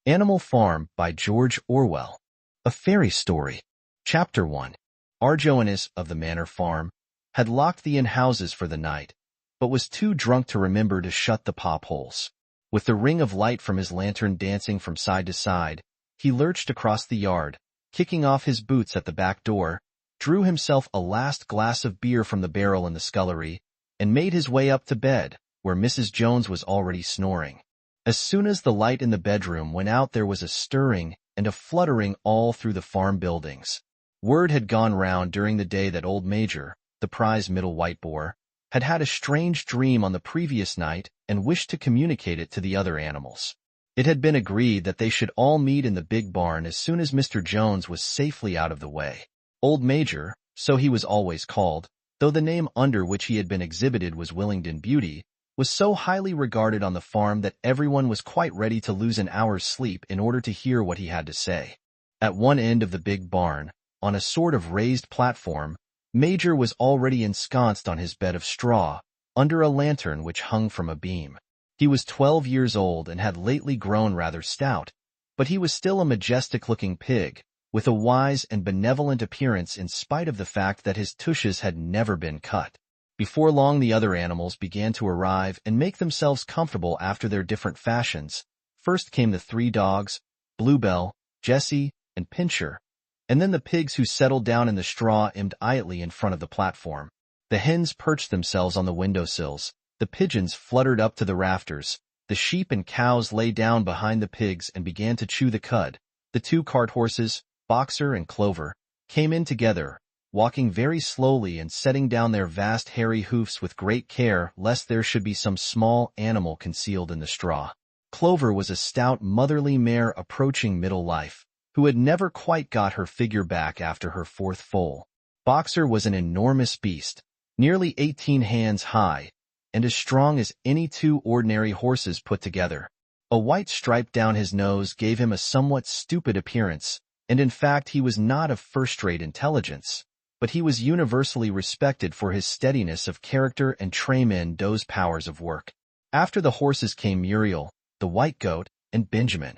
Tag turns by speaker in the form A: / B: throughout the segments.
A: Animal Farm by George Orwell. A Fairy Story. Chapter 1. Arjoanus of the Manor Farm had locked the in-houses for the night, but was too drunk to remember to shut the pop-holes. With the ring of light from his lantern dancing from side to side, he lurched across the yard, kicking off his boots at the back door, drew himself a last glass of beer from the barrel in the scullery, and made his way up to bed, where Mrs. Jones was already snoring. As soon as the light in the bedroom went out, there was a stirring and a fluttering all through the farm buildings. Word had gone round during the day that old Major, the prize middle white boar, had had a strange dream on the previous night and wished to communicate it to the other animals. It had been agreed that they should all meet in the big barn as soon as Mr. Jones was safely out of the way. Old Major, so he was always called, though the name under which he had been exhibited was Willingdon Beauty, was so highly regarded on the farm that everyone was quite ready to lose an hour's sleep in order to hear what he had to say. At one end of the big barn, on a sort of raised platform, Major was already ensconced on his bed of straw, under a lantern which hung from a beam. He was 12 years old and had lately grown rather stout, but he was still a majestic-looking pig, with a wise and benevolent appearance in spite of the fact that his tushes had never been cut. Before long the other animals began to arrive and make themselves comfortable after their different fashions. First came the 3 dogs, Bluebell, Jessie, and Pincher, and then the pigs who settled down in the straw immediately in front of the platform. The hens perched themselves on the windowsills, the pigeons fluttered up to the rafters, the sheep and cows lay down behind the pigs and began to chew the cud. The 2 cart horses, Boxer and Clover, came in together, walking very slowly and setting down their vast hairy hoofs with great care lest there should be some small animal concealed in the straw. Clover was a stout motherly mare approaching middle life, who had never quite got her figure back after her 4th foal. Boxer was an enormous beast, nearly 18 hands high, and as strong as any 2 ordinary horses put together. A white stripe down his nose gave him a somewhat stupid appearance, and in fact he was not of first-rate intelligence, but he was universally respected for his steadiness of character and tremendous powers of work. After the horses came Muriel, the white goat, and Benjamin.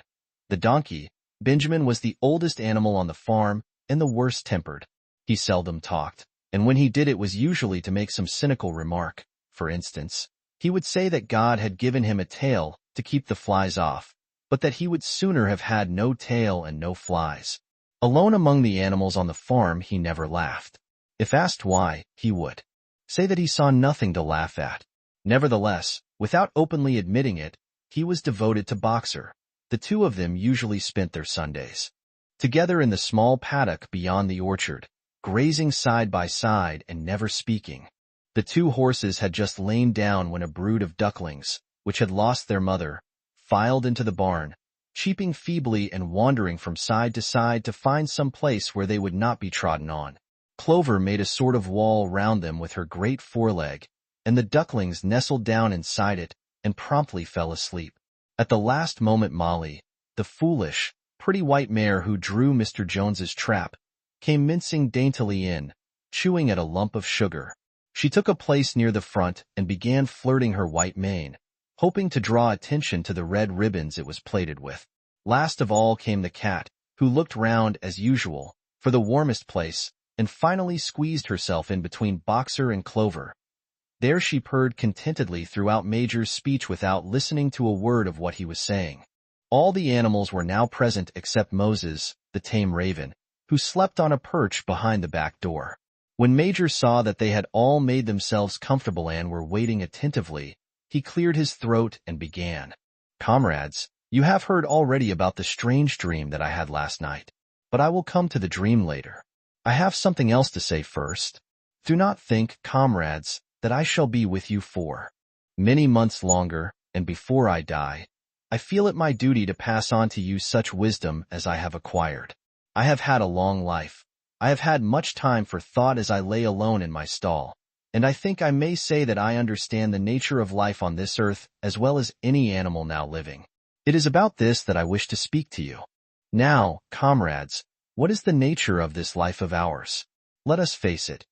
A: The donkey, Benjamin, was the oldest animal on the farm and the worst-tempered. He seldom talked, and when he did it was usually to make some cynical remark. For instance, he would say that God had given him a tail to keep the flies off, but that he would sooner have had no tail and no flies. Alone among the animals on the farm, he never laughed. If asked why, he would say that he saw nothing to laugh at. Nevertheless, without openly admitting it, he was devoted to Boxer. The 2 of them usually spent their Sundays together in the small paddock beyond the orchard, grazing side by side and never speaking. The 2 horses had just lain down when a brood of ducklings, which had lost their mother, filed into the barn, cheeping feebly and wandering from side to side to find some place where they would not be trodden on. Clover made a sort of wall round them with her great foreleg, and the ducklings nestled down inside it and promptly fell asleep. At the last moment Molly, the foolish, pretty white mare who drew Mr. Jones's trap, came mincing daintily in, chewing at a lump of sugar. She took a place near the front and began flirting her white mane, hoping to draw attention to the red ribbons it was plaited with. Last of all came the cat, who looked round, as usual, for the warmest place, and finally squeezed herself in between Boxer and Clover. There she purred contentedly throughout Major's speech without listening to a word of what he was saying. All the animals were now present except Moses, the tame raven, who slept on a perch behind the back door. When Major saw that they had all made themselves comfortable and were waiting attentively, he cleared his throat and began. "Comrades, you have heard already about the strange dream that I had last night, but I will come to the dream later. I have something else to say first. Do not think, comrades, that I shall be with you for many months longer, and before I die, I feel it my duty to pass on to you such wisdom as I have acquired. I have had a long life. I have had much time for thought as I lay alone in my stall, and I think I may say that I understand the nature of life on this earth as well as any animal now living. It is about this that I wish to speak to you. Now, comrades, what is the nature of this life of ours? Let us face it.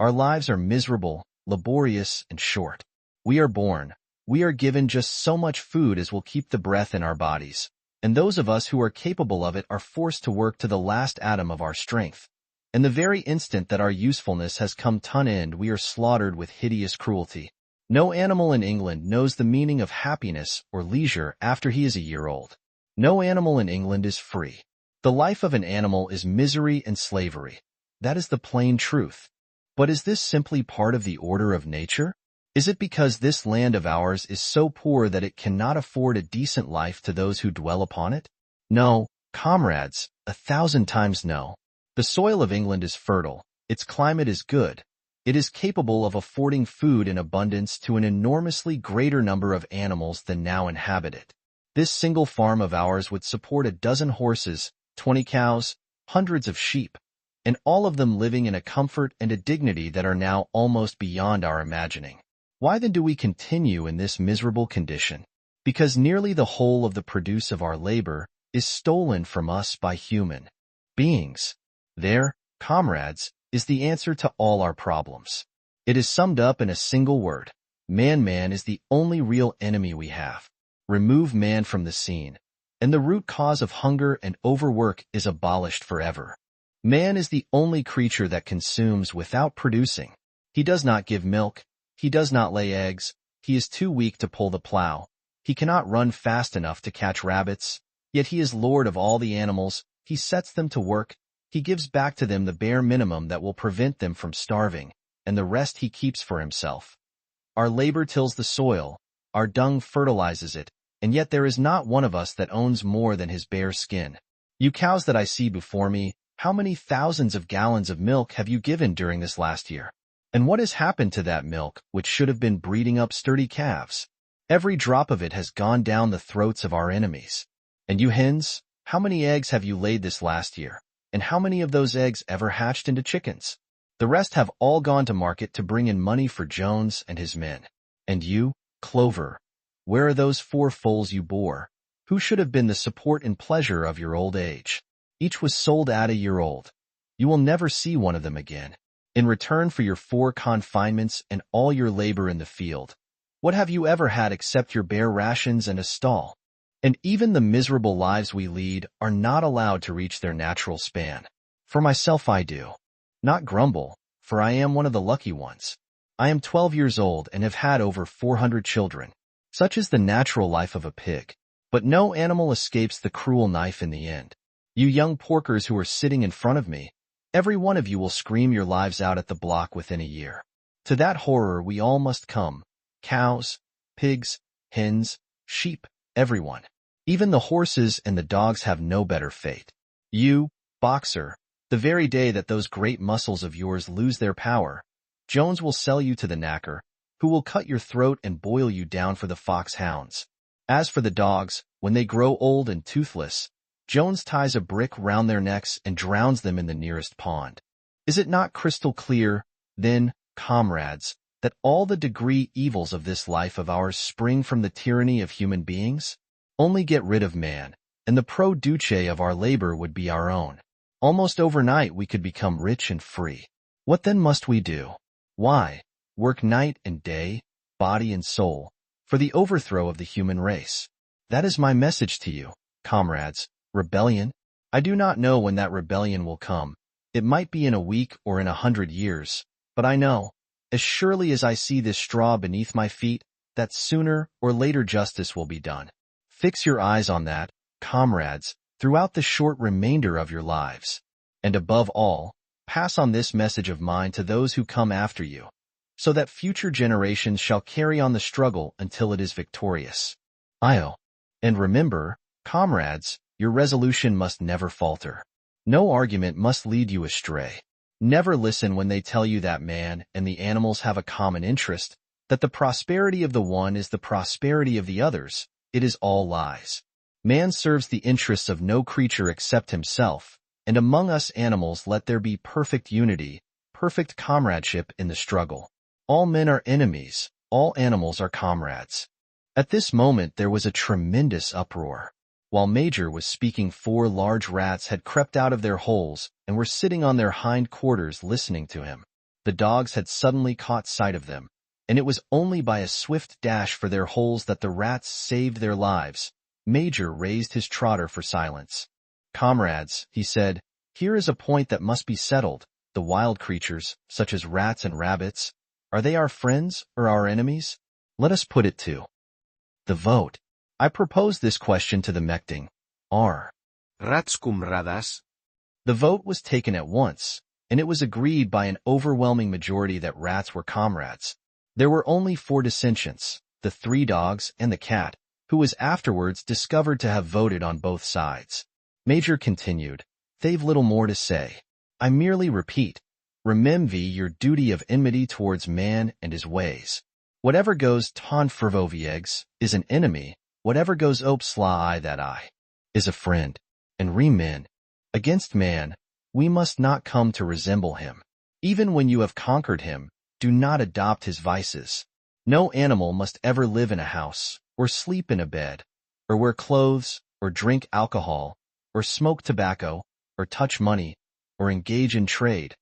A: Our lives are miserable, laborious, and short. We are born. We are given just so much food as will keep the breath in our bodies. and those of us who are capable of it are forced to work to the last atom of our strength. And the very instant that our usefulness has come to an end, we are slaughtered with hideous cruelty. No animal in England knows the meaning of happiness or leisure after he is a year old. No animal in England is free. The life of an animal is misery and slavery. That is the plain truth. But is this simply part of the order of nature? Is it because this land of ours is so poor that it cannot afford a decent life to those who dwell upon it? No, comrades, 1,000 times no. The soil of England is fertile, its climate is good, it is capable of affording food in abundance to an enormously greater number of animals than now inhabit it. This single farm of ours would support a dozen horses, 20 cows, hundreds of sheep, and all of them living in a comfort and a dignity that are now almost beyond our imagining. Why then do we continue in this miserable condition? Because nearly the whole of the produce of our labor is stolen from us by human beings. There, comrades, is the answer to all our problems. It is summed up in a single word. Man is the only real enemy we have. Remove man from the scene, and the root cause of hunger and overwork is abolished forever. Man is the only creature that consumes without producing. He does not give milk, he does not lay eggs, he is too weak to pull the plow, he cannot run fast enough to catch rabbits, yet he is lord of all the animals, he sets them to work, he gives back to them the bare minimum that will prevent them from starving, and the rest he keeps for himself. Our labor tills the soil, our dung fertilizes it, and yet there is not one of us that owns more than his bare skin. You cows that I see before me, how many thousands of gallons of milk have you given during this last year? And what has happened to that milk, which should have been breeding up sturdy calves? Every drop of it has gone down the throats of our enemies. And you hens, how many eggs have you laid this last year? And how many of those eggs ever hatched into chickens? The rest have all gone to market to bring in money for Jones and his men. And you, Clover, where are those 4 foals you bore? Who should have been the support and pleasure of your old age? Each was sold at a year old. You will never see one of them again. In return for your 4 confinements and all your labor in the field, what have you ever had except your bare rations and a stall? And even the miserable lives we lead are not allowed to reach their natural span. For myself I do. Not grumble, for I am one of the lucky ones. I am 12 years old and have had over 400 children. Such is the natural life of a pig. But no animal escapes the cruel knife in the end. You young porkers who are sitting in front of me, every one of you will scream your lives out at the block within a year. To that horror we all must come. Cows, pigs, hens, sheep, everyone. Even the horses and the dogs have no better fate. You, boxer, the very day that those great muscles of yours lose their power, Jones will sell you to the knacker, who will cut your throat and boil you down for the foxhounds. As for the dogs, when they grow old and toothless, Jones ties a brick round their necks and drowns them in the nearest pond. Is it not crystal clear, then, comrades, that all the degree evils of this life of ours spring from the tyranny of human beings? Only get rid of man, and the produce of our labor would be our own. Almost overnight we could become rich and free. What then must we do? Why, work night and day, body and soul, for the overthrow of the human race. That is my message to you, comrades. Rebellion? I do not know when that rebellion will come. It might be in a week or in 100 years, but I know, as surely as I see this straw beneath my feet, that sooner or later justice will be done. Fix your eyes on that, comrades, throughout the short remainder of your lives. And above all, pass on this message of mine to those who come after you, so that future generations shall carry on the struggle until it is victorious. And remember, comrades, your resolution must never falter. No argument must lead you astray. Never listen when they tell you that man and the animals have a common interest, that the prosperity of the one is the prosperity of the others. It is all lies. Man serves the interests of no creature except himself, and among us animals let there be perfect unity, perfect comradeship in the struggle. All men are enemies, all animals are comrades. At this moment there was a tremendous uproar. While Major was speaking, 4 large rats had crept out of their holes and were sitting on their hind quarters listening to him. The dogs had suddenly caught sight of them, and it was only by a swift dash for their holes that the rats saved their lives, Major raised his trotter for silence. "Comrades," he said, "here is a point that must be settled. The wild creatures, such as rats and rabbits, are they our friends or our enemies? Let us put it to the vote. I propose this question to the Mekting. Are
B: Rats cum radas?
A: The vote was taken at once, and it was agreed by an overwhelming majority that rats were comrades. There were only 4 dissentients, the 3 dogs and the cat, who was afterwards discovered to have voted on both sides. Major continued, "They've little more to say. I merely repeat, remember your duty of enmity towards man and his ways. Whatever goes ton fervoviegs is an enemy, whatever goes op sla I that I is a friend. And remen, against man, we must not come to resemble him. Even when you have conquered him, do not adopt his vices. No animal must ever live in a house, or sleep in a bed, or wear clothes, or drink alcohol, or smoke tobacco, or touch money, or engage in trade.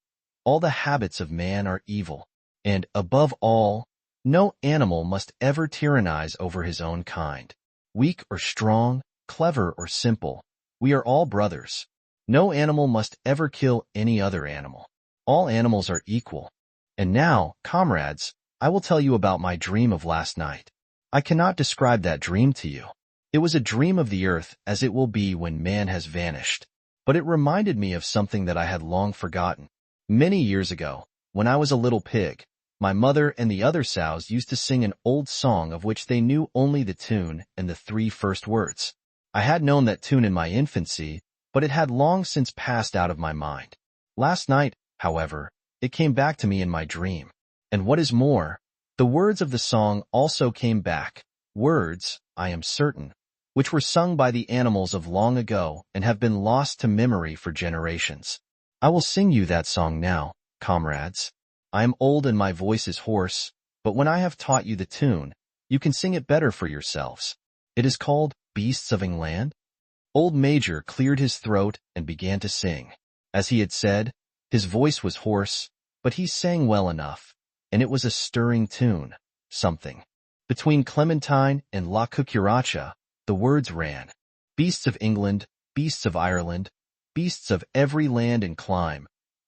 A: All the habits of man are evil. And, above all, no animal must ever tyrannize over his own kind. Weak or strong, clever or simple, we are all brothers. No animal must ever kill any other animal. All animals are equal. And now, comrades, I will tell you about my dream of last night. I cannot describe that dream to you. It was a dream of the earth as it will be when man has vanished. But it reminded me of something that I had long forgotten. Many years ago, when I was a little pig, my mother and the other sows used to sing an old song of which they knew only the tune and the 3 first words. I had known that tune in my infancy, but it had long since passed out of my mind. Last night, however, it came back to me in my dream. And what is more, the words of the song also came back, words, I am certain, which were sung by the animals of long ago and have been lost to memory for generations. I will sing you that song now, comrades. I am old and my voice is hoarse, but when I have taught you the tune, you can sing it better for yourselves. It is called Beasts of England. Old Major cleared his throat and began to sing. As he had said, his voice was hoarse, but he sang well enough, and it was a stirring tune, something. Between Clementine and La Cucaracha, the words ran, "Beasts of England, beasts of Ireland, beasts of every land and clime,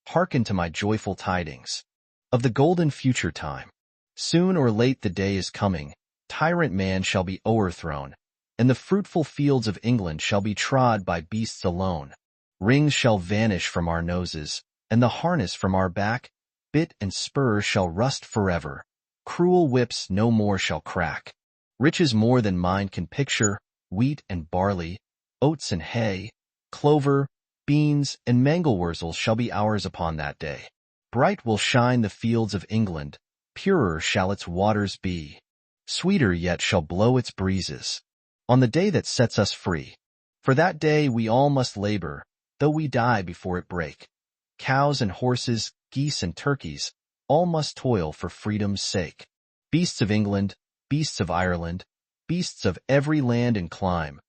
A: hearken to my joyful tidings of the golden future time. Soon or late the day is coming, tyrant man shall be o'erthrown, and the fruitful fields of England shall be trod by beasts alone. Rings shall vanish from our noses, and the harness from our back, bit and spur shall rust forever, cruel whips no more shall crack. Riches more than mind can picture, wheat and barley, oats and hay, clover, beans, and mangelwurzels shall be ours upon that day. Bright will shine the fields of England, purer shall its waters be, sweeter yet shall blow its breezes, on the day that sets us free. For that day we all must labor, though we die before it break. Cows and horses, geese and turkeys, all must toil for freedom's sake. Beasts of England, beasts of Ireland, beasts of every land and clime,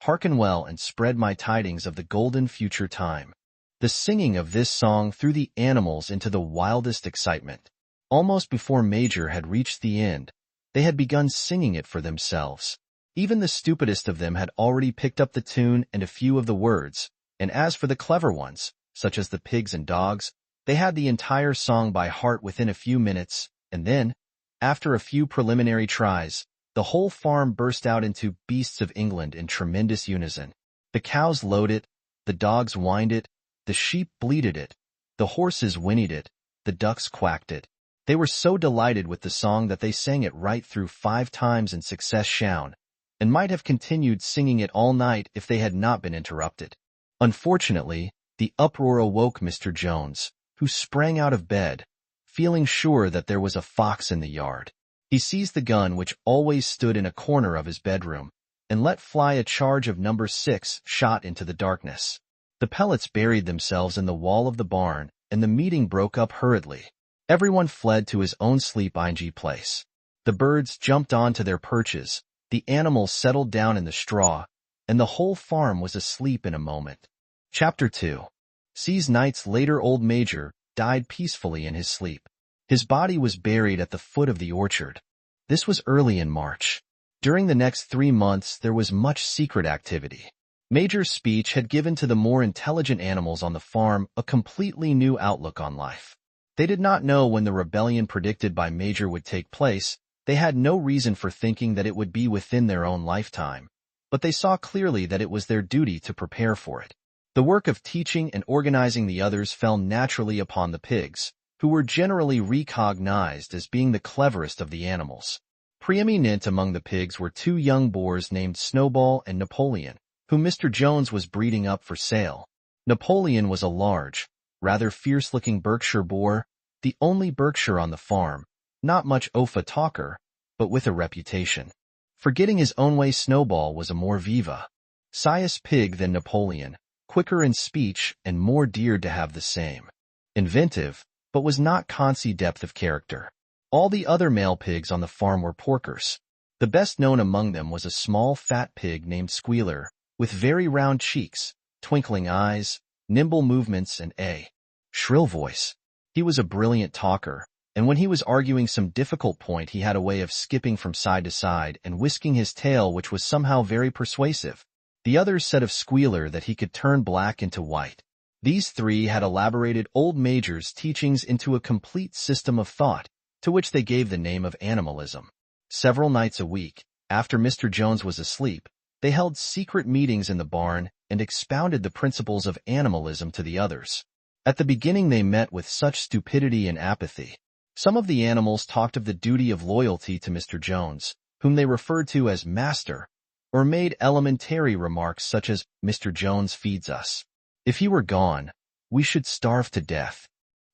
A: hearken well and spread my tidings of the golden future time." The singing of this song threw the animals into the wildest excitement. Almost before Major had reached the end, they had begun singing it for themselves. Even the stupidest of them had already picked up the tune and a few of the words, and as for the clever ones, such as the pigs and dogs, they had the entire song by heart within a few minutes, and then, after a few preliminary tries, the whole farm burst out into Beasts of England in tremendous unison. The cows lowed it, the dogs whined it, the sheep bleated it, the horses whinnied it, the ducks quacked it. They were so delighted with the song that they sang it right through 5 times in succession, and might have continued singing it all night if they had not been interrupted. Unfortunately, the uproar awoke Mr. Jones, who sprang out of bed, feeling sure that there was a fox in the yard. He seized the gun which always stood in a corner of his bedroom, and let fly a charge of No. 6 shot into the darkness. The pellets buried themselves in the wall of the barn, and the meeting broke up hurriedly. Everyone fled to his own sleeping place. The birds jumped on to their perches, the animals settled down in the straw, and the whole farm was asleep in a moment. Chapter 2. Ces nights later old Major died peacefully in his sleep. His body was buried at the foot of the orchard. This was early in March. During the next 3 months, there was much secret activity. Major's speech had given to the more intelligent animals on the farm a completely new outlook on life. They did not know when the rebellion predicted by Major would take place. They had no reason for thinking that it would be within their own lifetime, but they saw clearly that it was their duty to prepare for it. The work of teaching and organizing the others fell naturally upon the pigs, who were generally recognized as being the cleverest of the animals. Preeminent among the pigs were 2 young boars named Snowball and Napoleon, whom Mr. Jones was breeding up for sale. Napoleon was a large, rather fierce-looking Berkshire boar, the only Berkshire on the farm, not much Ofa talker, but with a reputation. For getting his own way, Snowball was a more vivacious pig than Napoleon, quicker in speech and more dared to have the same. Inventive, but was not consy depth of character. All the other male pigs on the farm were porkers. The best known among them was a small fat pig named Squealer, with very round cheeks, twinkling eyes, nimble movements, and a shrill voice. He was a brilliant talker, and when he was arguing some difficult point he had a way of skipping from side to side and whisking his tail which was somehow very persuasive. The others said of Squealer that he could turn black into white. These 3 had elaborated old Major's teachings into a complete system of thought, to which they gave the name of animalism. Several nights a week, after Mr. Jones was asleep, they held secret meetings in the barn and expounded the principles of animalism to the others. At the beginning they met with such stupidity and apathy. Some of the animals talked of the duty of loyalty to Mr. Jones, whom they referred to as Master, or made elementary remarks such as, "Mr. Jones feeds us. If he were gone, we should starve to death."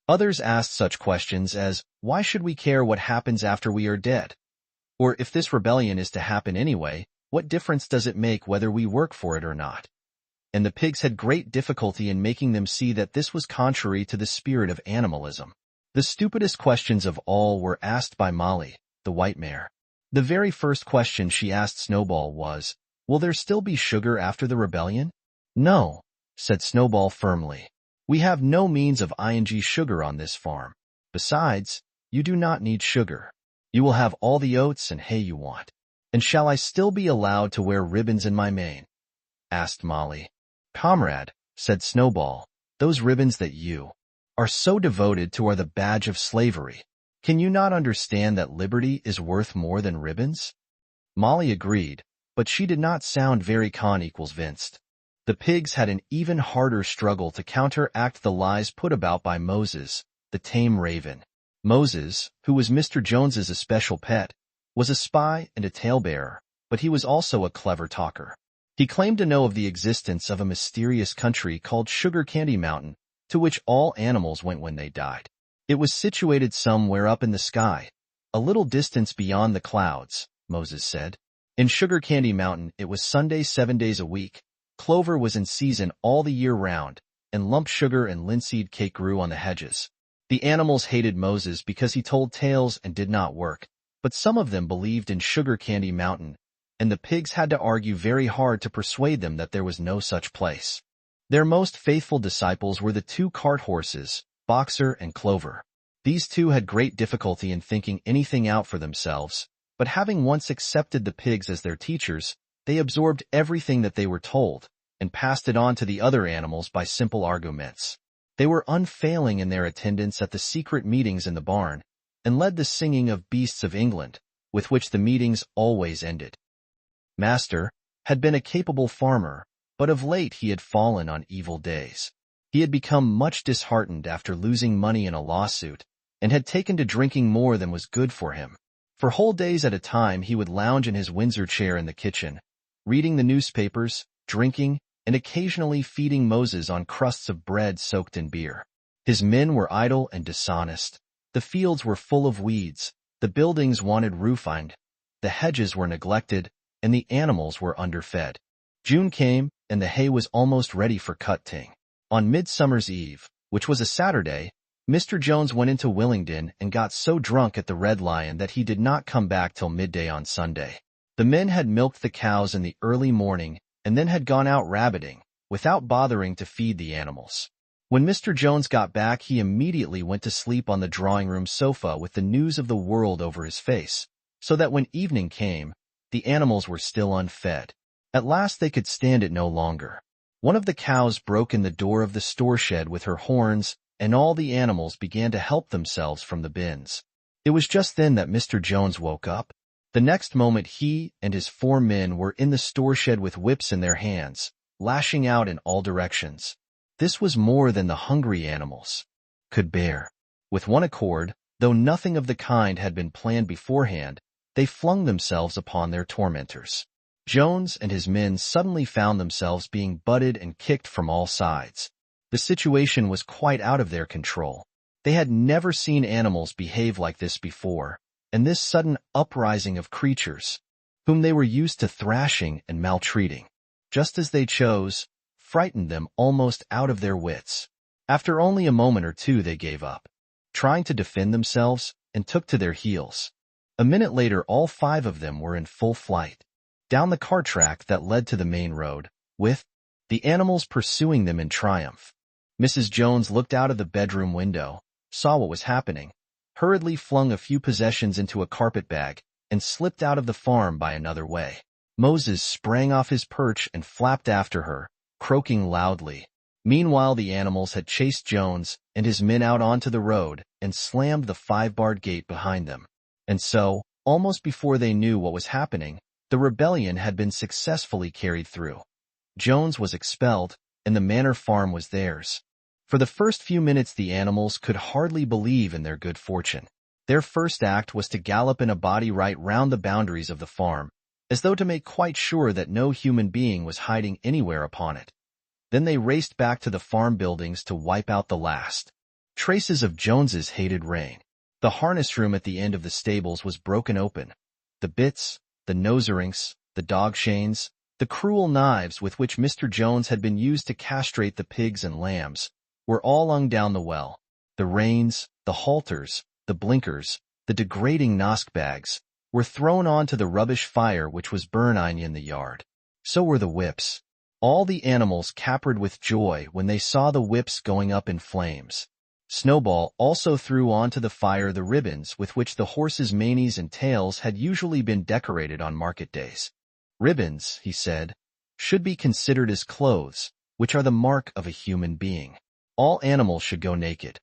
A: Others asked such questions as, "Why should we care what happens after we are dead?" Or, "If this rebellion is to happen anyway, what difference does it make whether we work for it or not?" And the pigs had great difficulty in making them see that this was contrary to the spirit of animalism. The stupidest questions of all were asked by Molly, the white mare. The very first question she asked Snowball was, "Will there still be sugar after the rebellion?" "No," said Snowball firmly. "We have no means of sugar on this farm. Besides, you do not need sugar. You will have all the oats and hay you want." "And shall I still be allowed to wear ribbons in my mane?" asked Molly. "Comrade," said Snowball, "those ribbons that you are so devoted to are the badge of slavery. Can you not understand that liberty is worth more than ribbons?" Molly agreed, but she did not sound very convinced. The pigs had an even harder struggle to counteract the lies put about by Moses, the tame raven. Moses, who was Mr. Jones's especial pet, was a spy and a talebearer, but he was also a clever talker. He claimed to know of the existence of a mysterious country called Sugar Candy Mountain, to which all animals went when they died. It was situated somewhere up in the sky, a little distance beyond the clouds, Moses said. In Sugar Candy Mountain it was Sunday 7 days a week, clover was in season all the year round, and lump sugar and linseed cake grew on the hedges. The animals hated Moses because he told tales and did not work, but some of them believed in Sugar Candy Mountain, and the pigs had to argue very hard to persuade them that there was no such place. Their most faithful disciples were the 2 cart horses, Boxer and Clover. These 2 had great difficulty in thinking anything out for themselves, but having once accepted the pigs as their teachers, they absorbed everything that they were told, and passed it on to the other animals by simple arguments. They were unfailing in their attendance at the secret meetings in the barn, and led the singing of Beasts of England, with which the meetings always ended. Master had been a capable farmer, but of late he had fallen on evil days. He had become much disheartened after losing money in a lawsuit, and had taken to drinking more than was good for him. For whole days at a time he would lounge in his Windsor chair in the kitchen, reading the newspapers, drinking, and occasionally feeding Moses on crusts of bread soaked in beer. His men were idle and dishonest. The fields were full of weeds, the buildings wanted roofing, the hedges were neglected, and the animals were underfed. June came, and the hay was almost ready for cutting. On Midsummer's Eve, which was a Saturday, Mr. Jones went into Willingdon and got so drunk at the Red Lion that he did not come back till midday on Sunday. The men had milked the cows in the early morning and then had gone out rabbiting, without bothering to feed the animals. When Mr. Jones got back, he immediately went to sleep on the drawing-room sofa with the news of the world over his face, so that when evening came, the animals were still unfed. At last they could stand it no longer. One of the cows broke in the door of the store shed with her horns, and all the animals began to help themselves from the bins. It was just then that Mr. Jones woke up. The next moment he and his 4 men were in the store shed with whips in their hands, lashing out in all directions. This was more than the hungry animals could bear. With one accord, though nothing of the kind had been planned beforehand, they flung themselves upon their tormentors. Jones and his men suddenly found themselves being butted and kicked from all sides. The situation was quite out of their control. They had never seen animals behave like this before, and this sudden uprising of creatures, whom they were used to thrashing and maltreating, just as they chose, frightened them almost out of their wits. After only a moment or two they gave up, trying to defend themselves, and took to their heels. A minute later all 5 of them were in full flight, down the car track that led to the main road, with the animals pursuing them in triumph. Mrs. Jones looked out of the bedroom window, saw what was happening, hurriedly flung a few possessions into a carpet bag, and slipped out of the farm by another way. Moses sprang off his perch and flapped after her, croaking loudly. Meanwhile the animals had chased Jones and his men out onto the road and slammed the 5-barred gate behind them. And so, almost before they knew what was happening, the rebellion had been successfully carried through. Jones was expelled, and the manor farm was theirs. For the first few minutes the animals could hardly believe in their good fortune. Their first act was to gallop in a body right round the boundaries of the farm, as though to make quite sure that no human being was hiding anywhere upon it. Then they raced back to the farm buildings to wipe out the last traces of Jones's hated reign. The harness room at the end of the stables was broken open. The bits, the noserings, the dog chains, the cruel knives with which Mr. Jones had been used to castrate the pigs and lambs, were all hung down the well. The reins, the halters, the blinkers, the degrading nosk bags, were thrown onto the rubbish fire which was burning in the yard. So were the whips. All the animals capered with joy when they saw the whips going up in flames. Snowball also threw onto the fire the ribbons with which the horses' manes and tails had usually been decorated on market days. Ribbons, he said, should be considered as clothes, which are the mark of a human being. All animals should go naked.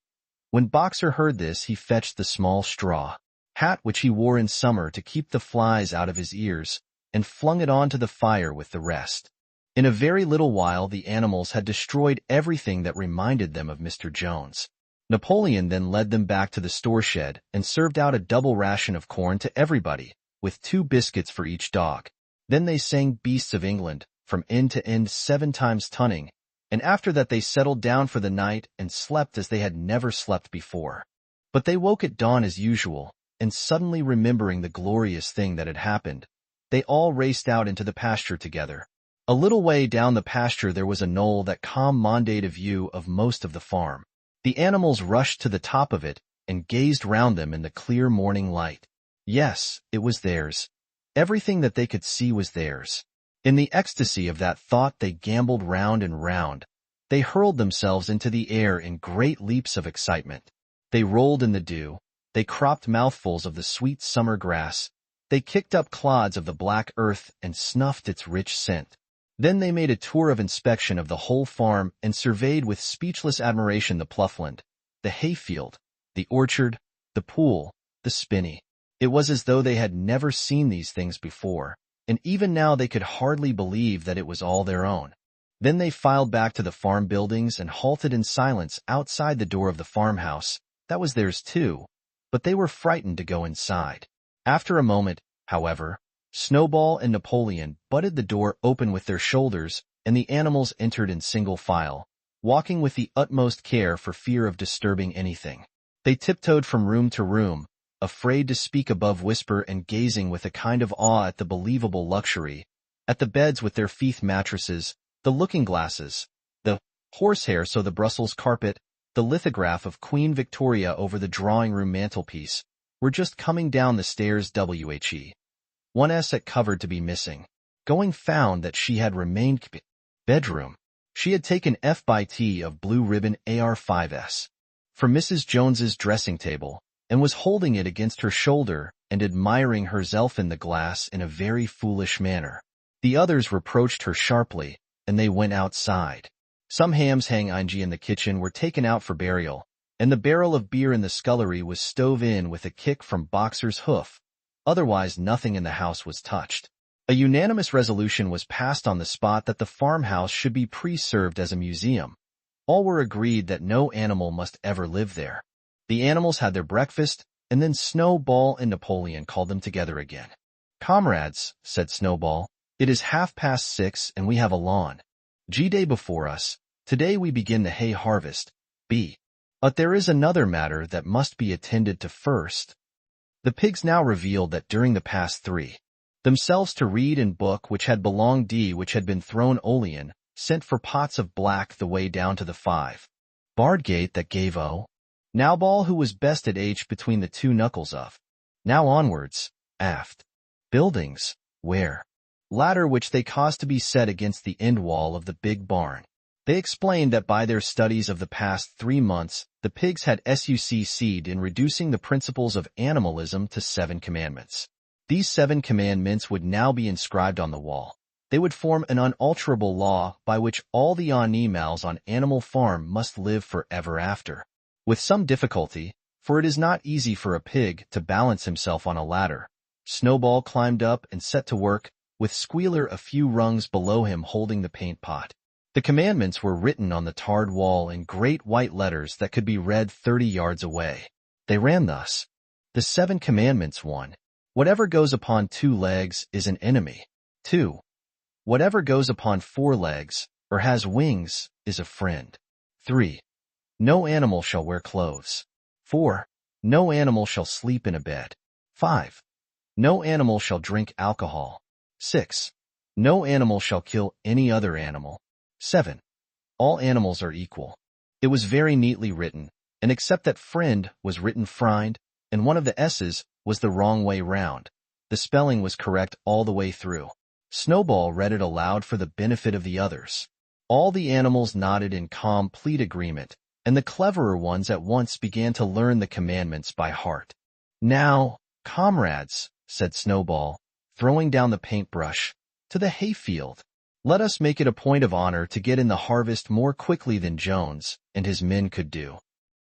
A: When Boxer heard this, he fetched the small straw hat which he wore in summer to keep the flies out of his ears, and flung it onto the fire with the rest. In a very little while the animals had destroyed everything that reminded them of Mr. Jones. Napoleon then led them back to the store shed and served out a double ration of corn to everybody, with 2 biscuits for each dog. Then they sang Beasts of England, from end to end 7 times tunning, and after that they settled down for the night and slept as they had never slept before. But they woke at dawn as usual, and suddenly remembering the glorious thing that had happened, they all raced out into the pasture together. A little way down the pasture there was a knoll that commanded a view of most of the farm. The animals rushed to the top of it and gazed round them in the clear morning light. Yes, it was theirs. Everything that they could see was theirs. In the ecstasy of that thought they gamboled round and round. They hurled themselves into the air in great leaps of excitement. They rolled in the dew. They cropped mouthfuls of the sweet summer grass. They kicked up clods of the black earth and snuffed its rich scent. Then they made a tour of inspection of the whole farm and surveyed with speechless admiration the ploughland, the hayfield, the orchard, the pool, the spinney. It was as though they had never seen these things before, and even now they could hardly believe that it was all their own. Then they filed back to the farm buildings and halted in silence outside the door of the farmhouse. That was theirs too, but they were frightened to go inside. After a moment, however, Snowball and Napoleon butted the door open with their shoulders, and the animals entered in single file, walking with the utmost care for fear of disturbing anything. They tiptoed from room to room, afraid to speak above whisper and gazing with a kind of awe at the believable luxury, at the beds with their Feith mattresses, the looking-glasses, the horsehair so the Brussels carpet, the lithograph of Queen Victoria over the drawing-room mantelpiece, were just coming down the stairs. One essay covered to be missing. Going found that she had remained bedroom. She had taken F/T of blue ribbon AR5S from Mrs. Jones's dressing table, and was holding it against her shoulder and admiring herself in the glass in a very foolish manner. The others reproached her sharply, and they went outside. Some hams hanging in the kitchen were taken out for burial, and the barrel of beer in the scullery was stove in with a kick from Boxer's hoof. Otherwise, nothing in the house was touched. A unanimous resolution was passed on the spot that the farmhouse should be preserved as a museum. All were agreed that no animal must ever live there. The animals had their breakfast, and then Snowball and Napoleon called them together again. "Comrades," said Snowball, "it is 6:30 and we have a long day before us. Today we begin the hay harvest. But there is another matter that must be attended to first." The pigs now revealed that during the past 3 themselves to read in book which had belonged which had been thrown Olean, sent for pots of black the way down to the 5 barred gate that gave Nowball, who was best at age between the 2 knuckles of now onwards, aft buildings, where ladder which they caused to be set against the end wall of the big barn. They explained that by their studies of the past 3 months, the pigs had succeeded in reducing the principles of animalism to 7 commandments. These 7 commandments would now be inscribed on the wall. They would form an unalterable law by which all the animals on Animal Farm must live forever after. With some difficulty, for it is not easy for a pig to balance himself on a ladder, Snowball climbed up and set to work, with Squealer a few rungs below him holding the paint pot. The commandments were written on the tarred wall in great white letters that could be read 30 yards away. They ran thus. The 7 commandments: 1. Whatever goes upon 2 legs is an enemy. 2. Whatever goes upon 4 legs, or has wings, is a friend. 3. No animal shall wear clothes. 4. No animal shall sleep in a bed. 5. No animal shall drink alcohol. 6. No animal shall kill any other animal. 7. All animals are equal. It was very neatly written, and except that friend was written frind, and one of the S's was the wrong way round, the spelling was correct all the way through. Snowball read it aloud for the benefit of the others. All the animals nodded in complete agreement, and the cleverer ones at once began to learn the commandments by heart. "Now, comrades," said Snowball, throwing down the paintbrush, "to the hayfield. Let us make it a point of honor to get in the harvest more quickly than Jones and his men could do."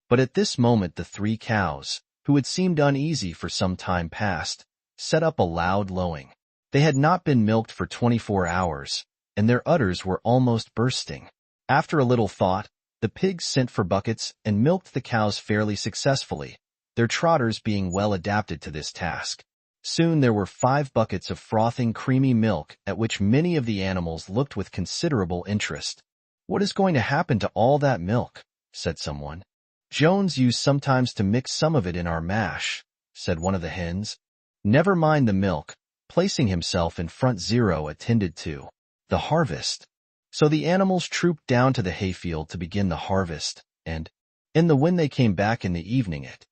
A: But at this moment the 3 cows, who had seemed uneasy for some time past, set up a loud lowing. They had not been milked for 24 hours, and their udders were almost bursting. After a little thought, the pigs sent for buckets and milked the cows fairly successfully, their trotters being well adapted to this task. Soon there were 5 buckets of frothing creamy milk, at which many of the animals looked with considerable interest. "What is going to happen to all that milk?" said someone. "Jones used sometimes to mix some of it in our mash," said one of the hens. "Never mind the milk," placing himself in front. 0 attended to the harvest. So the animals trooped down to the hayfield to begin the harvest, and when they came back in the evening it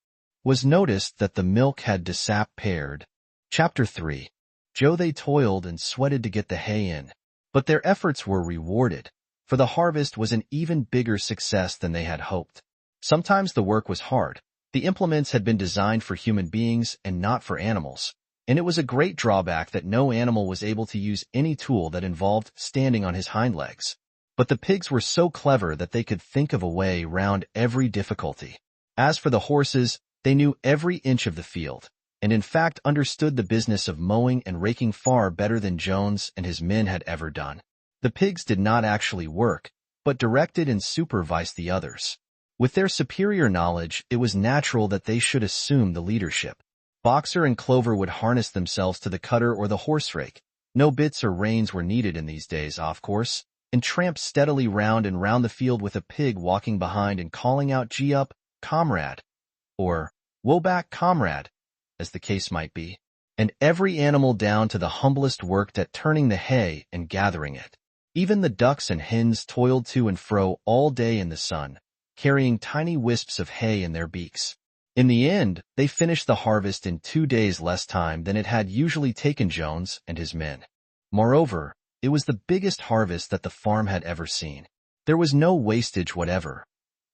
A: was noticed that the milk had disappeared. Chapter 3. Joe. They toiled and sweated to get the hay in, but their efforts were rewarded, for the harvest was an even bigger success than they had hoped. Sometimes the work was hard. The implements had been designed for human beings and not for animals, and it was a great drawback that no animal was able to use any tool that involved standing on his hind legs. But the pigs were so clever that they could think of a way round every difficulty. As for the horses, they knew every inch of the field, and in fact understood the business of mowing and raking far better than Jones and his men had ever done. The pigs did not actually work, but directed and supervised the others. With their superior knowledge, it was natural that they should assume the leadership. Boxer and Clover would harness themselves to the cutter or the horse rake. No bits or reins were needed in these days, of course, and tramped steadily round and round the field with a pig walking behind and calling out, "Gee up, comrade," or "Woe back, comrade," as the case might be, and every animal down to the humblest worked at turning the hay and gathering it. Even the ducks and hens toiled to and fro all day in the sun, carrying tiny wisps of hay in their beaks. In the end, they finished the harvest in 2 days less time than it had usually taken Jones and his men. Moreover, it was the biggest harvest that the farm had ever seen. There was no wastage whatever.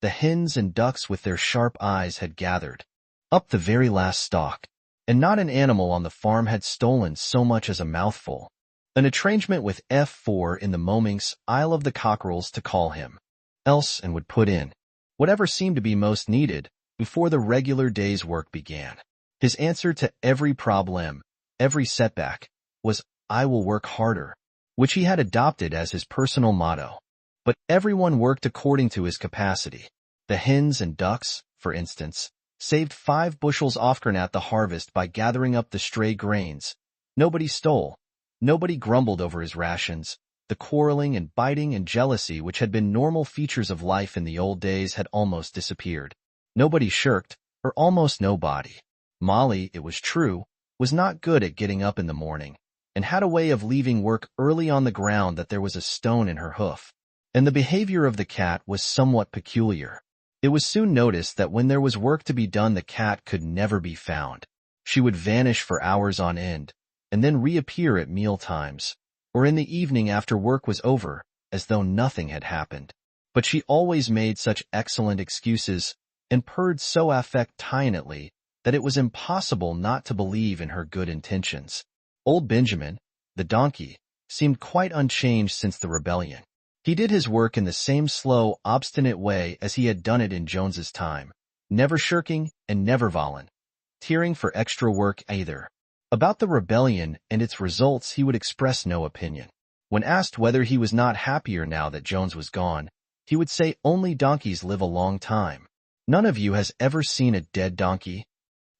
A: The hens and ducks with their sharp eyes had gathered up the very last stalk. and not an animal on the farm had stolen so much as a mouthful. An arrangement with F4 in the Mominx Isle of the Cockerels to call him else and would put in whatever seemed to be most needed before the regular day's work began. His answer to every problem, every setback, was, "I will work harder," which he had adopted as his personal motto. But everyone worked according to his capacity. The hens and ducks, for instance, saved 5 bushels often at the harvest by gathering up the stray grains. Nobody stole. Nobody grumbled over his rations. The quarreling and biting and jealousy which had been normal features of life in the old days had almost disappeared. Nobody shirked, or almost nobody. Molly, it was true, was not good at getting up in the morning, and had a way of leaving work early on the ground that there was a stone in her hoof. And the behavior of the cat was somewhat peculiar. It was soon noticed that when there was work to be done, the cat could never be found. She would vanish for hours on end, and then reappear at meal times, or in the evening after work was over, as though nothing had happened. But she always made such excellent excuses, and purred so affectionately, that it was impossible not to believe in her good intentions. Old Benjamin, the donkey, seemed quite unchanged since the rebellion. He did his work in the same slow, obstinate way as he had done it in Jones's time, never shirking and never volunteering for extra work either. About the rebellion and its results he would express no opinion. When asked whether he was not happier now that Jones was gone, he would say only donkeys live a long time. None of you has ever seen a dead donkey?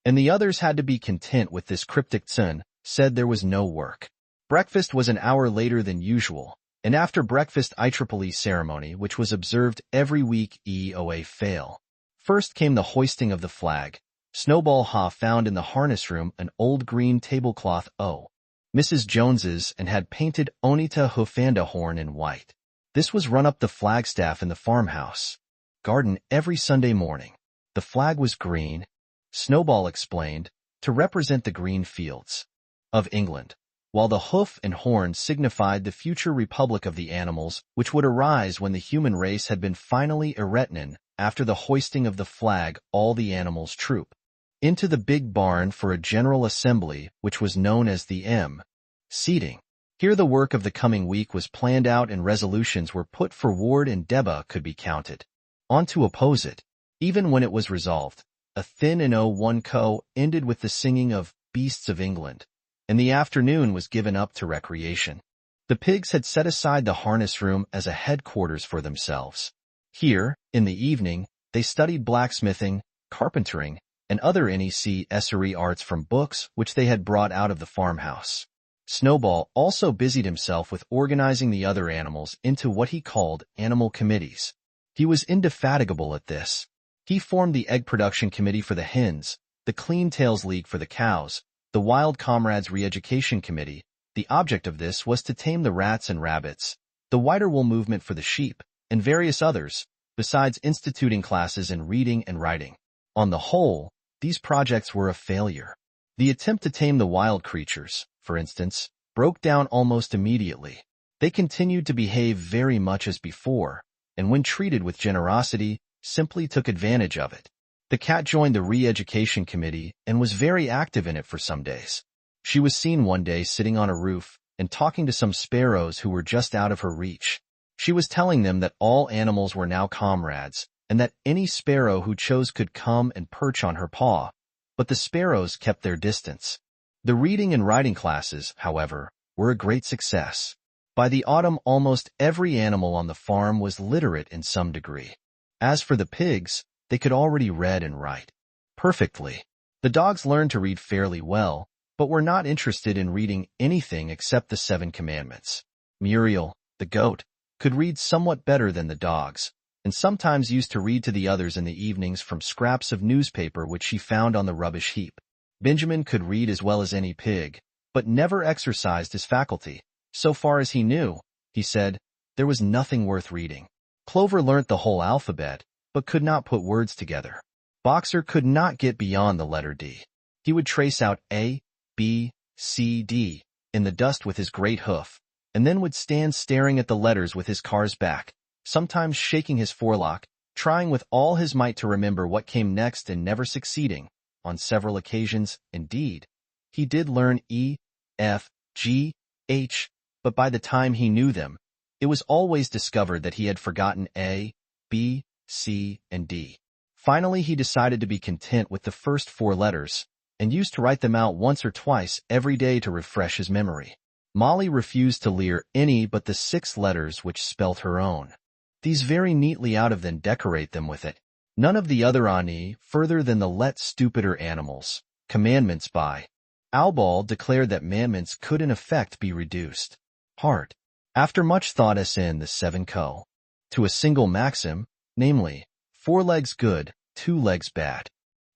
A: And the others had to be content with this cryptic son, said there was no work. Breakfast was an hour later than usual, and after breakfast IEEE ceremony, which was observed every week EOA fail. First came the hoisting of the flag. Snowball Ha found in the harness room an old green tablecloth Mrs. Jones's and had painted Onita Hoofanda horn in white. This was run up the flagstaff in the farmhouse garden every Sunday morning. The flag was green, Snowball explained, to represent the green fields of England, while the hoof and horn signified the future republic of the animals which would arise when the human race had been finally erected. After the hoisting of the flag, all the animals troop into the big barn for a general assembly which was known as the seating. Here the work of the coming week was planned out and resolutions were put for Ward and Deba could be counted on to oppose it. Even when it was resolved, a thin and one ended with the singing of Beasts of England, and the afternoon was given up to recreation. The pigs had set aside the harness room as a headquarters for themselves. Here, in the evening, they studied blacksmithing, carpentering, and other necessary arts from books which they had brought out of the farmhouse. Snowball also busied himself with organizing the other animals into what he called animal committees. He was indefatigable at this. He formed the Egg Production Committee for the hens, the Clean Tails League for the cows, the Wild Comrades Re-Education Committee. The object of this was to tame the rats and rabbits, the Whiter Wool Movement for the sheep, and various others, besides instituting classes in reading and writing. On the whole, these projects were a failure. The attempt to tame the wild creatures, for instance, broke down almost immediately. They continued to behave very much as before, and when treated with generosity, simply took advantage of it. The cat joined the Re-Education Committee and was very active in it for some days. She was seen one day sitting on a roof and talking to some sparrows who were just out of her reach. She was telling them that all animals were now comrades, and that any sparrow who chose could come and perch on her paw, but the sparrows kept their distance. The reading and writing classes, however, were a great success. By the autumn, almost every animal on the farm was literate in some degree. As for the pigs, they could already read and write perfectly. The dogs learned to read fairly well, but were not interested in reading anything except the 7 Commandments. Muriel, the goat, could read somewhat better than the dogs, and sometimes used to read to the others in the evenings from scraps of newspaper which she found on the rubbish heap. Benjamin could read as well as any pig, but never exercised his faculty. So far as he knew, he said, there was nothing worth reading. Clover learnt the whole alphabet, but could not put words together. Boxer could not get beyond the letter D. He would trace out A, B, C, D in the dust with his great hoof, and then would stand staring at the letters with his car's back, sometimes shaking his forelock, trying with all his might to remember what came next and never succeeding. on several occasions. Indeed, he did learn E, F, G, H, but by the time he knew them, it was always discovered that he had forgotten A, B, C, and D. Finally, he decided to be content with the first 4 letters, and used to write them out once or twice every day to refresh his memory. Molly refused to lear any but the 6 letters which spelt her own. These very neatly out of then decorate them with it. None of the other ani further than the let stupider animals. Commandments by Albal declared that mandments could in effect be reduced. Heart. After much thought as in the 7 co. To a single maxim, namely, 4 legs good, 2 legs bad.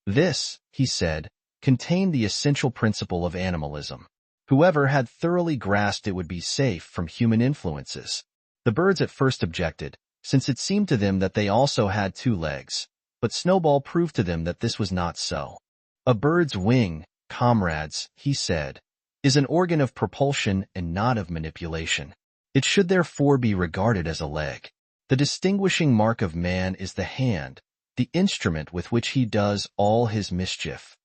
A: This, he said, contained the essential principle of animalism. Whoever had thoroughly grasped it would be safe from human influences. The birds at first objected, since it seemed to them that they also had 2 legs, but Snowball proved to them that this was not so. A bird's wing, comrades, he said, is an organ of propulsion and not of manipulation. It should therefore be regarded as a leg. The distinguishing mark of man is the hand, the instrument with which he does all his mischief.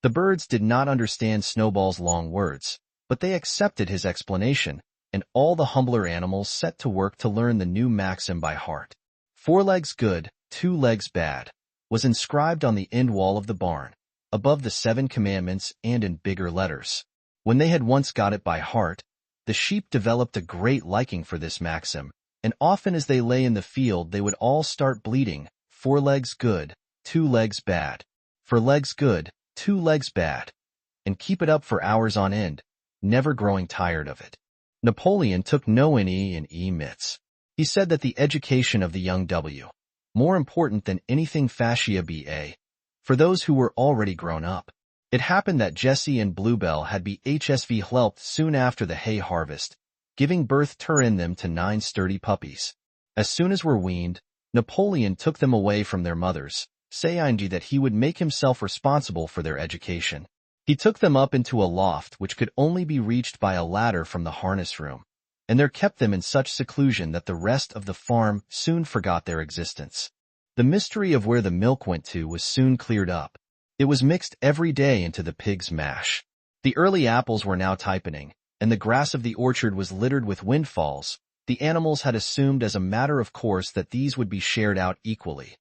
A: The birds did not understand Snowball's long words, but they accepted his explanation, and all the humbler animals set to work to learn the new maxim by heart. 4 legs good, 2 legs bad, was inscribed on the end wall of the barn, above the 7 commandments and in bigger letters. When they had once got it by heart, the sheep developed a great liking for this maxim, and often as they lay in the field they would all start bleating, 4 legs good, 2 legs bad, 4 legs good, 2 legs bad, and keep it up for hours on end, never growing tired of it. Napoleon took no any in mitts. He said that the education of the young W, more important than anything fascia ba, for those who were already grown up. It happened that Jessie and Bluebell had bhsv whelped soon after the hay harvest, giving birth in them to 9 sturdy puppies. As soon as were weaned, Napoleon took them away from their mothers, saying that he would make himself responsible for their education. He took them up into a loft which could only be reached by a ladder from the harness room, and there kept them in such seclusion that the rest of the farm soon forgot their existence. The mystery of where the milk went to was soon cleared up. It was mixed every day into the pig's mash. The early apples were now ripening, and the grass of the orchard was littered with windfalls. The animals had assumed as a matter of course that these would be shared out equally.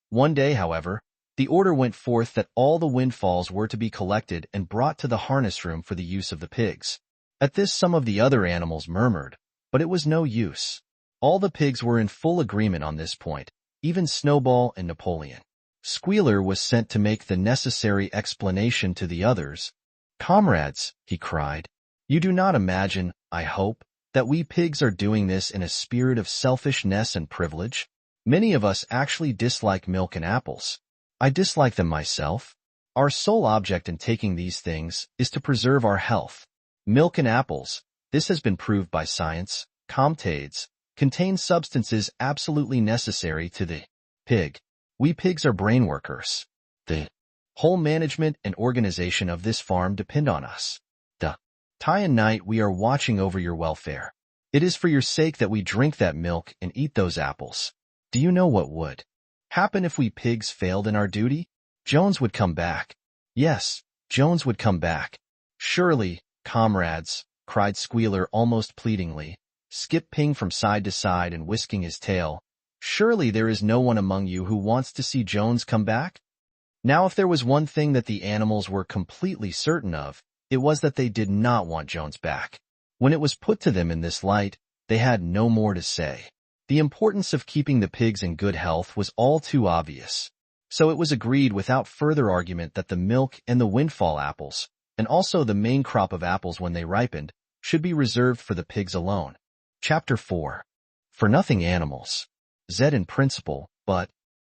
A: One day, however, the order went forth that all the windfalls were to be collected and brought to the harness room for the use of the pigs. At this some of the other animals murmured, but it was no use. All the pigs were in full agreement on this point, even Snowball and Napoleon. Squealer was sent to make the necessary explanation to the others. "Comrades," he cried, "you do not imagine, I hope, that we pigs are doing this in a spirit of selfishness and privilege? Many of us actually dislike milk and apples. I dislike them myself. Our sole object in taking these things is to preserve our health. Milk and apples, this has been proved by science, comtades, contain substances absolutely necessary to the pig. We pigs are brain workers. The whole management and organization of this farm depend on us. Day and night we are watching over your welfare. It is for your sake that we drink that milk and eat those apples. Do you know what would happen if we pigs failed in our duty? Jones would come back. Yes, Jones would come back. Surely, comrades, cried Squealer almost pleadingly, skipping from side to side and whisking his tail. Surely there is no one among you who wants to see Jones come back? Now if there was one thing that the animals were completely certain of, it was that they did not want Jones back. When it was put to them in this light, they had no more to say. The importance of keeping the pigs in good health was all too obvious. So it was agreed without further argument that the milk and the windfall apples, and also the main crop of apples when they ripened, should be reserved for the pigs alone. Chapter 4. For nothing animals. Z in principle, but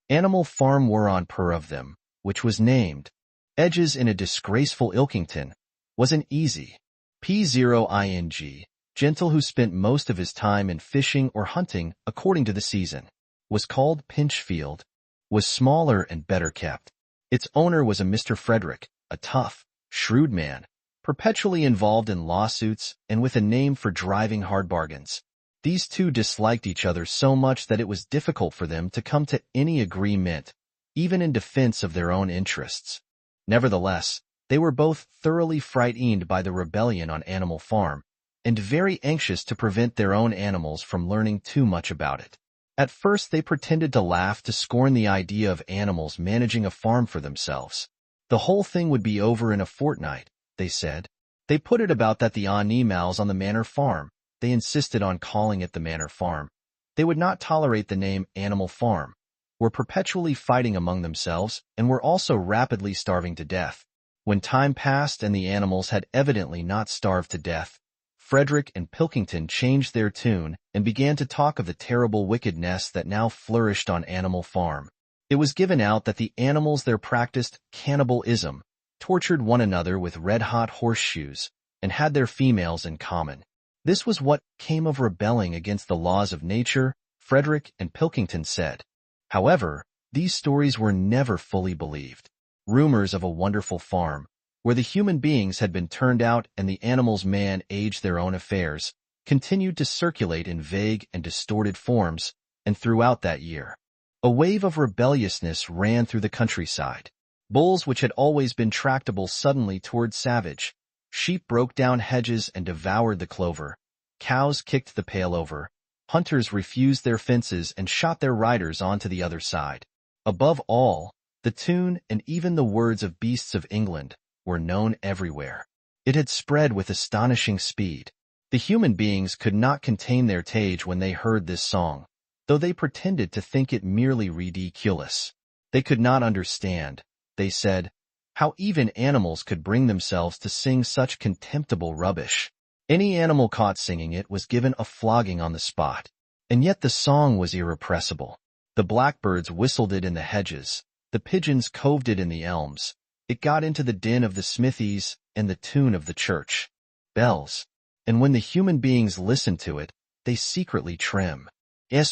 A: Animal Farm were on per of them, which was named Edges in a disgraceful Ilkington, was an easy P0ing, gentle who spent most of his time in fishing or hunting according to the season, was called Pinchfield, was smaller and better kept. Its owner was a Mr. Frederick, a tough, shrewd man, perpetually involved in lawsuits and with a name for driving hard bargains. These two disliked each other so much that it was difficult for them to come to any agreement, even in defense of their own interests. Nevertheless, they were both thoroughly frightened by the rebellion on Animal Farm, and very anxious to prevent their own animals from learning too much about it. At first they pretended to laugh to scorn the idea of animals managing a farm for themselves. The whole thing would be over in a fortnight, they said. They put it about that the animals on the manor farm, they insisted on calling it the manor farm. They would not tolerate the name Animal Farm, were perpetually fighting among themselves, and were also rapidly starving to death. When time passed and the animals had evidently not starved to death, Frederick and Pilkington changed their tune and began to talk of the terrible wickedness that now flourished on Animal Farm. It was given out that the animals there practiced cannibalism, tortured one another with red-hot horseshoes, and had their females in common. This was what came of rebelling against the laws of nature, Frederick and Pilkington said. However, these stories were never fully believed. Rumors of a wonderful farm, where the human beings had been turned out and the animals managed their own affairs, continued to circulate in vague and distorted forms, and throughout that year, a wave of rebelliousness ran through the countryside. Bulls which had always been tractable suddenly turned savage. Sheep broke down hedges and devoured the clover. Cows kicked the pail over. Hunters refused their fences and shot their riders onto the other side. Above all, the tune and even the words of Beasts of England were known everywhere. It had spread with astonishing speed. The human beings could not contain their rage when they heard this song, though they pretended to think it merely ridiculous. They could not understand, they said, how even animals could bring themselves to sing such contemptible rubbish. Any animal caught singing it was given a flogging on the spot. And yet the song was irrepressible. The blackbirds whistled it in the hedges, the pigeons coved it in the elms. It got into the din of the smithies and the tune of the church bells. And when the human beings listened to it, they secretly trembled.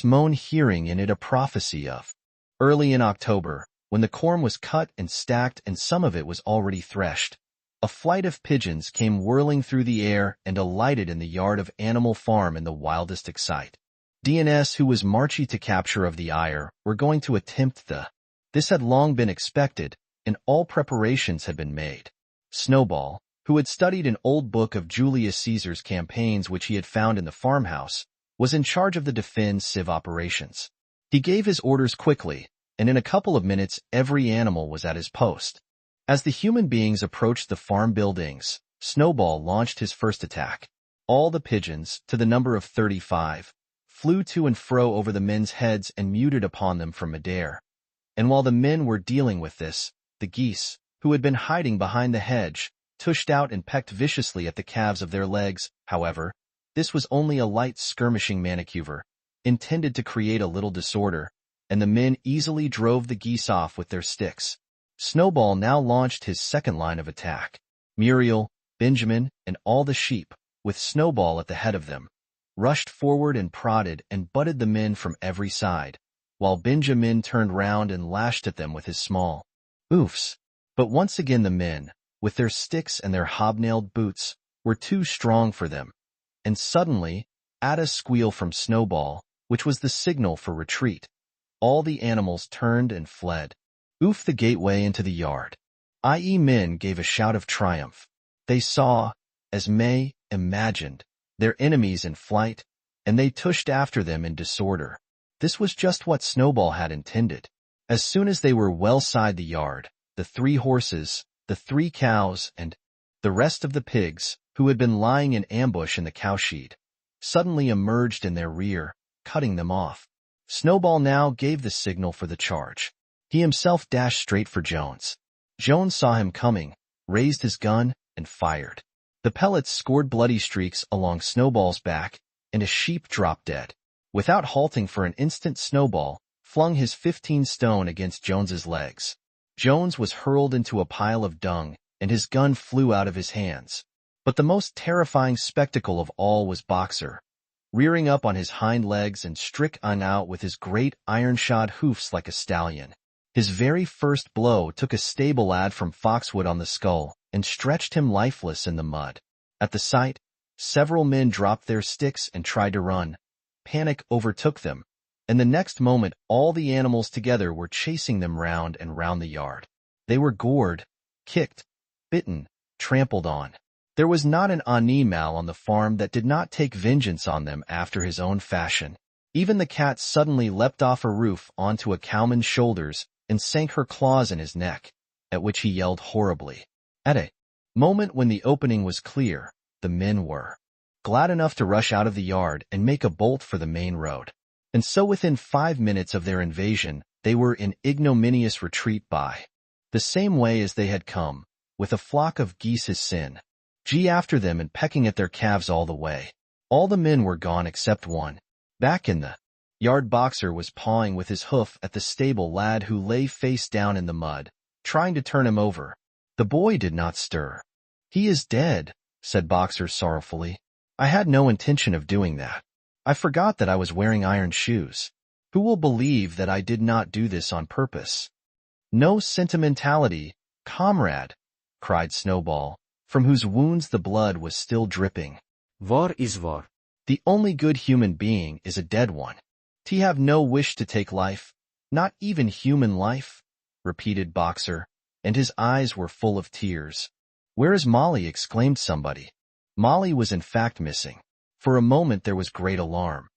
A: Moan, hearing in it a prophecy of. Early in October, when the corn was cut and stacked and some of it was already threshed, a flight of pigeons came whirling through the air and alighted in the yard of Animal Farm in the wildest excitement. DNS, who was marching to capture of the ire, were going to attempt the. This had long been expected, and all preparations had been made. Snowball, who had studied an old book of Julius Caesar's campaigns which he had found in the farmhouse, was in charge of the defensive operations. He gave his orders quickly, and in a couple of minutes every animal was at his post. As the human beings approached the farm buildings, Snowball launched his first attack. All the pigeons, to the number of 35, flew to and fro over the men's heads and muted upon them from midair. And while the men were dealing with this, the geese, who had been hiding behind the hedge, tushed out and pecked viciously at the calves of their legs. However, this was only a light skirmishing maneuver, intended to create a little disorder, and the men easily drove the geese off with their sticks. Snowball now launched his second line of attack. Muriel, Benjamin, and all the sheep, with Snowball at the head of them, rushed forward and prodded and butted the men from every side, while Benjamin turned round and lashed at them with his small hoofs. But once again the men, with their sticks and their hobnailed boots, were too strong for them, and suddenly, at a squeal from Snowball, which was the signal for retreat, all the animals turned and fled. The gateway into the yard. Men gave a shout of triumph. They saw, as May imagined, their enemies in flight, and they tushed after them in disorder. This was just what Snowball had intended. As soon as they were well side the yard, the 3 horses, the 3 cows, and the rest of the pigs, who had been lying in ambush in the cowshed, suddenly emerged in their rear, cutting them off. Snowball now gave the signal for the charge. He himself dashed straight for Jones. Jones saw him coming, raised his gun, and fired. The pellets scored bloody streaks along Snowball's back, and a sheep dropped dead. Without halting for an instant, Snowball flung his 15-stone against Jones's legs. Jones was hurled into a pile of dung, and his gun flew out of his hands. But the most terrifying spectacle of all was Boxer, rearing up on his hind legs and striking out with his great iron-shod hoofs like a stallion. His very first blow took a stable lad from Foxwood on the skull and stretched him lifeless in the mud. At the sight, several men dropped their sticks and tried to run. Panic overtook them, and the next moment all the animals together were chasing them round and round the yard. They were gored, kicked, bitten, trampled on. There was not an animal on the farm that did not take vengeance on them after his own fashion. Even the cat suddenly leapt off a roof onto a cowman's shoulders and sank her claws in his neck, at which he yelled horribly. At a moment when the opening was clear, the men were glad enough to rush out of the yard and make a bolt for the main road. And so within 5 minutes of their invasion, they were in ignominious retreat by the same way as they had come, with a flock of geese as sin. After them and pecking at their calves all the way. All the men were gone except one. Back in the yard, Boxer was pawing with his hoof at the stable lad who lay face down in the mud, trying to turn him over. The boy did not stir. "He is dead," said Boxer sorrowfully. "I had no intention of doing that. I forgot that I was wearing iron shoes. Who will believe that I did not do this on purpose?" "No sentimentality, comrade," cried Snowball, from whose wounds the blood was still dripping.
B: War is war.
A: "The only good human being is a dead one. T have no wish to take life, not even human life," repeated Boxer, and his eyes were full of tears. "Where is Molly?" exclaimed somebody. Molly was in fact missing. For a moment there was great alarm.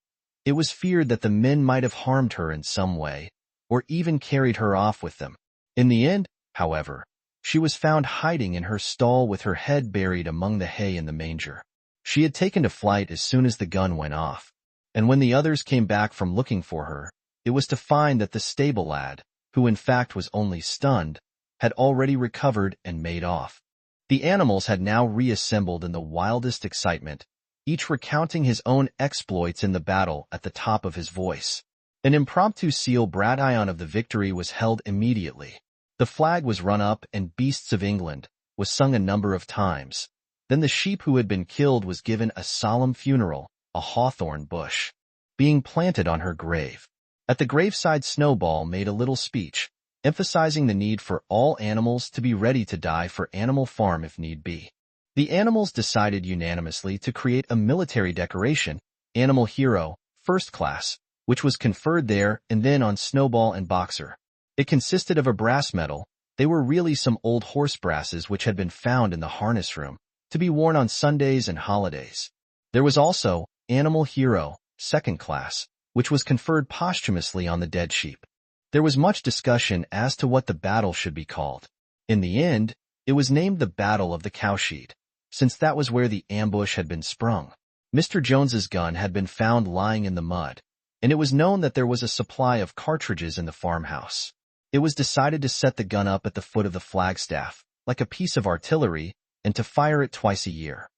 A: It was feared that the men might have harmed her in some way, or even carried her off with them. In the end, however, she was found hiding in her stall with her head buried among the hay in the manger. She had taken to flight as soon as the gun went off, and when the others came back from looking for her, it was to find that the stable lad, who in fact was only stunned, had already recovered and made off. The animals had now reassembled in the wildest excitement, each recounting his own exploits in the battle at the top of his voice. An impromptu seal bratillon of the victory was held immediately. The flag was run up and Beasts of England was sung a number of times. Then the sheep who had been killed was given a solemn funeral, a hawthorn bush being planted on her grave. At the graveside, Snowball made a little speech, emphasizing the need for all animals to be ready to die for Animal Farm if need be. The animals decided unanimously to create a military decoration, Animal Hero, First Class, which was conferred there and then on Snowball and Boxer. It consisted of a brass medal. They were really some old horse brasses which had been found in the harness room, to be worn on Sundays and holidays. There was also Animal Hero, Second Class, which was conferred posthumously on the dead sheep. There was much discussion as to what the battle should be called. In the end, it was named the Battle of the Cowshed, since that was where the ambush had been sprung. Mr. Jones's gun had been found lying in the mud, and it was known that there was a supply of cartridges in the farmhouse. It was decided to set the gun up at the foot of the flagstaff, like a piece of artillery, and to fire it twice a year.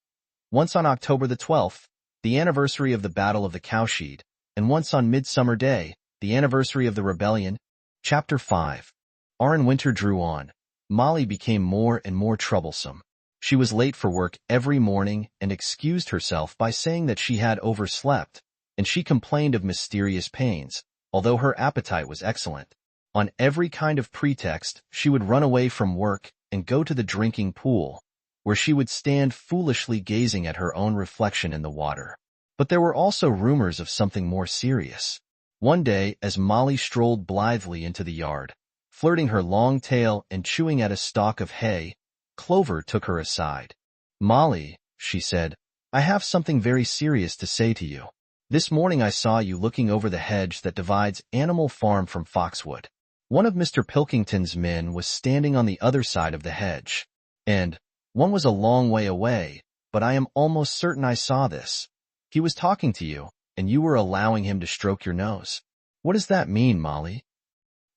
A: Once on October the 12th, the anniversary of the Battle of the Cowshed, and once on Midsummer Day, the anniversary of the rebellion. Chapter 5. Winter drew on. Molly became more and more troublesome. She was late for work every morning and excused herself by saying that she had overslept, and she complained of mysterious pains, although her appetite was excellent. On every kind of pretext, she would run away from work and go to the drinking pool, where she would stand foolishly gazing at her own reflection in the water. But there were also rumors of something more serious. One day, as Molly strolled blithely into the yard, flirting her long tail and chewing at a stalk of hay, Clover took her aside. "Molly," she said, "I have something very serious to say to you. This morning I saw you looking over the hedge that divides Animal Farm from Foxwood. One of Mr. Pilkington's men was standing on the other side of the hedge, and one was a long way away, but I am almost certain I saw this. He was talking to you, and you were allowing him to stroke your nose. What does that mean, Molly?"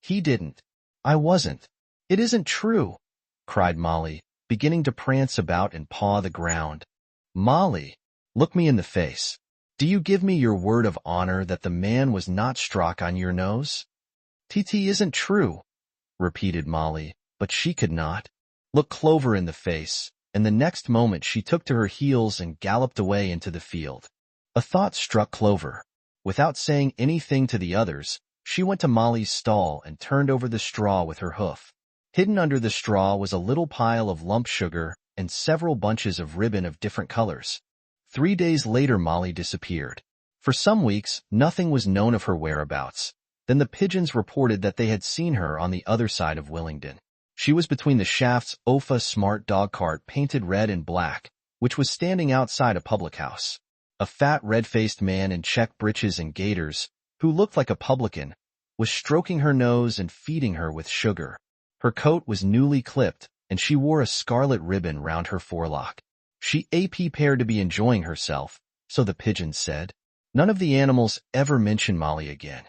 A: "He didn't. I wasn't." "It isn't true," cried Molly, beginning to prance about and paw the ground. "Molly, look me in the face. Do you give me your word of honor that the man was not struck on your nose?" "TT isn't true," repeated Molly, but she could not look Clover in the face, and the next moment she took to her heels and galloped away into the field. A thought struck Clover. Without saying anything to the others, she went to Molly's stall and turned over the straw with her hoof. Hidden under the straw was a little pile of lump sugar and several bunches of ribbon of different colors. 3 days later Molly disappeared. For some weeks, nothing was known of her whereabouts. Then the pigeons reported that they had seen her on the other side of Willingdon. She was between the shafts of a smart dog cart painted red and black, which was standing outside a public house. A fat red-faced man in check breeches and gaiters, who looked like a publican, was stroking her nose and feeding her with sugar. Her coat was newly clipped, and she wore a scarlet ribbon round her forelock. She appeared to be enjoying herself, so the pigeons said. None of the animals ever mentioned Molly again.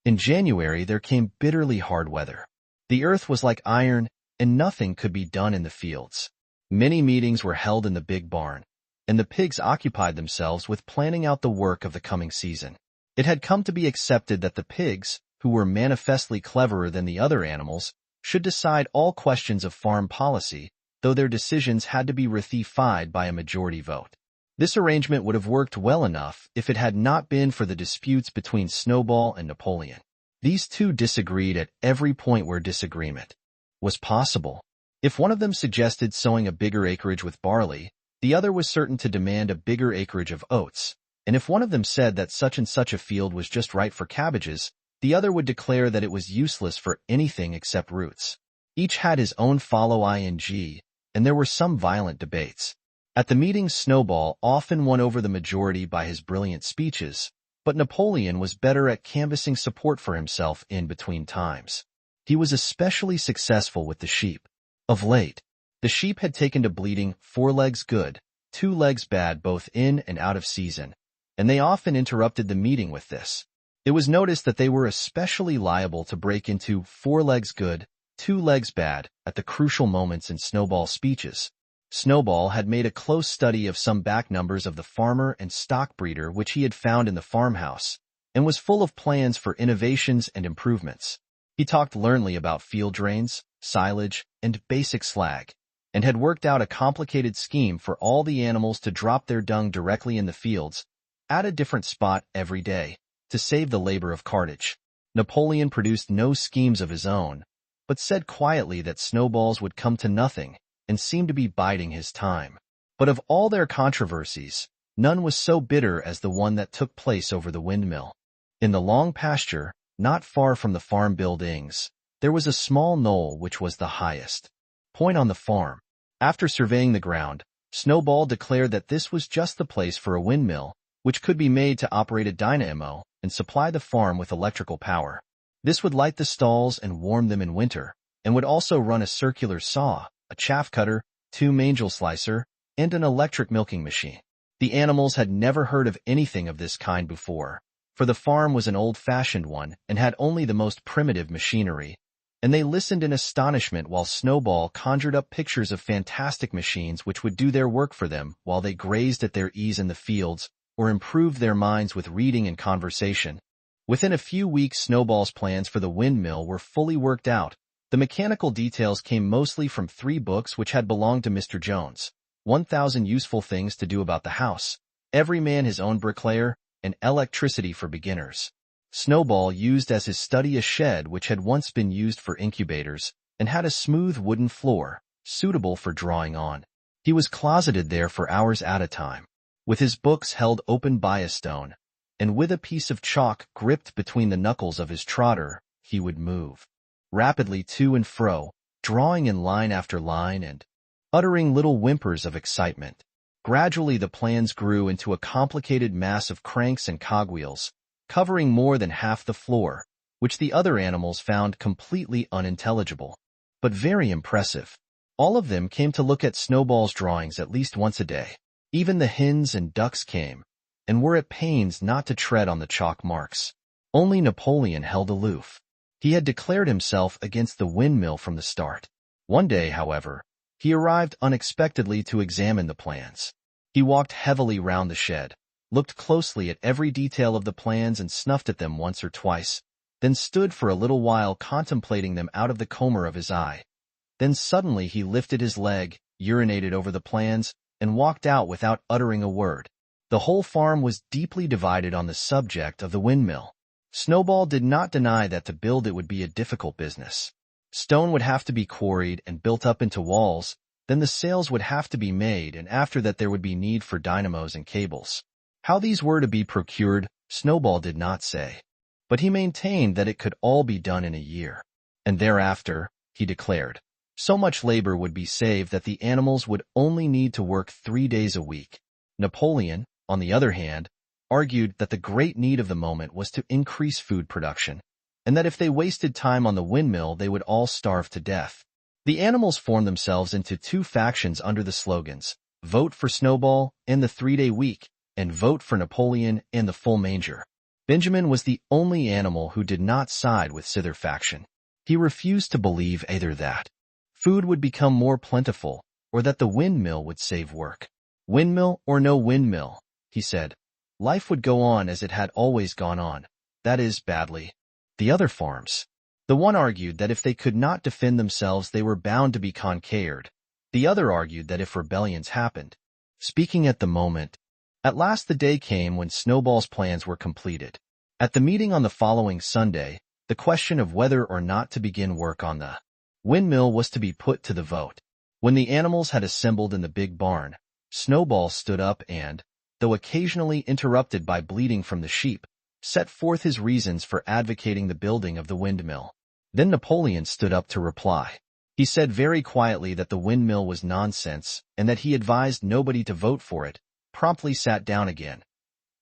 A: In January there came bitterly hard weather. The earth was like iron, and nothing could be done in the fields. Many meetings were held in the big barn, and the pigs occupied themselves with planning out the work of the coming season. It had come to be accepted that the pigs, who were manifestly cleverer than the other animals, should decide all questions of farm policy, though their decisions had to be ratified by a majority vote. This arrangement would have worked well enough if it had not been for the disputes between Snowball and Napoleon. These two disagreed at every point where disagreement was possible. If one of them suggested sowing a bigger acreage with barley, the other was certain to demand a bigger acreage of oats, and if one of them said that such and such a field was just right for cabbages, the other would declare that it was useless for anything except roots. Each had his own ing, and there were some violent debates. At the meetings, Snowball often won over the majority by his brilliant speeches, but Napoleon was better at canvassing support for himself in between times. He was especially successful with the sheep. Of late, the sheep had taken to bleating 4 legs good, 2 legs bad both in and out of season, and they often interrupted the meeting with this. It was noticed that they were especially liable to break into 4 legs good, 2 legs bad at the crucial moments in Snowball's speeches. Snowball had made a close study of some back numbers of the farmer and stock breeder which he had found in the farmhouse, and was full of plans for innovations and improvements. He talked learnedly about field drains, silage, and basic slag, and had worked out a complicated scheme for all the animals to drop their dung directly in the fields, at a different spot every day, to save the labor of cartage. Napoleon produced no schemes of his own, but said quietly that Snowball's would come to nothing, and seemed to be biding his time. But of all their controversies, none was so bitter as the one that took place over the windmill. In the long pasture, not far from the farm buildings, there was a small knoll which was the highest point on the farm. After surveying the ground, Snowball declared that this was just the place for a windmill, which could be made to operate a dynamo and supply the farm with electrical power. This would light the stalls and warm them in winter, and would also run a circular saw, a chaff cutter, 2 mangel slicer, and an electric milking machine. The animals had never heard of anything of this kind before, for the farm was an old-fashioned one and had only the most primitive machinery, and they listened in astonishment while Snowball conjured up pictures of fantastic machines which would do their work for them while they grazed at their ease in the fields or improved their minds with reading and conversation. Within a few weeks, Snowball's plans for the windmill were fully worked out. The mechanical details came mostly from 3 books which had belonged to Mr. Jones, 1,000 Useful Things to Do About the House, Every Man His Own Bricklayer, and Electricity for Beginners. Snowball used as his study a shed which had once been used for incubators, and had a smooth wooden floor, suitable for drawing on. He was closeted there for hours at a time, with his books held open by a stone, and with a piece of chalk gripped between the knuckles of his trotter, he would move rapidly to and fro, drawing in line after line and uttering little whimpers of excitement. Gradually the plans grew into a complicated mass of cranks and cogwheels, covering more than half the floor, which the other animals found completely unintelligible, but very impressive. All of them came to look at Snowball's drawings at least once a day. Even the hens and ducks came, and were at pains not to tread on the chalk marks. Only Napoleon held aloof. He had declared himself against the windmill from the start. One day, however, he arrived unexpectedly to examine the plans. He walked heavily round the shed, looked closely at every detail of the plans and snuffed at them once or twice, then stood for a little while contemplating them out of the comber of his eye. Then suddenly he lifted his leg, urinated over the plans, and walked out without uttering a word. The whole farm was deeply divided on the subject of the windmill. Snowball did not deny that to build it would be a difficult business. Stone would have to be quarried and built up into walls, then the sails would have to be made, and after that there would be need for dynamos and cables. How these were to be procured, Snowball did not say, but he maintained that it could all be done in a year. And thereafter, he declared, So much labor would be saved that the animals would only need to work 3 days a week. Napoleon, on the other hand, argued that the great need of the moment was to increase food production, and that if they wasted time on the windmill, they would all starve to death. The animals formed themselves into two factions under the slogans, "Vote for Snowball" and the 3-day week, and "Vote for Napoleon" and the full manger. Benjamin was the only animal who did not side with either faction. He refused to believe either that food would become more plentiful or that the windmill would save work. Windmill or no windmill, he said, life would go on as it had always gone on, that is, badly. The other farms. The one argued that if they could not defend themselves they were bound to be conquered. The other argued that if rebellions happened. Speaking at the moment, at last the day came when Snowball's plans were completed. At the meeting on the following Sunday, the question of whether or not to begin work on the windmill was to be put to the vote. When the animals had assembled in the big barn, Snowball stood up and, though occasionally interrupted by bleating from the sheep, set forth his reasons for advocating the building of the windmill. Then Napoleon stood up to reply. He said very quietly that the windmill was nonsense and that he advised nobody to vote for it, promptly sat down again.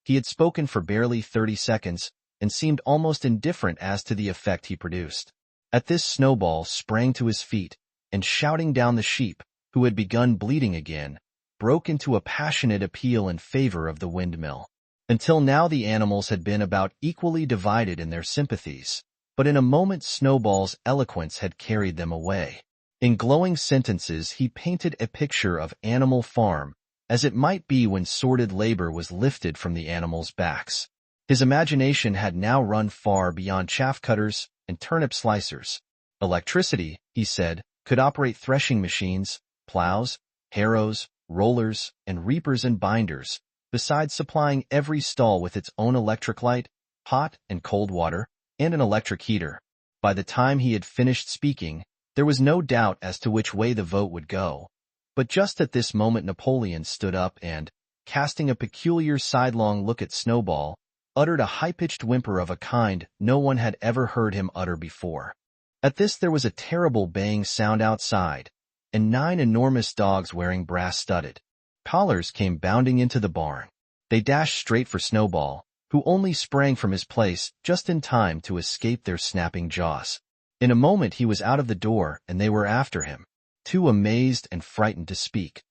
A: He had spoken for barely 30 seconds and seemed almost indifferent as to the effect he produced. At this Snowball sprang to his feet and, shouting down the sheep, who had begun bleating again, broke into a passionate appeal in favor of the windmill. Until now the animals had been about equally divided in their sympathies, but in a moment Snowball's eloquence had carried them away. In glowing sentences he painted a picture of Animal Farm, as it might be when sordid labor was lifted from the animals' backs. His imagination had now run far beyond chaff cutters and turnip slicers. Electricity, he said, could operate threshing machines, plows, harrows, rollers, and reapers and binders, besides supplying every stall with its own electric light, hot and cold water, and an electric heater. By the time he had finished speaking, there was no doubt as to which way the vote would go. But just at this moment Napoleon stood up and, casting a peculiar sidelong look at Snowball, uttered a high-pitched whimper of a kind no one had ever heard him utter before. At this there was a terrible baying sound outside, and 9 enormous dogs wearing brass-studded collars came bounding into the barn. They dashed straight for Snowball, who only sprang from his place just in time to escape their snapping jaws. In a moment he was out of the door and they were after him, too amazed and frightened to speak.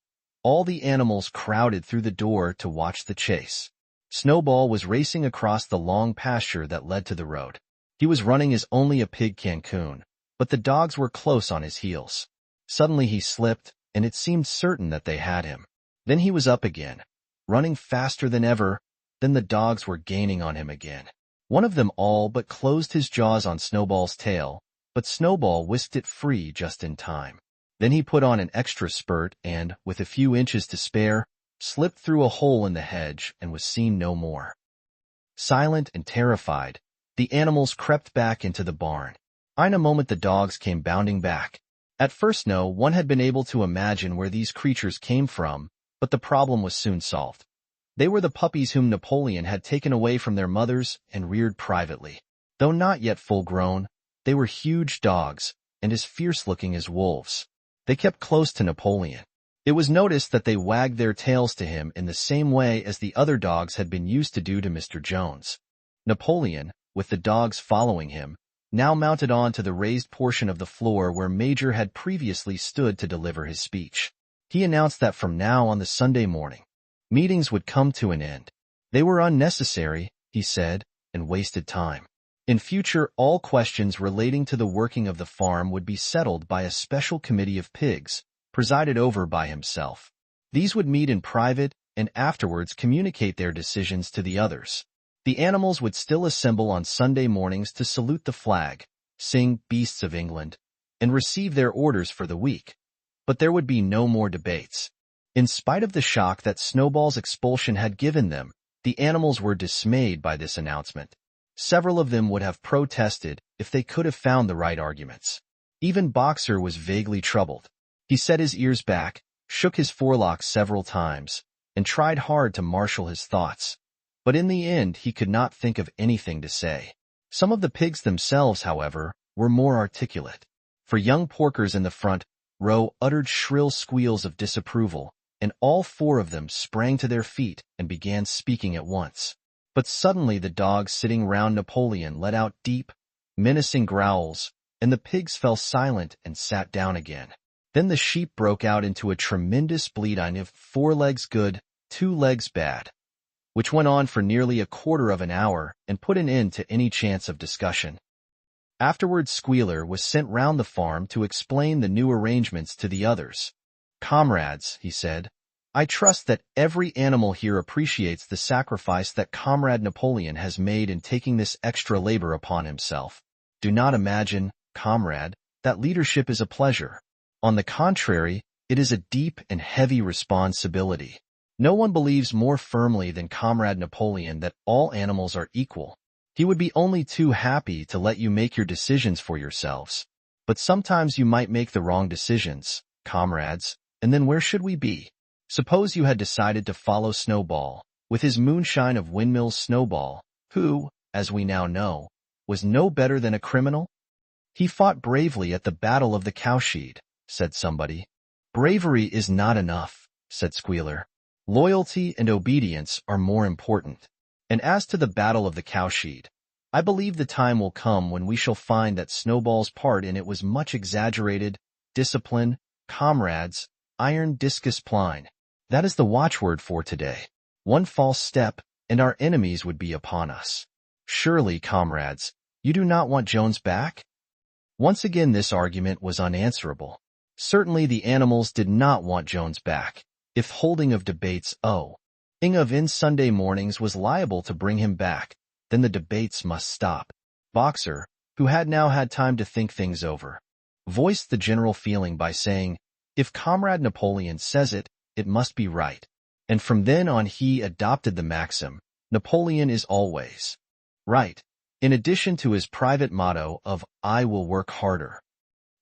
A: All the animals crowded through the door to watch the chase. Snowball was racing across the long pasture that led to the road. He was running as only a pig can, but the dogs were close on his heels. Suddenly he slipped, and it seemed certain that they had him. Then he was up again, running faster than ever. Then the dogs were gaining on him again. One of them all but closed his jaws on Snowball's tail, but Snowball whisked it free just in time. Then he put on an extra spurt and, with a few inches to spare, slipped through a hole in the hedge and was seen no more. Silent and terrified, the animals crept back into the barn. In a moment the dogs came bounding back. At first no one had been able to imagine where these creatures came from, but the problem was soon solved. They were the puppies whom Napoleon had taken away from their mothers and reared privately. Though not yet full grown, they were huge dogs, and as fierce-looking as wolves. They kept close to Napoleon. It was noticed that they wagged their tails to him in the same way as the other dogs had been used to do to Mr. Jones. Napoleon, with the dogs following him, now mounted on to the raised portion of the floor where Major had previously stood to deliver his speech. He announced that from now on the Sunday morning, meetings would come to an end. They were unnecessary, he said, and wasted time. In future, all questions relating to the working of the farm would be settled by a special committee of pigs, presided over by himself. These would meet in private and afterwards communicate their decisions to the others. The animals would still assemble on Sunday mornings to salute the flag, sing Beasts of England, and receive their orders for the week. But there would be no more debates. In spite of the shock that Snowball's expulsion had given them, the animals were dismayed by this announcement. Several of them would have protested if they could have found the right arguments. Even Boxer was vaguely troubled. He set his ears back, shook his forelocks several times, and tried hard to marshal his thoughts. But in the end he could not think of anything to say. Some of the pigs themselves, however, were more articulate. For young porkers in the front, Row uttered shrill squeals of disapproval, and all four of them sprang to their feet and began speaking at once. But suddenly the dogs sitting round Napoleon let out deep, menacing growls, and the pigs fell silent and sat down again. Then the sheep broke out into a tremendous bleating of 4 legs good, 2 legs bad, which went on for nearly a quarter of an hour and put an end to any chance of discussion. Afterwards Squealer was sent round the farm to explain the new arrangements to the others. "Comrades," he said, "I trust that every animal here appreciates the sacrifice that Comrade Napoleon has made in taking this extra labor upon himself. Do not imagine, comrade, that leadership is a pleasure. On the contrary, it is a deep and heavy responsibility. No one believes more firmly than Comrade Napoleon that all animals are equal. He would be only too happy to let you make your decisions for yourselves. But sometimes you might make the wrong decisions, comrades, and then where should we be? Suppose you had decided to follow Snowball, with his moonshine of windmills. Snowball, who, as we now know, was no better than a criminal? He fought bravely at the Battle of the Cowshed," said somebody. "Bravery is not enough," said Squealer. "Loyalty and obedience are more important. And as to the Battle of the Cowshed, I believe the time will come when we shall find that Snowball's part in it was much exaggerated. Discipline, comrades, iron discus pline. That is the watchword for today. One false step, and our enemies would be upon us. Surely, comrades, you do not want Jones back?" Once again this argument was unanswerable. Certainly the animals did not want Jones back, if holding of debates in Sunday mornings was liable to bring him back, then the debates must stop. Boxer, who had now had time to think things over, voiced the general feeling by saying, "If Comrade Napoleon says it, it must be right." And from then on he adopted the maxim, "Napoleon is always right," in addition to his private motto of, "I will work harder."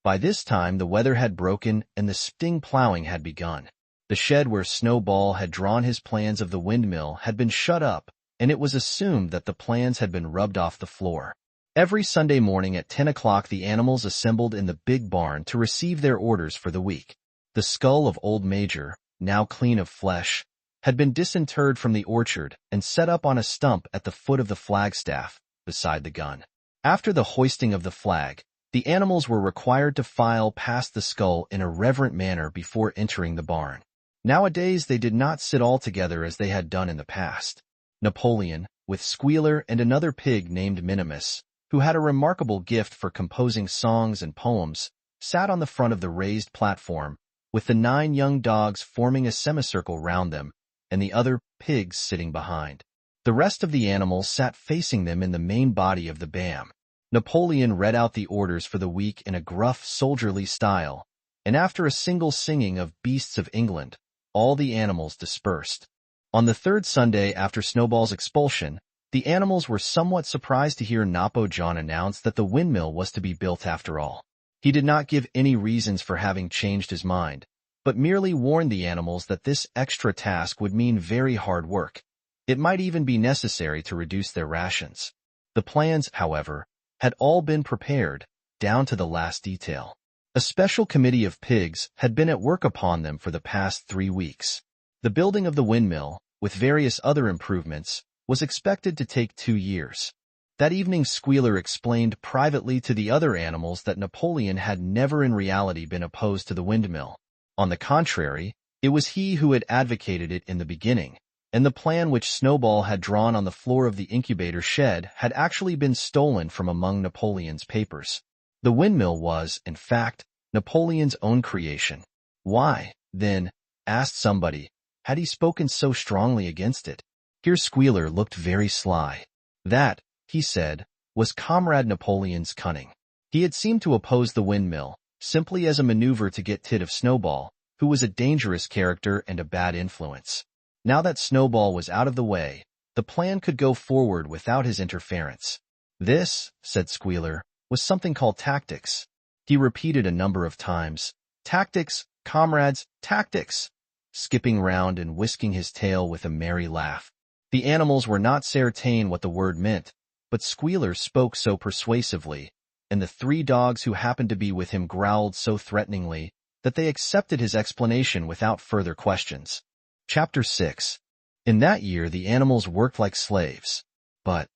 A: By this time the weather had broken and the spring plowing had begun. The shed where Snowball had drawn his plans of the windmill had been shut up, and it was assumed that the plans had been rubbed off the floor. Every Sunday morning at 10 o'clock the animals assembled in the big barn to receive their orders for the week. The skull of old Major, now clean of flesh, had been disinterred from the orchard and set up on a stump at the foot of the flagstaff, beside the gun. After the hoisting of the flag, the animals were required to file past the skull in a reverent manner before entering the barn. Nowadays they did not sit all together as they had done in the past. Napoleon, with Squealer and another pig named Minimus, who had a remarkable gift for composing songs and poems, sat on the front of the raised platform, with the 9 young dogs forming a semicircle round them, and the other pigs sitting behind. The rest of the animals sat facing them in the main body of the BAM. Napoleon read out the orders for the week in a gruff, soldierly style, and after a single singing of Beasts of England, all the animals dispersed. On the 3rd Sunday after Snowball's expulsion, the animals were somewhat surprised to hear Napo John announce that the windmill was to be built after all. He did not give any reasons for having changed his mind, but merely warned the animals that this extra task would mean very hard work. It might even be necessary to reduce their rations. The plans, however, had all been prepared, down to the last detail. A special committee of pigs had been at work upon them for the past 3 weeks. The building of the windmill, with various other improvements, was expected to take 2 years. That evening Squealer explained privately to the other animals that Napoleon had never in reality been opposed to the windmill. On the contrary, it was he who had advocated it in the beginning, and the plan which Snowball had drawn on the floor of the incubator shed had actually been stolen from among Napoleon's papers. The windmill was, in fact, Napoleon's own creation. Why, then, asked somebody, had he spoken so strongly against it? Here Squealer looked very sly. That, he said, was Comrade Napoleon's cunning. He had seemed to oppose the windmill, simply as a maneuver to get rid of Snowball, who was a dangerous character and a bad influence. Now that Snowball was out of the way, the plan could go forward without his interference. This, said Squealer, was something called tactics. He repeated a number of times, "Tactics, comrades, tactics," skipping round and whisking his tail with a merry laugh. The animals were not certain what the word meant, but Squealer spoke so persuasively, and the 3 dogs who happened to be with him growled so threateningly, that they accepted his explanation without further questions. Chapter 6. In that year the animals worked like slaves. But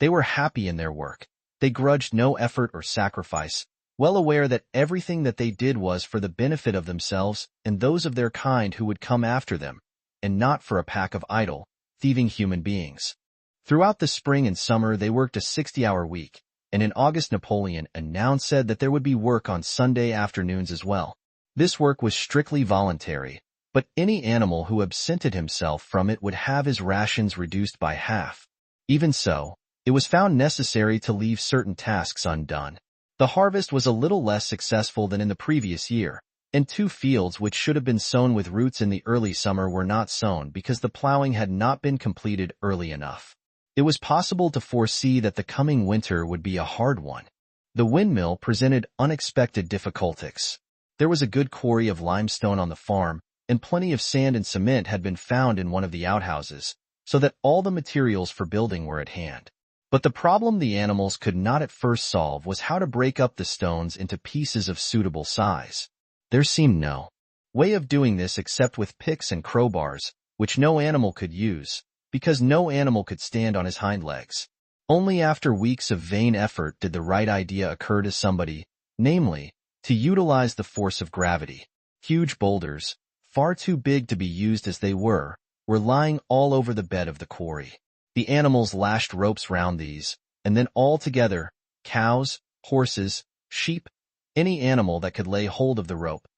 A: they were happy in their work. They grudged no effort or sacrifice, well aware that everything that they did was for the benefit of themselves and those of their kind who would come after them, and not for a pack of idle, thieving human beings. Throughout the spring and summer they worked a 60-hour week, and in August Napoleon announced that there would be work on Sunday afternoons as well. This work was strictly voluntary, but any animal who absented himself from it would have his rations reduced by half. Even so, it was found necessary to leave certain tasks undone. The harvest was a little less successful than in the previous year, and 2 fields which should have been sown with roots in the early summer were not sown because the plowing had not been completed early enough. It was possible to foresee that the coming winter would be a hard one. The windmill presented unexpected difficulties. There was a good quarry of limestone on the farm, and plenty of sand and cement had been found in one of the outhouses, so that all the materials for building were at hand. But the problem the animals could not at first solve was how to break up the stones into pieces of suitable size. There seemed no way of doing this except with picks and crowbars, which no animal could use, because no animal could stand on his hind legs. Only after weeks of vain effort did the right idea occur to somebody, namely, to utilize the force of gravity. Huge boulders, far too big to be used as they were lying all over the bed of the quarry. The animals lashed ropes round these, and then all together, cows, horses, sheep, any animal that could lay hold of the rope.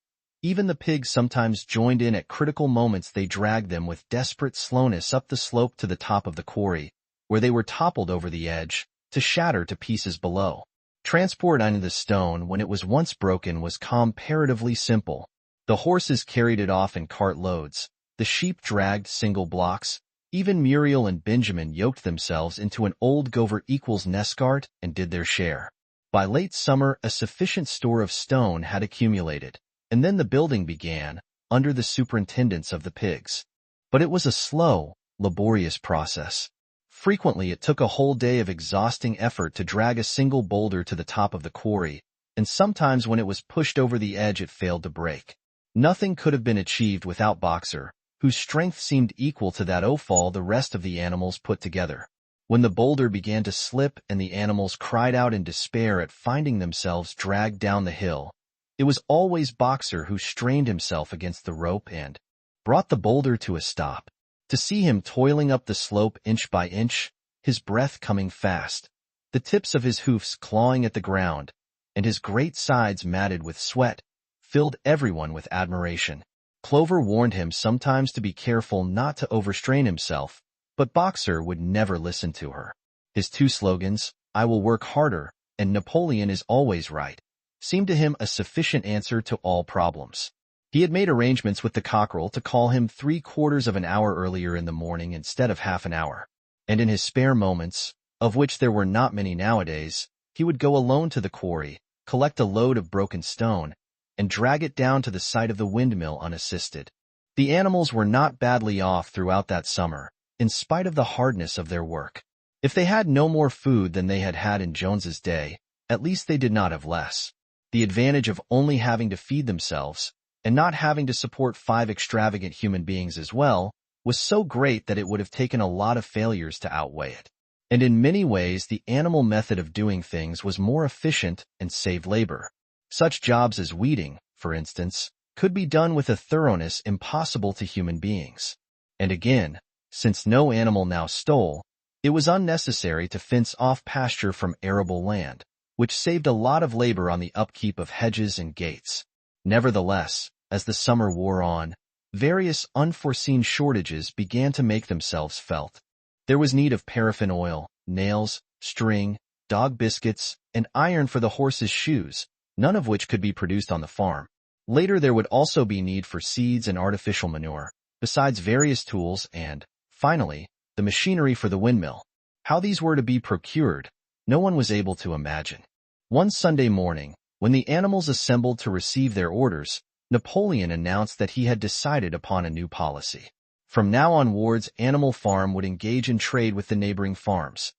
A: Even the pigs sometimes joined in at critical moments. They dragged them with desperate slowness up the slope to the top of the quarry, where they were toppled over the edge, to shatter to pieces below. Transport on the stone when it was once broken was comparatively simple. The horses carried it off in cart loads, the sheep dragged single blocks, even Muriel and Benjamin yoked themselves into an old Gover equals Nescart and did their share. By late summer a sufficient store of stone had accumulated, and then the building began, under the superintendence of the pigs. But it was a slow, laborious process. Frequently it took a whole day of exhausting effort to drag a single boulder to the top of the quarry, and sometimes when it was pushed over the edge it failed to break. Nothing could have been achieved without Boxer, whose strength seemed equal to that of all the rest of the animals put together. When the boulder began to slip and the animals cried out in despair at finding themselves dragged down the hill, it was always Boxer who strained himself against the rope and brought the boulder to a stop. To see him toiling up the slope inch by inch, his breath coming fast, the tips of his hoofs clawing at the ground, and his great sides matted with sweat, filled everyone with admiration. Clover warned him sometimes to be careful not to overstrain himself, but Boxer would never listen to her. His 2 slogans, "I will work harder," and "Napoleon is always right," seemed to him a sufficient answer to all problems. He had made arrangements with the cockerel to call him 3/4 of an hour earlier in the morning instead of half an hour, and in his spare moments, of which there were not many nowadays, he would go alone to the quarry, collect a load of broken stone, and drag it down to the site of the windmill unassisted. The animals were not badly off throughout that summer, in spite of the hardness of their work. If they had no more food than they had had in Jones's day, at least they did not have less. The advantage of only having to feed themselves, and not having to support 5 extravagant human beings as well, was so great that it would have taken a lot of failures to outweigh it. And in many ways the animal method of doing things was more efficient and saved labor. Such jobs as weeding, for instance, could be done with a thoroughness impossible to human beings. And again, since no animal now stole, it was unnecessary to fence off pasture from arable land, which saved a lot of labor on the upkeep of hedges and gates. Nevertheless, as the summer wore on, various unforeseen shortages began to make themselves felt. There was need of paraffin oil, nails, string, dog biscuits, and iron for the horses' shoes, none of which could be produced on the farm. Later there would also be need for seeds and artificial manure, besides various tools and, finally, the machinery for the windmill. How these were to be procured, no one was able to imagine. One Sunday morning, when the animals assembled to receive their orders, Napoleon announced that he had decided upon a new policy. From now onwards, Animal Farm would engage in trade with the neighboring farms.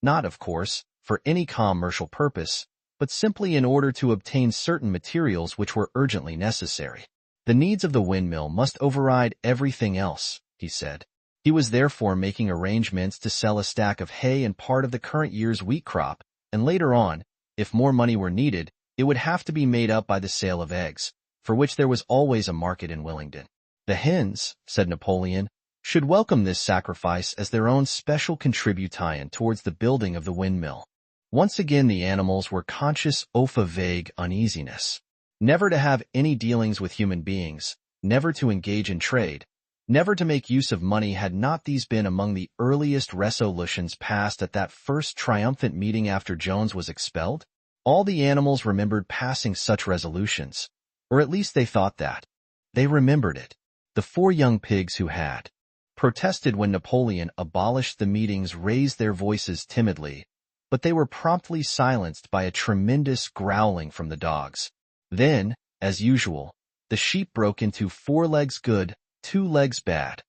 A: Not, of course, for any commercial purpose, but simply in order to obtain certain materials which were urgently necessary. The needs of the windmill must override everything else, he said. He was therefore making arrangements to sell a stack of hay and part of the current year's wheat crop, and later on, if more money were needed, it would have to be made up by the sale of eggs, for which there was always a market in Willingdon. The hens, said Napoleon, should welcome this sacrifice as their own special contribution towards the building of the windmill. Once again the animals were conscious of a vague uneasiness. Never to have any dealings with human beings, never to engage in trade, never to make use of money, had not these been among the earliest resolutions passed at that first triumphant meeting after Jones was expelled? All the animals remembered passing such resolutions, or at least they thought that. They remembered it. The 4 young pigs who had protested when Napoleon abolished the meetings raised their voices timidly, but they were promptly silenced by a tremendous growling from the dogs. Then, as usual, the sheep broke into 4 legs good, 2 legs bad,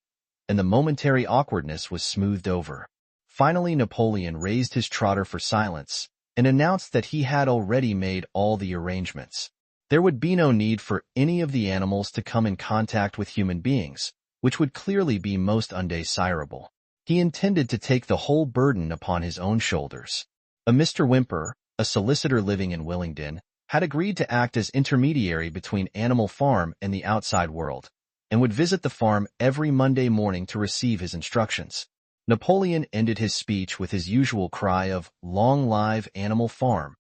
A: and the momentary awkwardness was smoothed over. Finally Napoleon raised his trotter for silence, and announced that he had already made all the arrangements. There would be no need for any of the animals to come in contact with human beings, which would clearly be most undesirable. He intended to take the whole burden upon his own shoulders. A Mr. Whymper, a solicitor living in Willingdon, had agreed to act as intermediary between Animal Farm and the outside world, and would visit the farm every Monday morning to receive his instructions. Napoleon ended his speech with his usual cry of "Long live Animal Farm,"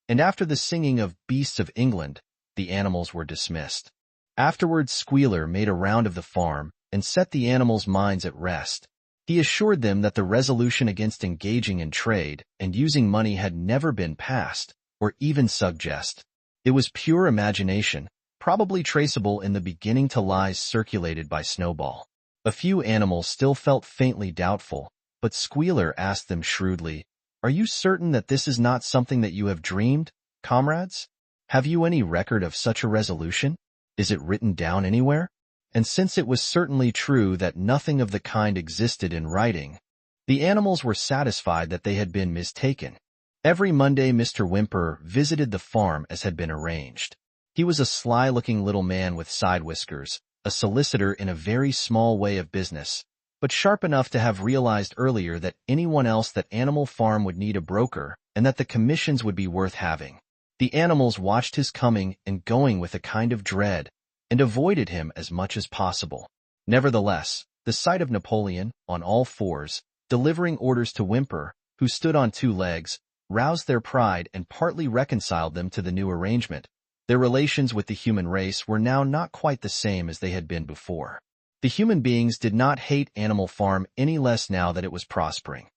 A: and after the singing of Beasts of England, the animals were dismissed. Afterwards Squealer made a round of the farm and set the animals' minds at rest. He assured them that the resolution against engaging in trade and using money had never been passed, or even suggested. It was pure imagination, probably traceable in the beginning to lies circulated by Snowball. A few animals still felt faintly doubtful, but Squealer asked them shrewdly, "Are you certain that this is not something that you have dreamed, comrades? Have you any record of such a resolution? Is it written down anywhere?" And since it was certainly true that nothing of the kind existed in writing, the animals were satisfied that they had been mistaken. Every Monday Mr. Whymper visited the farm as had been arranged. He was a sly-looking little man with side whiskers, a solicitor in a very small way of business, but sharp enough to have realized earlier that anyone else that Animal Farm would need a broker and that the commissions would be worth having. The animals watched his coming and going with a kind of dread, and avoided him as much as possible. Nevertheless, the sight of Napoleon, on all fours, delivering orders to Whymper, who stood on 2 legs, roused their pride and partly reconciled them to the new arrangement. Their relations with the human race were now not quite the same as they had been before. The human beings did not hate Animal Farm any less now that it was prospering.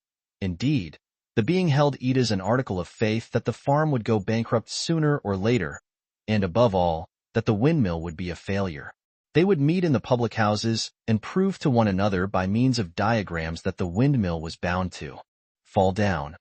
A: Indeed, the being held it as an article of faith that the farm would go bankrupt sooner or later, and above all, that the windmill would be a failure. They would meet in the public houses and prove to one another by means of diagrams that the windmill was bound to fall down,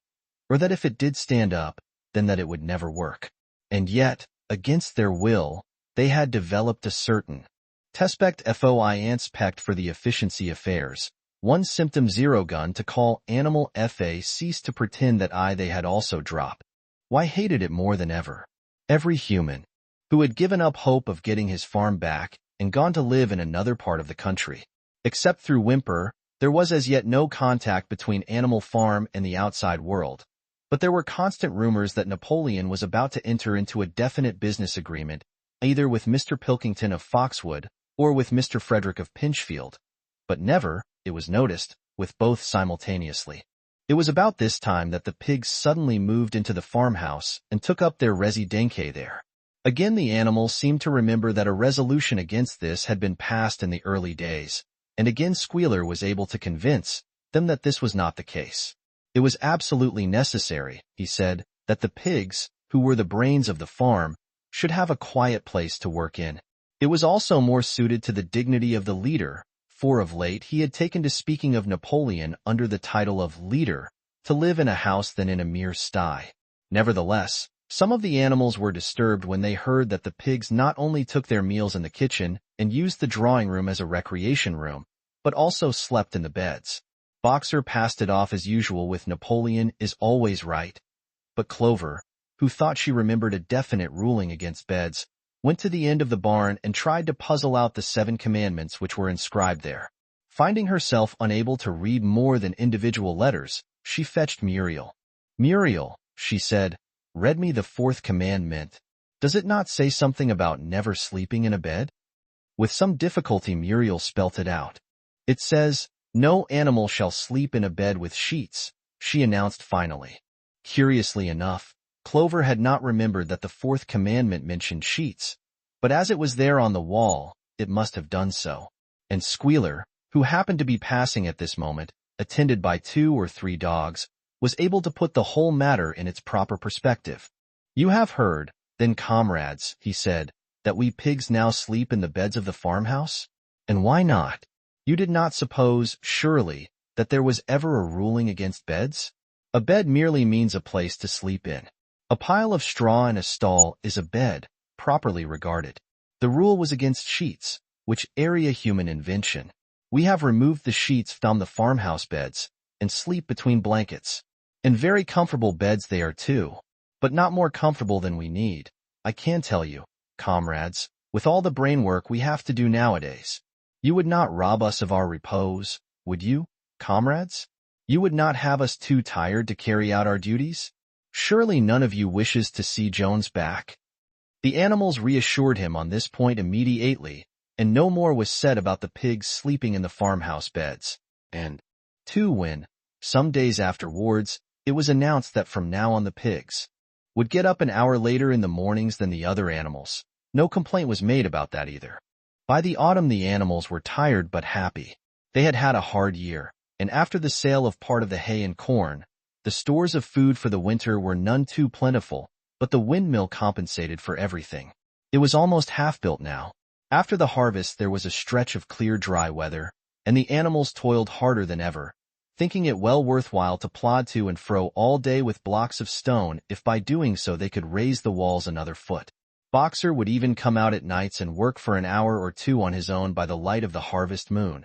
A: or that if it did stand up, then that it would never work. And yet, against their will, they had developed a certain Tespect foinspect for the efficiency affairs. One symptom zero gun to call animal fa ceased to pretend that they had also dropped. Why hated it more than ever. Every human, who had given up hope of getting his farm back and gone to live in another part of the country. Except through Whymper, there was as yet no contact between Animal Farm and the outside world, but there were constant rumors that Napoleon was about to enter into a definite business agreement, either with Mr. Pilkington of Foxwood or with Mr. Frederick of Pinchfield, but never, it was noticed, with both simultaneously. It was about this time that the pigs suddenly moved into the farmhouse and took up their residency there. Again the animals seemed to remember that a resolution against this had been passed in the early days, and again Squealer was able to convince them that this was not the case. It was absolutely necessary, he said, that the pigs, who were the brains of the farm, should have a quiet place to work in. It was also more suited to the dignity of the leader, for of late he had taken to speaking of Napoleon under the title of leader, to live in a house than in a mere sty. Nevertheless, some of the animals were disturbed when they heard that the pigs not only took their meals in the kitchen and used the drawing room as a recreation room, but also slept in the beds. Boxer passed it off as usual with Napoleon is always right, but Clover, who thought she remembered a definite ruling against beds, went to the end of the barn and tried to puzzle out the 7 commandments which were inscribed there. Finding herself unable to read more than individual letters, she fetched Muriel. "Muriel," she said, "read me the 4th commandment. Does it not say something about never sleeping in a bed?" With some difficulty Muriel spelt it out. "It says, 'No animal shall sleep in a bed with sheets,'" she announced finally. Curiously enough, Clover had not remembered that the 4th commandment mentioned sheets, but as it was there on the wall, it must have done so. And Squealer, who happened to be passing at this moment, attended by 2 or 3 dogs, was able to put the whole matter in its proper perspective. "You have heard, then, comrades," he said, "that we pigs now sleep in the beds of the farmhouse? And why not? You did not suppose, surely, that there was ever a ruling against beds? A bed merely means a place to sleep in. A pile of straw in a stall is a bed, properly regarded. The rule was against sheets, which area human invention. We have removed the sheets from the farmhouse beds, and sleep between blankets. And very comfortable beds they are too, but not more comfortable than we need, I can tell you, comrades, with all the brain work we have to do nowadays. You would not rob us of our repose, would you, comrades? You would not have us too tired to carry out our duties? Surely none of you wishes to see Jones back." The animals reassured him on this point immediately, and no more was said about the pigs sleeping in the farmhouse beds. And, too, when, some days afterwards, it was announced that from now on the pigs would get up an hour later in the mornings than the other animals, no complaint was made about that either. By the autumn the animals were tired but happy. They had had a hard year, and after the sale of part of the hay and corn, the stores of food for the winter were none too plentiful, but the windmill compensated for everything. It was almost half-built now. After the harvest there was a stretch of clear dry weather, and the animals toiled harder than ever, thinking it well worthwhile to plod to and fro all day with blocks of stone if by doing so they could raise the walls another foot. Boxer would even come out at nights and work for an hour or 2 on his own by the light of the harvest moon.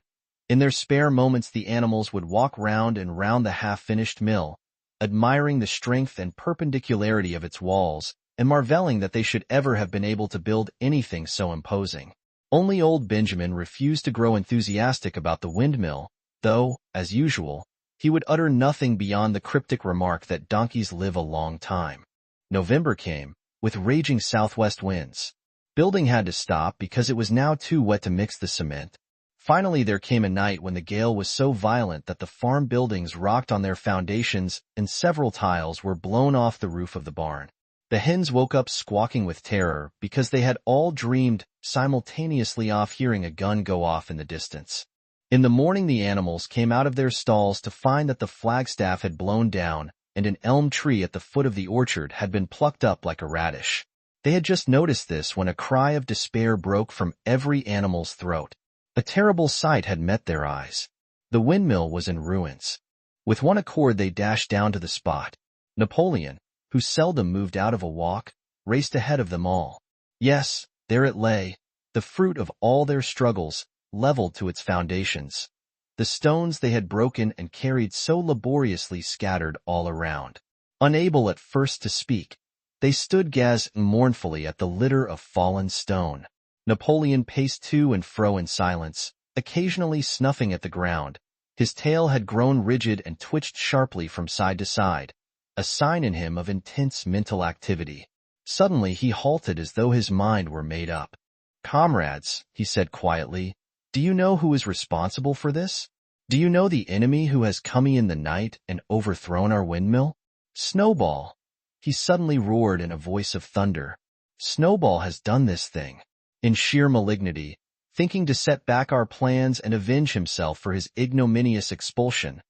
A: In their spare moments the animals would walk round and round the half-finished mill, admiring the strength and perpendicularity of its walls, and marveling that they should ever have been able to build anything so imposing. Only old Benjamin refused to grow enthusiastic about the windmill, though, as usual, he would utter nothing beyond the cryptic remark that donkeys live a long time. November came, with raging southwest winds. Building had to stop because it was now too wet to mix the cement. Finally there came a night when the gale was so violent that the farm buildings rocked on their foundations and several tiles were blown off the roof of the barn. The hens woke up squawking with terror because they had all dreamed simultaneously of hearing a gun go off in the distance. In the morning the animals came out of their stalls to find that the flagstaff had blown down and an elm tree at the foot of the orchard had been plucked up like a radish. They had just noticed this when a cry of despair broke from every animal's throat. A terrible sight had met their eyes. The windmill was in ruins. With one accord they dashed down to the spot. Napoleon, who seldom moved out of a walk, raced ahead of them all. Yes, there it lay, the fruit of all their struggles, leveled to its foundations. The stones they had broken and carried so laboriously scattered all around. Unable at first to speak, they stood gazing mournfully at the litter of fallen stone. Napoleon paced to and fro in silence, occasionally snuffing at the ground. His tail had grown rigid and twitched sharply from side to side, a sign in him of intense mental activity. Suddenly he halted as though his mind were made up. "Comrades," he said quietly, "do you know who is responsible for this? Do you know the enemy who has come in the night and overthrown our windmill? Snowball!" He suddenly roared in a voice of thunder. "Snowball has done this thing. In sheer malignity, thinking to set back our plans and avenge himself for his ignominious expulsion.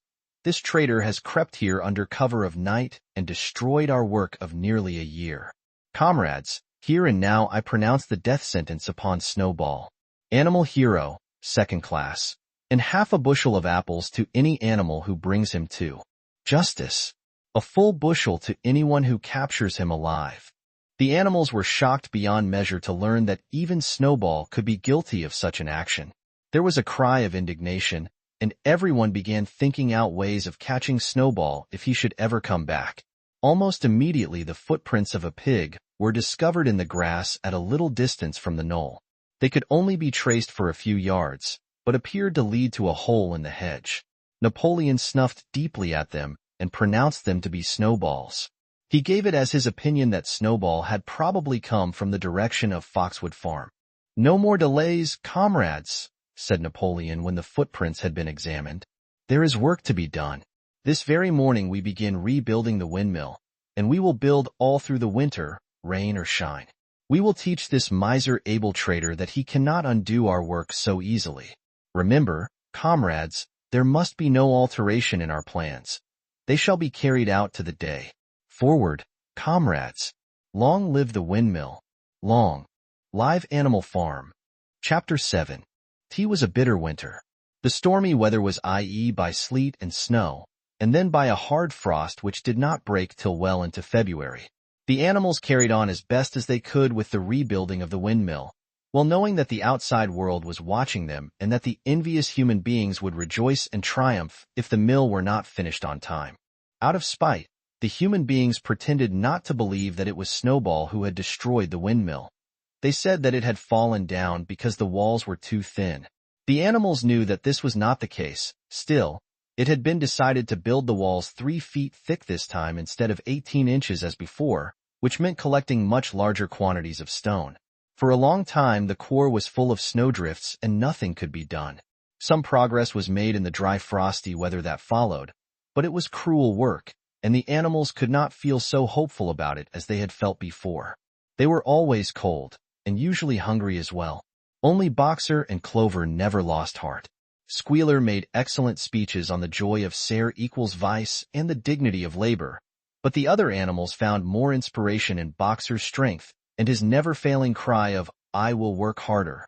A: This traitor has crept here under cover of night and destroyed our work of nearly a year. Comrades, here and now I pronounce the death sentence upon Snowball. Animal hero, 2nd class, and half a bushel of apples to any animal who brings him to justice. A full bushel to anyone who captures him alive." The animals were shocked beyond measure to learn that even Snowball could be guilty of such an action. There was a cry of indignation, and everyone began thinking out ways of catching Snowball if he should ever come back. Almost immediately the footprints of a pig were discovered in the grass at a little distance from the knoll. They could only be traced for a few yards, but appeared to lead to a hole in the hedge. Napoleon snuffed deeply at them and pronounced them to be snowballs. He gave it as his opinion that Snowball had probably come from the direction of Foxwood Farm. "No more delays, comrades," said Napoleon when the footprints had been examined. "There is work to be done. This very morning we begin rebuilding the windmill, and we will build all through the winter, rain or shine. We will teach this miser-able traitor that he cannot undo our work so easily. Remember, comrades, there must be no alteration in our plans. They shall be carried out to the day. Forward, comrades. Long live the windmill. Long. Live Animal Farm." Chapter 7. Tea was a bitter winter. The stormy weather was i.e. by sleet and snow, and then by a hard frost which did not break till well into February. The animals carried on as best as they could with the rebuilding of the windmill, while knowing that the outside world was watching them and that the envious human beings would rejoice and triumph if the mill were not finished on time. Out of spite, the human beings pretended not to believe that it was Snowball who had destroyed the windmill. They said that it had fallen down because the walls were too thin. The animals knew that this was not the case. Still, it had been decided to build the walls 3 feet thick this time instead of 18 inches as before, which meant collecting much larger quantities of stone. For a long time the core was full of snowdrifts and nothing could be done. Some progress was made in the dry frosty weather that followed, but it was cruel work, and the animals could not feel so hopeful about it as they had felt before. They were always cold, and usually hungry as well. Only Boxer and Clover never lost heart. Squealer made excellent speeches on the joy of Ser equals vice and the dignity of labor, but the other animals found more inspiration in Boxer's strength and his never-failing cry of, "I will work harder."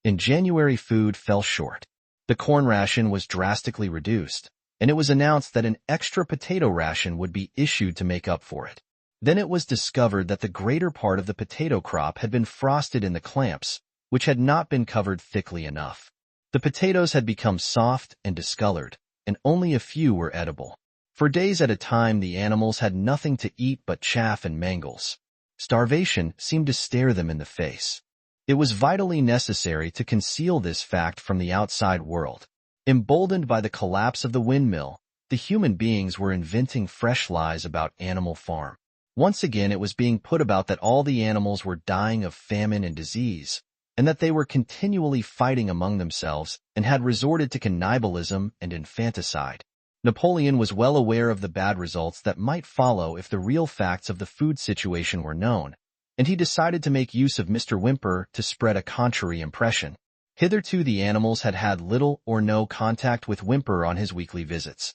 A: In January food fell short. The corn ration was drastically reduced, and it was announced that an extra potato ration would be issued to make up for it. Then it was discovered that the greater part of the potato crop had been frosted in the clamps, which had not been covered thickly enough. The potatoes had become soft and discolored, and only a few were edible. For days at a time the animals had nothing to eat but chaff and mangles. Starvation seemed to stare them in the face. It was vitally necessary to conceal this fact from the outside world. Emboldened by the collapse of the windmill, the human beings were inventing fresh lies about Animal Farm. Once again it was being put about that all the animals were dying of famine and disease, and that they were continually fighting among themselves and had resorted to cannibalism and infanticide. Napoleon was well aware of the bad results that might follow if the real facts of the food situation were known, and he decided to make use of Mr. Whymper to spread a contrary impression. Hitherto the animals had had little or no contact with Whymper on his weekly visits.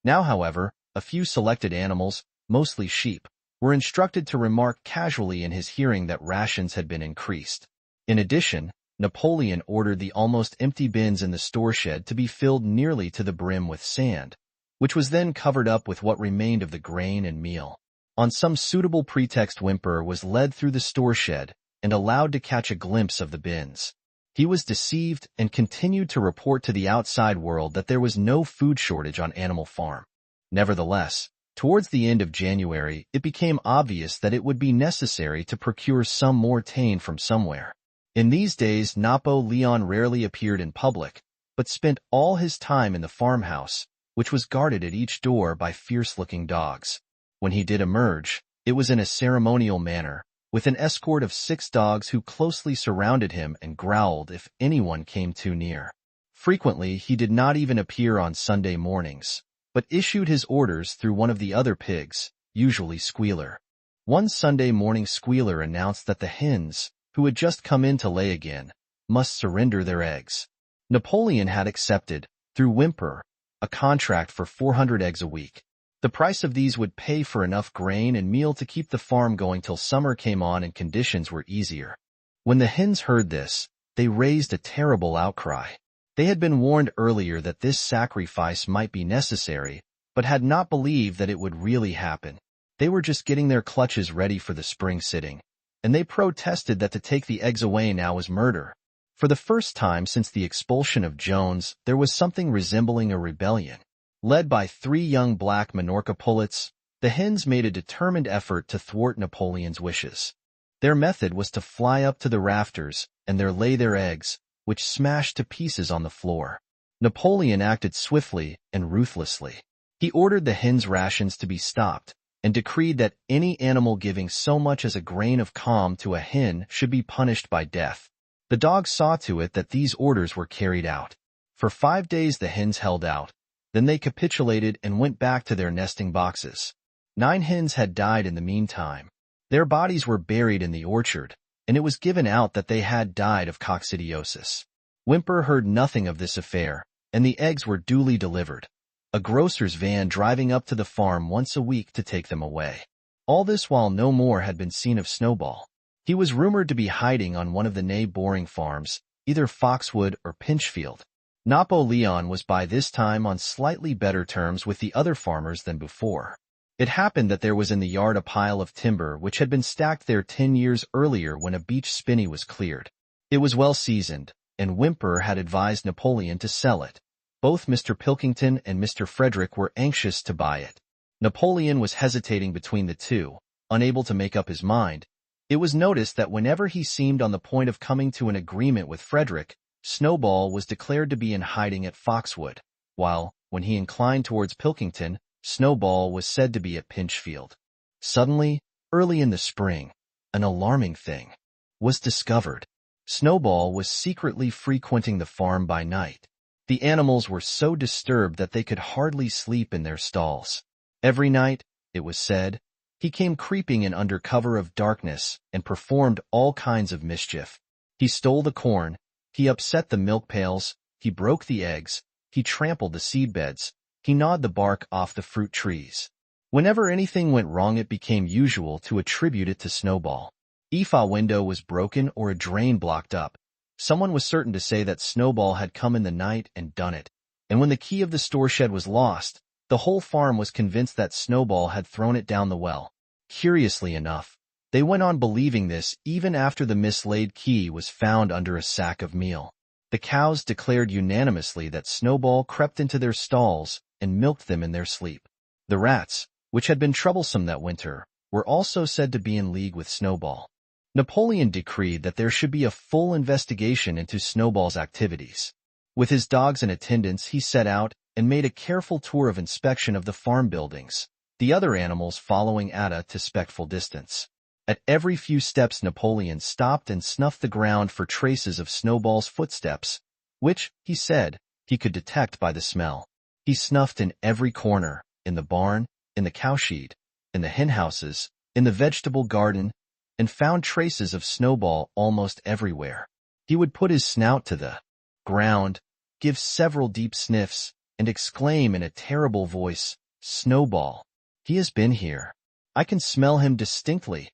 A: Now, however, a few selected animals, mostly sheep, were instructed to remark casually in his hearing that rations had been increased. In addition, Napoleon ordered the almost empty bins in the store shed to be filled nearly to the brim with sand, which was then covered up with what remained of the grain and meal. On some suitable pretext Whymper was led through the store shed and allowed to catch a glimpse of the bins. He was deceived and continued to report to the outside world that there was no food shortage on Animal Farm. Nevertheless, towards the end of January, it became obvious that it would be necessary to procure some more tain from somewhere. In these days Napoleon rarely appeared in public, but spent all his time in the farmhouse, which was guarded at each door by fierce-looking dogs. When he did emerge, it was in a ceremonial manner, with an escort of 6 dogs who closely surrounded him and growled if anyone came too near. Frequently he did not even appear on Sunday mornings, but issued his orders through one of the other pigs, usually Squealer. One Sunday morning Squealer announced that the hens, who had just come in to lay again, must surrender their eggs. Napoleon had accepted, through Whymper, a contract for 400 eggs a week. The price of these would pay for enough grain and meal to keep the farm going till summer came on and conditions were easier. When the hens heard this, they raised a terrible outcry. They had been warned earlier that this sacrifice might be necessary, but had not believed that it would really happen. They were just getting their clutches ready for the spring sitting, and they protested that to take the eggs away now was murder. For the first time since the expulsion of Jones, there was something resembling a rebellion. Led by 3 young black Minorca pullets, The hens made a determined effort to thwart Napoleon's wishes. Their method was to fly up to the rafters and there lay their eggs, which smashed to pieces on the floor. Napoleon acted swiftly and ruthlessly. He ordered the hens' rations to be stopped and decreed that any animal giving so much as a grain of calm to a hen should be punished by death. The dogs saw to it that these orders were carried out. For 5 days the hens held out. Then they capitulated and went back to their nesting boxes. 9 hens had died in the meantime. Their bodies were buried in the orchard, and it was given out that they had died of coccidiosis. Whymper heard nothing of this affair, and the eggs were duly delivered, a grocer's van driving up to the farm once a week to take them away. All this while no more had been seen of Snowball. He was rumored to be hiding on one of the neighboring farms, either Foxwood or Pinchfield. Napoleon was by this time on slightly better terms with the other farmers than before. It happened that there was in the yard a pile of timber which had been stacked there 10 years earlier when a beech spinney was cleared. It was well seasoned, and Whymper had advised Napoleon to sell it. Both Mr. Pilkington and Mr. Frederick were anxious to buy it. Napoleon was hesitating between the two, unable to make up his mind. It was noticed that whenever he seemed on the point of coming to an agreement with Frederick, Snowball was declared to be in hiding at Foxwood, while, when he inclined towards Pilkington, Snowball was said to be at Pinchfield. Suddenly, early in the spring, an alarming thing was discovered. Snowball was secretly frequenting the farm by night. The animals were so disturbed that they could hardly sleep in their stalls. Every night, it was said, he came creeping in under cover of darkness and performed all kinds of mischief. He stole the corn, he upset the milk pails, he broke the eggs, he trampled the seed beds, he gnawed the bark off the fruit trees. Whenever anything went wrong it became usual to attribute it to Snowball. If a window was broken or a drain blocked up, someone was certain to say that Snowball had come in the night and done it. And when the key of the store shed was lost, the whole farm was convinced that Snowball had thrown it down the well. Curiously enough, they went on believing this even after the mislaid key was found under a sack of meal. The cows declared unanimously that Snowball crept into their stalls and milked them in their sleep. The rats, which had been troublesome that winter, were also said to be in league with Snowball. Napoleon decreed that there should be a full investigation into Snowball's activities. With his dogs and attendants he set out and made a careful tour of inspection of the farm buildings, the other animals following at a respectful distance. At every few steps Napoleon stopped and snuffed the ground for traces of Snowball's footsteps, which, he said, he could detect by the smell. He snuffed in every corner, in the barn, in the cowshed, in the henhouses, in the vegetable garden, and found traces of Snowball almost everywhere. He would put his snout to the ground, give several deep sniffs, and exclaim in a terrible voice, "Snowball! He has been here. I can smell him distinctly."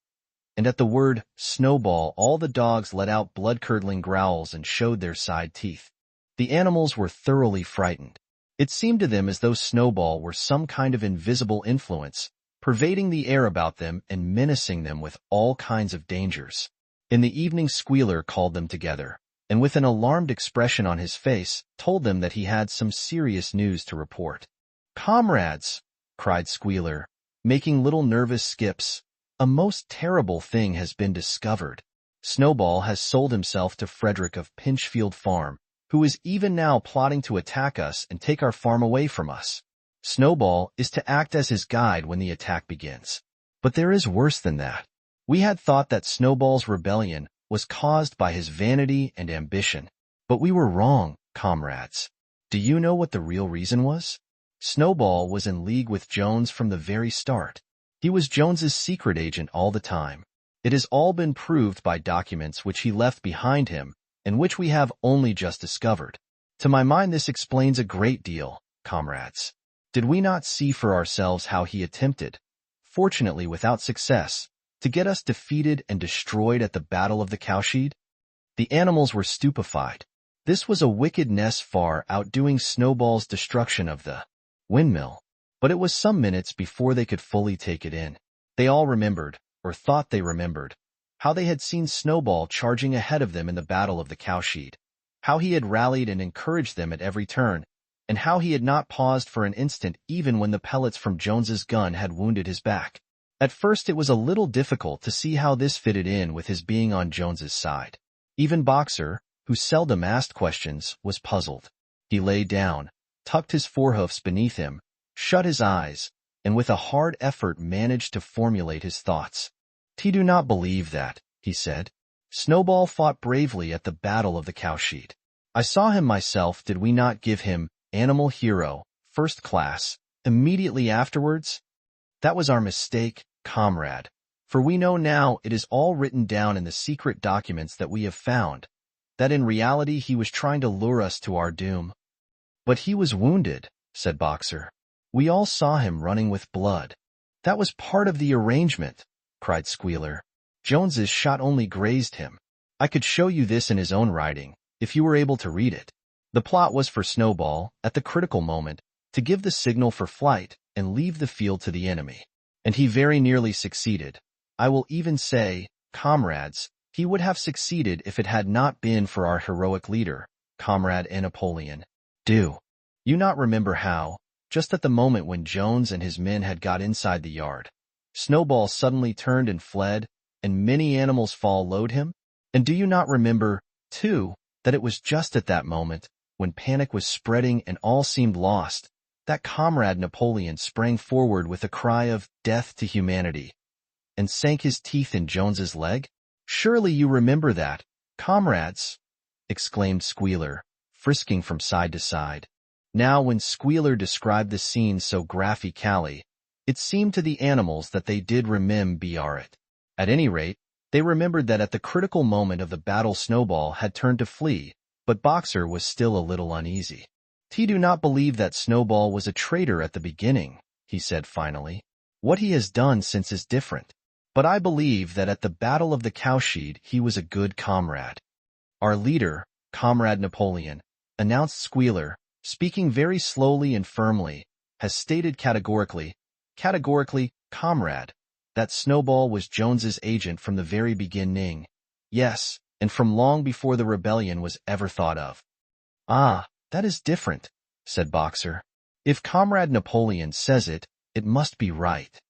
A: And at the word Snowball all the dogs let out blood-curdling growls and showed their side teeth. The animals were thoroughly frightened. It seemed to them as though Snowball were some kind of invisible influence, pervading the air about them and menacing them with all kinds of dangers. In the evening Squealer called them together, and with an alarmed expression on his face, told them that he had some serious news to report. "Comrades," cried Squealer, making little nervous skips, "a most terrible thing has been discovered. Snowball has sold himself to Frederick of Pinchfield Farm, who is even now plotting to attack us and take our farm away from us. Snowball is to act as his guide when the attack begins. But there is worse than that. We had thought that Snowball's rebellion was caused by his vanity and ambition. But we were wrong, comrades. Do you know what the real reason was? Snowball was in league with Jones from the very start. He was Jones's secret agent all the time. It has all been proved by documents which he left behind him and which we have only just discovered. To my mind this explains a great deal, comrades. Did we not see for ourselves how he attempted, fortunately without success, to get us defeated and destroyed at the Battle of the Cowshed? The animals were stupefied. This was a wickedness far outdoing Snowball's destruction of the windmill. But it was some minutes before they could fully take it in. They all remembered, or thought they remembered, how they had seen Snowball charging ahead of them in the Battle of the Cowshed, how he had rallied and encouraged them at every turn, and how he had not paused for an instant even when the pellets from Jones's gun had wounded his back. At first it was a little difficult to see how this fitted in with his being on Jones's side. Even Boxer, who seldom asked questions, was puzzled. He lay down, tucked his forehoofs beneath him, shut his eyes, and with a hard effort managed to formulate his thoughts. "I do not believe that," he said. "Snowball fought bravely at the Battle of the Cowshed. I saw him myself. Did we not give him Animal Hero, First Class, immediately afterwards? That was our mistake, comrade, for we know now it is all written down in the secret documents that we have found, that in reality he was trying to lure us to our doom." "But he was wounded," said Boxer. "We all saw him running with blood." "That was part of the arrangement," cried Squealer. "Jones's shot only grazed him. I could show you this in his own writing, if you were able to read it. The plot was for Snowball, at the critical moment, to give the signal for flight and leave the field to the enemy. And he very nearly succeeded. I will even say, comrades, he would have succeeded if it had not been for our heroic leader, Comrade Napoleon. Do you not remember how, just at the moment when Jones and his men had got inside the yard, Snowball suddenly turned and fled, and many animals followed him? And do you not remember, too, that it was just at that moment, when panic was spreading and all seemed lost, that Comrade Napoleon sprang forward with a cry of death to humanity, and sank his teeth in Jones's leg? Surely you remember that, comrades?" exclaimed Squealer, frisking from side to side. Now when Squealer described the scene so graphically, it seemed to the animals that they did remember it. At any rate, they remembered that at the critical moment of the battle Snowball had turned to flee, but Boxer was still a little uneasy. "I do not believe that Snowball was a traitor at the beginning," he said finally. "What he has done since is different. But I believe that at the Battle of the Cowshed he was a good comrade. Our leader, Comrade Napoleon," announced Squealer, speaking very slowly and firmly, "has stated categorically, comrade, that Snowball was Jones's agent from the very beginning. Yes, and from long before the rebellion was ever thought of." "Ah, that is different," said Boxer. "If Comrade Napoleon says it, it must be right."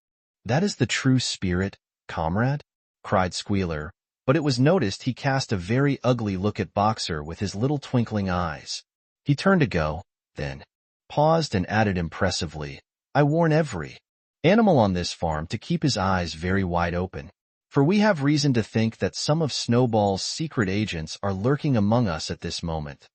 A: "That is the true spirit, comrade," cried Squealer, but it was noticed he cast a very ugly look at Boxer with his little twinkling eyes. He turned to go, then paused and added impressively, "I warn every animal on this farm to keep his eyes very wide open, for we have reason to think that some of Snowball's secret agents are lurking among us at this moment."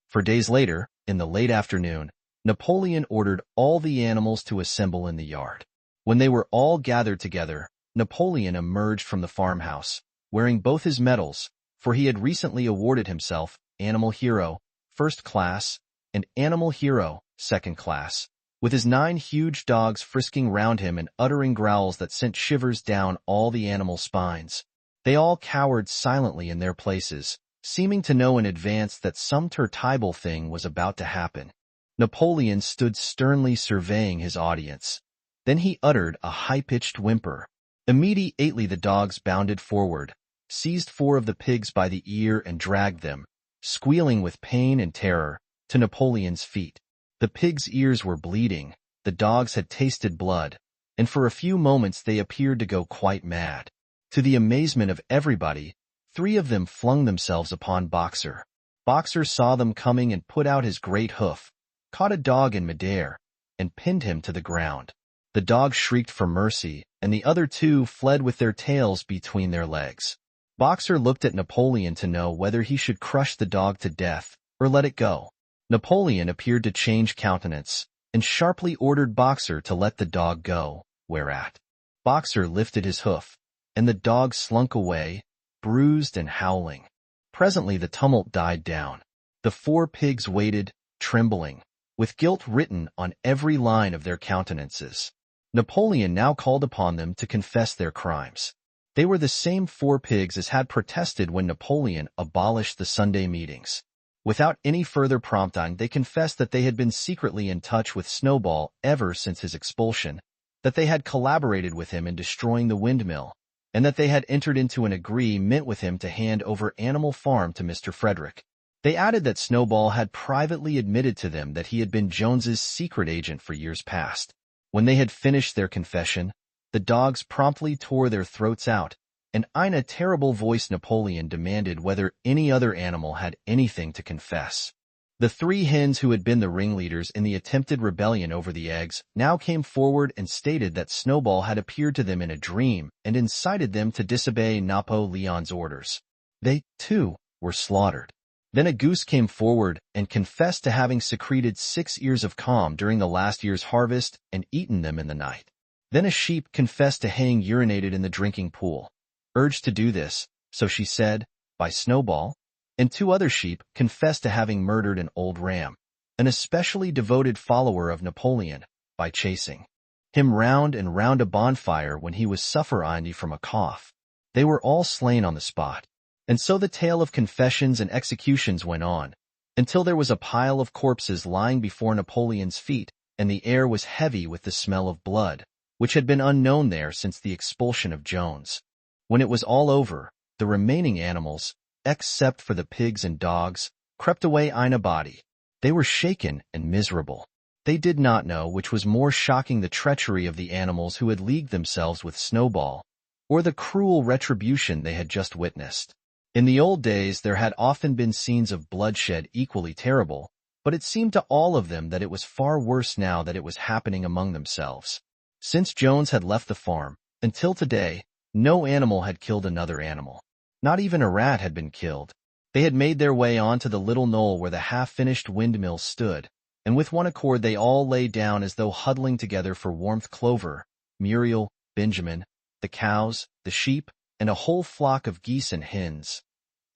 A: For days later, in the late afternoon, Napoleon ordered all the animals to assemble in the yard. When they were all gathered together, Napoleon emerged from the farmhouse, wearing both his medals, for he had recently awarded himself Animal Hero, First Class, and Animal Hero, Second Class, with his 9 huge dogs frisking round him and uttering growls that sent shivers down all the animal spines. They all cowered silently in their places, seeming to know in advance that some terrible thing was about to happen. Napoleon stood sternly surveying his audience. Then he uttered a high-pitched whimper. Immediately the dogs bounded forward, seized 4 of the pigs by the ear and dragged them, squealing with pain and terror, to Napoleon's feet. The pigs' ears were bleeding, the dogs had tasted blood, and for a few moments they appeared to go quite mad. To the amazement of everybody, 3 of them flung themselves upon Boxer. Boxer saw them coming and put out his great hoof, caught a dog in midair, and pinned him to the ground. The dog shrieked for mercy, and the other 2 fled with their tails between their legs. Boxer looked at Napoleon to know whether he should crush the dog to death or let it go. Napoleon appeared to change countenance, and sharply ordered Boxer to let the dog go, whereat Boxer lifted his hoof, and the dog slunk away, bruised and howling. Presently the tumult died down. The 4 pigs waited, trembling, with guilt written on every line of their countenances. Napoleon now called upon them to confess their crimes. They were the same 4 pigs as had protested when Napoleon abolished the Sunday meetings. Without any further prompting, they confessed that they had been secretly in touch with Snowball ever since his expulsion, that they had collaborated with him in destroying the windmill, and that they had entered into an agreement with him to hand over Animal Farm to Mr. Frederick. They added that Snowball had privately admitted to them that he had been Jones's secret agent for years past. When they had finished their confession, the dogs promptly tore their throats out, and in a terrible voice Napoleon demanded whether any other animal had anything to confess. The three hens who had been the ringleaders in the attempted rebellion over the eggs now came forward and stated that Snowball had appeared to them in a dream and incited them to disobey Napoleon's orders. They, too, were slaughtered. Then a goose came forward and confessed to having secreted 6 ears of calm during the last year's harvest and eaten them in the night. Then a sheep confessed to having urinated in the drinking pool, urged to do this, so she said, by Snowball, and 2 other sheep confessed to having murdered an old ram, an especially devoted follower of Napoleon, by chasing him round and round a bonfire when he was suffering from a cough. They were all slain on the spot. And so the tale of confessions and executions went on, until there was a pile of corpses lying before Napoleon's feet, and the air was heavy with the smell of blood, which had been unknown there since the expulsion of Jones. When it was all over, the remaining animals, except for the pigs and dogs, crept away in a body. They were shaken and miserable. They did not know which was more shocking, the treachery of the animals who had leagued themselves with Snowball, or the cruel retribution they had just witnessed. In the old days there had often been scenes of bloodshed equally terrible, but it seemed to all of them that it was far worse now that it was happening among themselves. Since Jones had left the farm, until today, no animal had killed another animal. Not even a rat had been killed. They had made their way onto the little knoll where the half-finished windmill stood, and with one accord they all lay down as though huddling together for warmth. Clover, Muriel, Benjamin, the cows, the sheep, and a whole flock of geese and hens.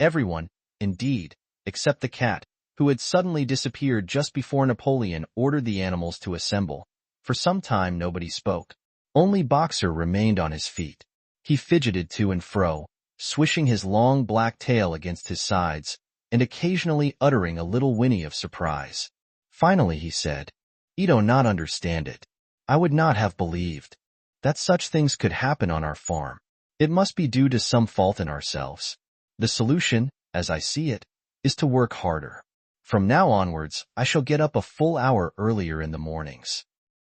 A: Everyone, indeed, except the cat, who had suddenly disappeared just before Napoleon ordered the animals to assemble. For some time nobody spoke. Only Boxer remained on his feet. He fidgeted to and fro, swishing his long black tail against his sides, and occasionally uttering a little whinny of surprise. Finally he said, "I do not understand it. I would not have believed that such things could happen on our farm. It must be due to some fault in ourselves. The solution, as I see it, is to work harder. From now onwards, I shall get up a full hour earlier in the mornings."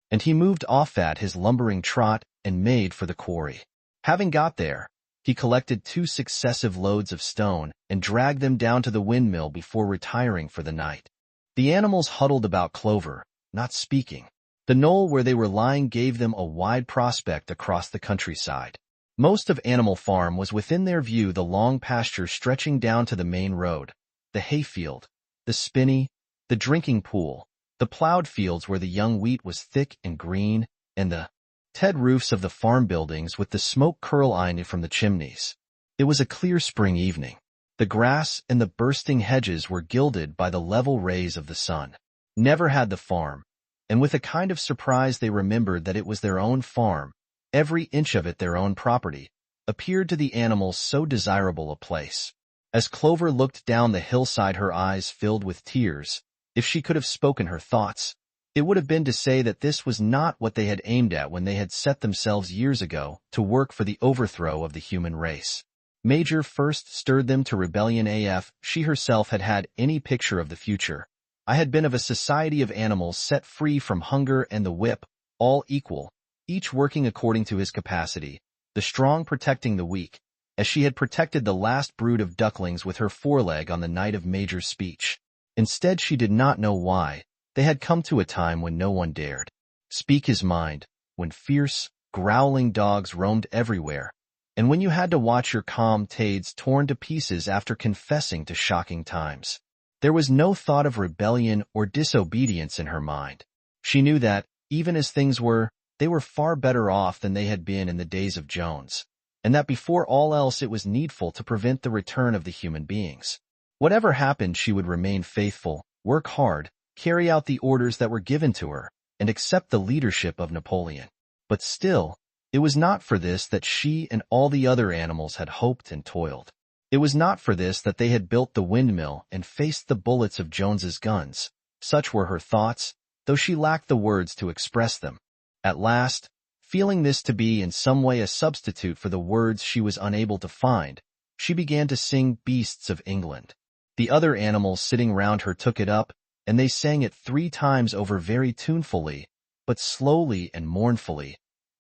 A: And he moved off at his lumbering trot and made for the quarry. Having got there, he collected 2 successive loads of stone and dragged them down to the windmill before retiring for the night. The animals huddled about Clover, not speaking. The knoll where they were lying gave them a wide prospect across the countryside. Most of Animal Farm was within their view, the long pasture stretching down to the main road, the hayfield, the spinney, the drinking pool, the plowed fields where the young wheat was thick and green, and the ted roofs of the farm buildings with the smoke curling from the chimneys. It was a clear spring evening. The grass and the bursting hedges were gilded by the level rays of the sun. Never had the farm, and with a kind of surprise they remembered that it was their own farm, every inch of it their own property, appeared to the animals so desirable a place. As Clover looked down the hillside, her eyes filled with tears. If she could have spoken her thoughts, it would have been to say that this was not what they had aimed at when they had set themselves years ago to work for the overthrow of the human race. Major first stirred them to rebellion. If she herself had had any picture of the future, I had been of a society of animals set free from hunger and the whip, all equal, each working according to his capacity, the strong protecting the weak, as she had protected the last brood of ducklings with her foreleg on the night of Major's speech. Instead, she did not know why, they had come to a time when no one dared speak his mind, when fierce, growling dogs roamed everywhere, and when you had to watch your calm tades torn to pieces after confessing to shocking times. There was no thought of rebellion or disobedience in her mind. She knew that, even as things were, they were far better off than they had been in the days of Jones, and that before all else it was needful to prevent the return of the human beings. Whatever happened, she would remain faithful, work hard, carry out the orders that were given to her, and accept the leadership of Napoleon. But still, it was not for this that she and all the other animals had hoped and toiled. It was not for this that they had built the windmill and faced the bullets of Jones's guns. Such were her thoughts, though she lacked the words to express them. At last, feeling this to be in some way a substitute for the words she was unable to find, she began to sing Beasts of England. The other animals sitting round her took it up, and they sang it 3 times over very tunefully, but slowly and mournfully,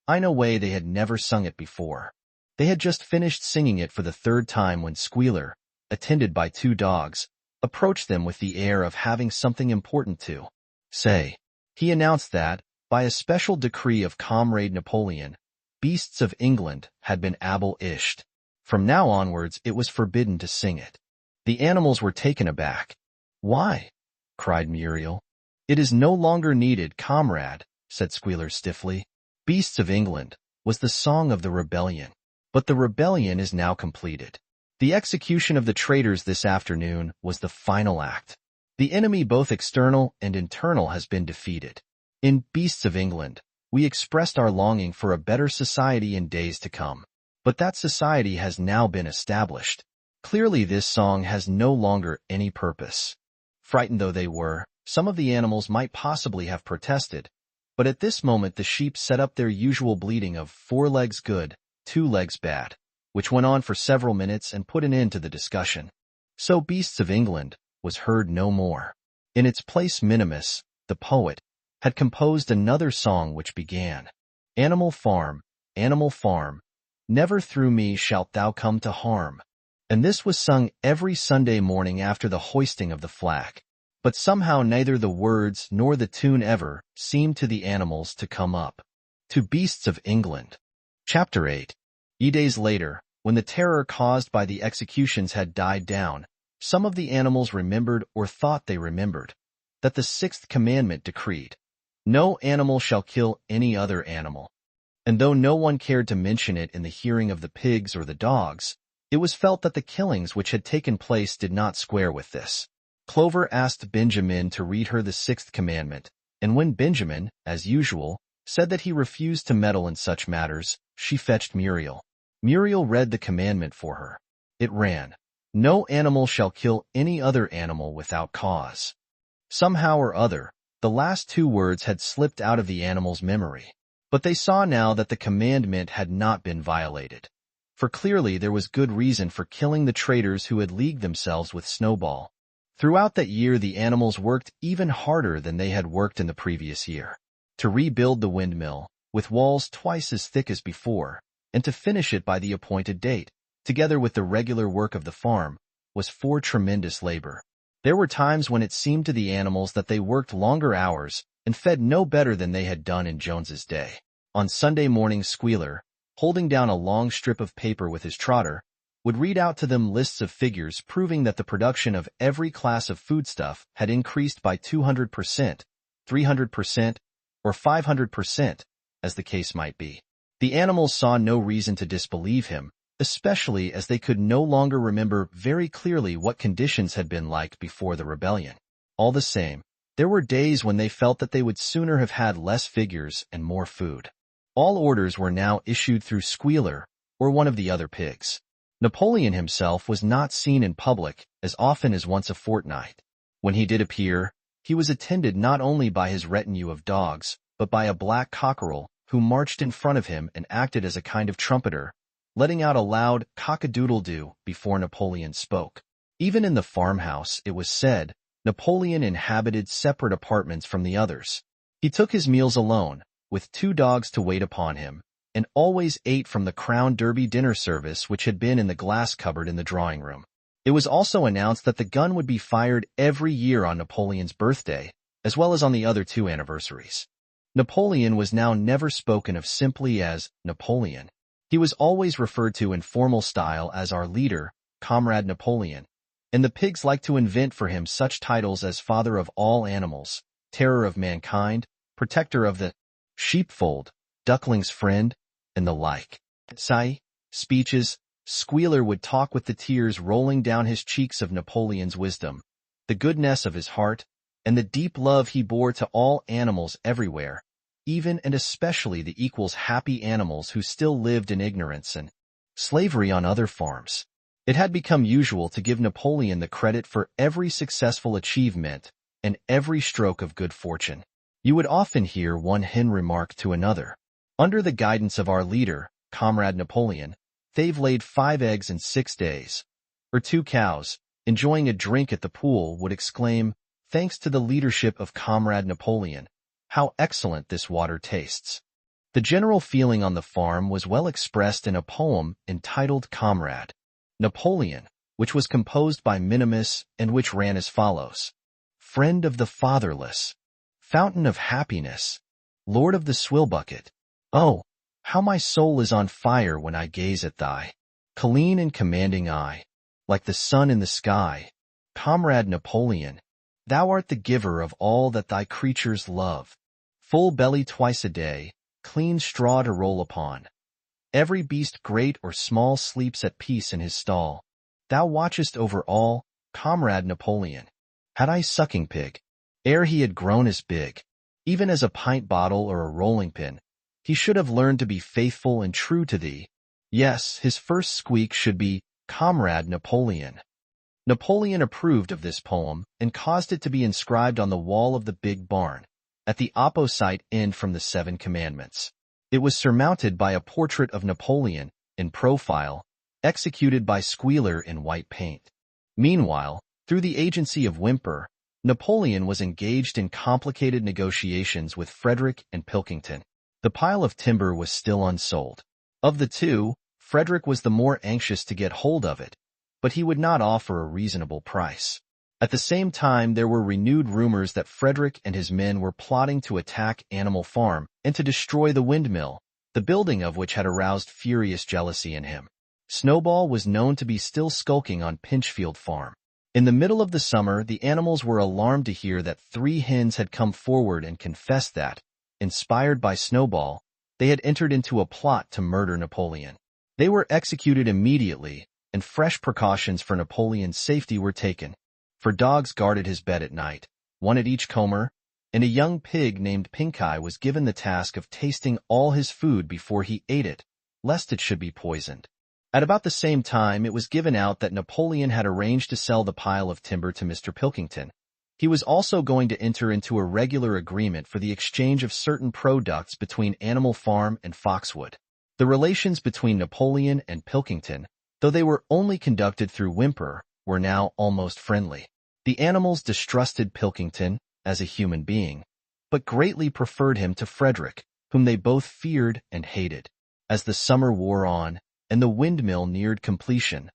A: in a way they had never sung it before. They had just finished singing it for the 3rd time when Squealer, attended by 2 dogs, approached them with the air of having something important to say. He announced that, by a special decree of Comrade Napoleon, Beasts of England had been abolished. From now onwards it was forbidden to sing it. The animals were taken aback. "Why?" cried Muriel. "It is no longer needed, comrade," said Squealer stiffly. "Beasts of England" was the song of the rebellion. But the rebellion is now completed. The execution of the traitors this afternoon was the final act. The enemy, both external and internal, has been defeated. In Beasts of England, we expressed our longing for a better society in days to come. But that society has now been established. Clearly this song has no longer any purpose. Frightened though they were, some of the animals might possibly have protested, but at this moment the sheep set up their usual bleating of 4 legs good, 2 legs bad, which went on for several minutes and put an end to the discussion. So Beasts of England was heard no more. In its place Minimus, the poet, had composed another song which began, Animal Farm, never through me shalt thou come to harm. And this was sung every Sunday morning after the hoisting of the flag. But somehow neither the words nor the tune ever seemed to the animals to come up. To Beasts of England. Chapter 8. Days later, when the terror caused by the executions had died down, some of the animals remembered, or thought they remembered, that the 6th commandment decreed, "No animal shall kill any other animal." And though no one cared to mention it in the hearing of the pigs or the dogs, it was felt that the killings which had taken place did not square with this. Clover asked Benjamin to read her the 6th commandment, and when Benjamin, as usual, said that he refused to meddle in such matters, she fetched Muriel. Muriel read the commandment for her. It ran, "No animal shall kill any other animal without cause." Somehow or other, the last 2 words had slipped out of the animals' memory. But they saw now that the commandment had not been violated. For clearly there was good reason for killing the traitors who had leagued themselves with Snowball. Throughout that year the animals worked even harder than they had worked in the previous year. To rebuild the windmill, with walls twice as thick as before, and to finish it by the appointed date, together with the regular work of the farm, was for tremendous labor. There were times when it seemed to the animals that they worked longer hours and fed no better than they had done in Jones's day. On Sunday morning Squealer, holding down a long strip of paper with his trotter, would read out to them lists of figures proving that the production of every class of foodstuff had increased by 200%, 300%, or 500%, as the case might be. The animals saw no reason to disbelieve him, especially as they could no longer remember very clearly what conditions had been like before the rebellion. All the same, there were days when they felt that they would sooner have had less figures and more food. All orders were now issued through Squealer or one of the other pigs. Napoleon himself was not seen in public as often as once a fortnight. When he did appear, he was attended not only by his retinue of dogs, but by a black cockerel who marched in front of him and acted as a kind of trumpeter, letting out a loud cock-a-doodle-doo before Napoleon spoke. Even in the farmhouse, it was said, Napoleon inhabited separate apartments from the others. He took his meals alone, with 2 dogs to wait upon him, and always ate from the Crown Derby dinner service which had been in the glass cupboard in the drawing room. It was also announced that the gun would be fired every year on Napoleon's birthday, as well as on the other 2 anniversaries. Napoleon was now never spoken of simply as Napoleon. He was always referred to in formal style as our leader, Comrade Napoleon, and the pigs liked to invent for him such titles as Father of all animals, Terror of mankind, Protector of the sheepfold, Duckling's friend, and the like. Speeches, Squealer would talk with the tears rolling down his cheeks of Napoleon's wisdom, the goodness of his heart, and the deep love he bore to all animals everywhere, even and especially the equals happy animals who still lived in ignorance and slavery on other farms. It had become usual to give Napoleon the credit for every successful achievement and every stroke of good fortune. You would often hear one hen remark to another, "Under the guidance of our leader, Comrade Napoleon, they've laid 5 eggs in 6 days," or 2 cows, enjoying a drink at the pool, would exclaim, "Thanks to the leadership of Comrade Napoleon, how excellent this water tastes." The general feeling on the farm was well expressed in a poem entitled Comrade Napoleon, which was composed by Minimus and which ran as follows. Friend of the fatherless, fountain of happiness, Lord of the swill bucket, oh, how my soul is on fire when I gaze at thy clean and commanding eye, like the sun in the sky. Comrade Napoleon, thou art the giver of all that thy creatures love. Full belly twice a day, clean straw to roll upon. Every beast great or small sleeps at peace in his stall. Thou watchest over all, Comrade Napoleon. Had I sucking pig, ere he had grown as big, even as a pint bottle or a rolling pin, he should have learned to be faithful and true to thee. Yes, his first squeak should be, Comrade Napoleon. Napoleon approved of this poem and caused it to be inscribed on the wall of the big barn, at the opposite end from the 7 Commandments. It was surmounted by a portrait of Napoleon, in profile, executed by Squealer in white paint. Meanwhile, through the agency of Whymper, Napoleon was engaged in complicated negotiations with Frederick and Pilkington. The pile of timber was still unsold. Of the two, Frederick was the more anxious to get hold of it, but he would not offer a reasonable price. At the same time, there were renewed rumors that Frederick and his men were plotting to attack Animal Farm and to destroy the windmill, the building of which had aroused furious jealousy in him. Snowball was known to be still skulking on Pinchfield Farm. In the middle of the summer, the animals were alarmed to hear that 3 hens had come forward and confessed that, inspired by Snowball, they had entered into a plot to murder Napoleon. They were executed immediately, and fresh precautions for Napoleon's safety were taken. For dogs guarded his bed at night, 1 at each comber, and a young pig named Pinkeye was given the task of tasting all his food before he ate it, lest it should be poisoned. At about the same time, it was given out that Napoleon had arranged to sell the pile of timber to Mr. Pilkington. He was also going to enter into a regular agreement for the exchange of certain products between Animal Farm and Foxwood. The relations between Napoleon and Pilkington, though they were only conducted through Whymper, were now almost friendly. The animals distrusted Pilkington as a human being, but greatly preferred him to Frederick, whom they both feared and hated. As the summer wore on, and the windmill neared completion,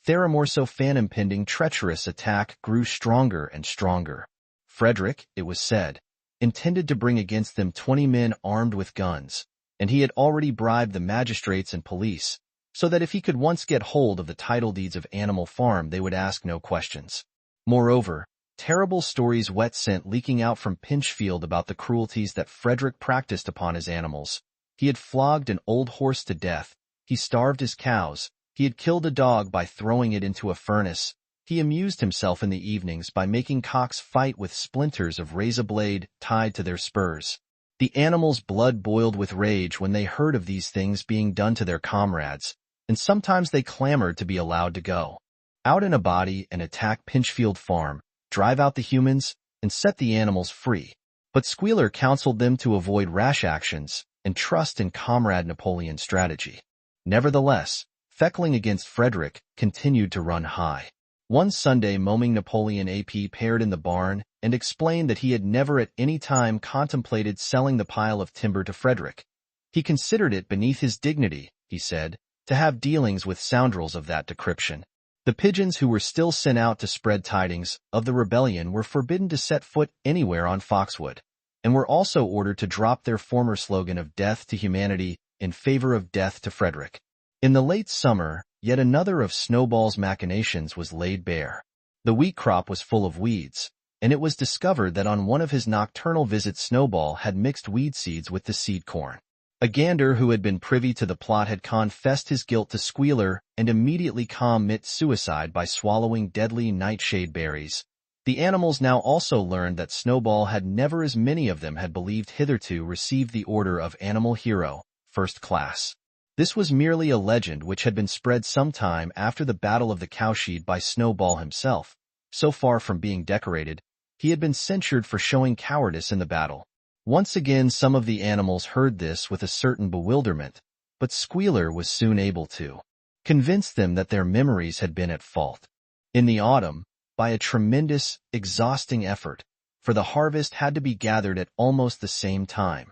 A: Theramorso impending treacherous attack grew stronger and stronger. Frederick, it was said, intended to bring against them 20 men armed with guns, and he had already bribed the magistrates and police, so that if he could once get hold of the title deeds of Animal Farm, they would ask no questions. Moreover, terrible stories wet sent leaking out from Pinchfield about the cruelties that Frederick practiced upon his animals. He had flogged an old horse to death, he starved his cows, he had killed a dog by throwing it into a furnace, he amused himself in the evenings by making cocks fight with splinters of razor blade tied to their spurs. The animals' blood boiled with rage when they heard of these things being done to their comrades, and sometimes they clamored to be allowed to go out in a body and attack Pinchfield Farm, drive out the humans, and set the animals free. But Squealer counseled them to avoid rash actions and trust in Comrade Napoleon's strategy. Nevertheless, feckling against Frederick continued to run high. One Sunday, Moaming Napoleon appeared in the barn and explained that he had never at any time contemplated selling the pile of timber to Frederick. He considered it beneath his dignity, he said, to have dealings with scoundrels of that decryption. The pigeons who were still sent out to spread tidings of the rebellion were forbidden to set foot anywhere on Foxwood, and were also ordered to drop their former slogan of death to humanity in favor of death to Frederick. In the late summer, yet another of Snowball's machinations was laid bare. The wheat crop was full of weeds, and it was discovered that on one of his nocturnal visits Snowball had mixed weed seeds with the seed corn. A gander who had been privy to the plot had confessed his guilt to Squealer and immediately committed suicide by swallowing deadly nightshade berries. The animals now also learned that Snowball had never, as many of them had believed hitherto, received the order of Animal Hero, First Class. This was merely a legend which had been spread some time after the Battle of the Cowshed by Snowball himself. So far from being decorated, he had been censured for showing cowardice in the battle. Once again some of the animals heard this with a certain bewilderment, but Squealer was soon able to convince them that their memories had been at fault. In the autumn, by a tremendous, exhausting effort, for the harvest had to be gathered at almost the same time,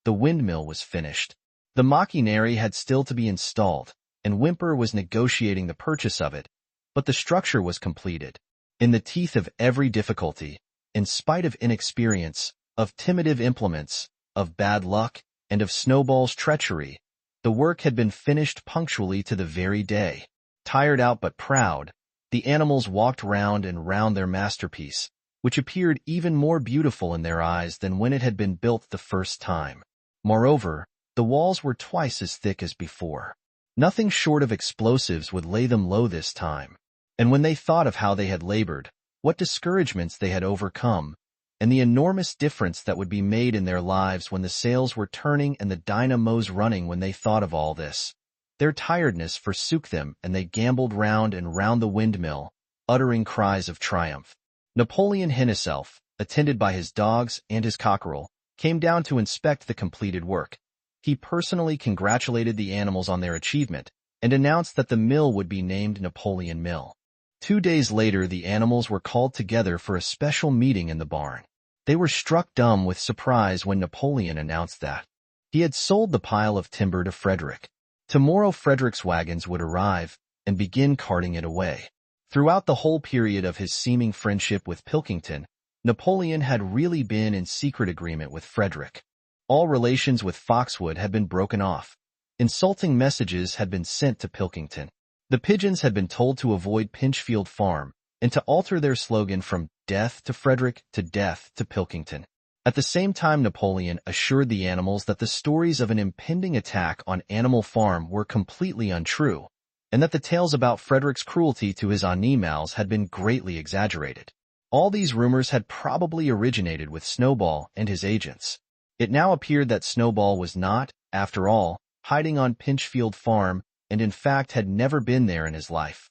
A: the windmill was finished. The machinery had still to be installed, and Whymper was negotiating the purchase of it, but the structure was completed. In the teeth of every difficulty, in spite of inexperience, of timitive implements, of bad luck, and of Snowball's treachery, the work had been finished punctually to the very day. Tired out but proud, the animals walked round and round their masterpiece, which appeared even more beautiful in their eyes than when it had been built the first time. Moreover, the walls were twice as thick as before. Nothing short of explosives would lay them low this time. And when they thought of how they had labored, what discouragements they had overcome, and the enormous difference that would be made in their lives when the sails were turning and the dynamos running, when they thought of all this, their tiredness forsook them and they gamboled round and round the windmill, uttering cries of triumph. Napoleon himself, attended by his dogs and his cockerel, came down to inspect the completed work. He personally congratulated the animals on their achievement and announced that the mill would be named Napoleon Mill. 2 days later, the animals were called together for a special meeting in the barn. They were struck dumb with surprise when Napoleon announced that he had sold the pile of timber to Frederick. Tomorrow Frederick's wagons would arrive and begin carting it away. Throughout the whole period of his seeming friendship with Pilkington, Napoleon had really been in secret agreement with Frederick. All relations with Foxwood had been broken off. Insulting messages had been sent to Pilkington. The pigeons had been told to avoid Pinchfield Farm and to alter their slogan from "Death to Frederick" to "Death to Pilkington." At the same time, Napoleon assured the animals that the stories of an impending attack on Animal Farm were completely untrue, and that the tales about Frederick's cruelty to his animals had been greatly exaggerated. All these rumors had probably originated with Snowball and his agents. It now appeared that Snowball was not, after all, hiding on Pinchfield Farm, and in fact had never been there in his life.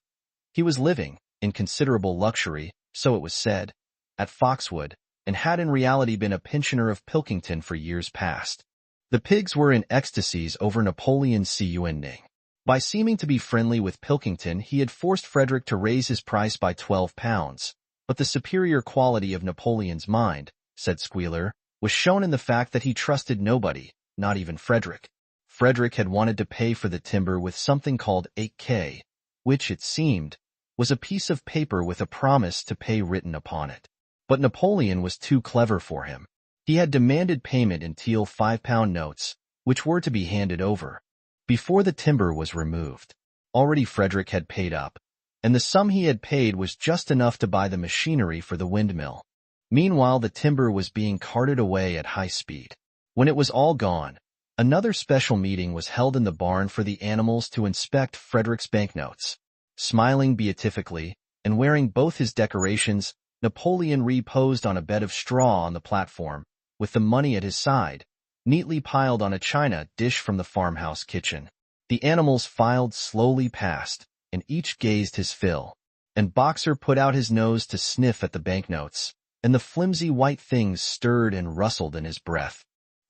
A: He was living, in considerable luxury, so it was said, at Foxwood, and had in reality been a pensioner of Pilkington for years past. The pigs were in ecstasies over Napoleon's seasoning. By seeming to be friendly with Pilkington, he had forced Frederick to raise his price by 12 pounds. But the superior quality of Napoleon's mind, said Squealer, was shown in the fact that he trusted nobody, not even Frederick. Frederick had wanted to pay for the timber with something called 8K, which, it seemed, was a piece of paper with a promise to pay written upon it. But Napoleon was too clever for him. He had demanded payment in teal 5-pound notes, which were to be handed over before the timber was removed. Already Frederick had paid up, and the sum he had paid was just enough to buy the machinery for the windmill. Meanwhile, the timber was being carted away at high speed. When it was all gone, another special meeting was held in the barn for the animals to inspect Frederick's banknotes. Smiling beatifically, and wearing both his decorations, Napoleon reposed on a bed of straw on the platform, with the money at his side, neatly piled on a china dish from the farmhouse kitchen. The animals filed slowly past, and each gazed his fill, and Boxer put out his nose to sniff at the banknotes, and the flimsy white things stirred and rustled in his breath.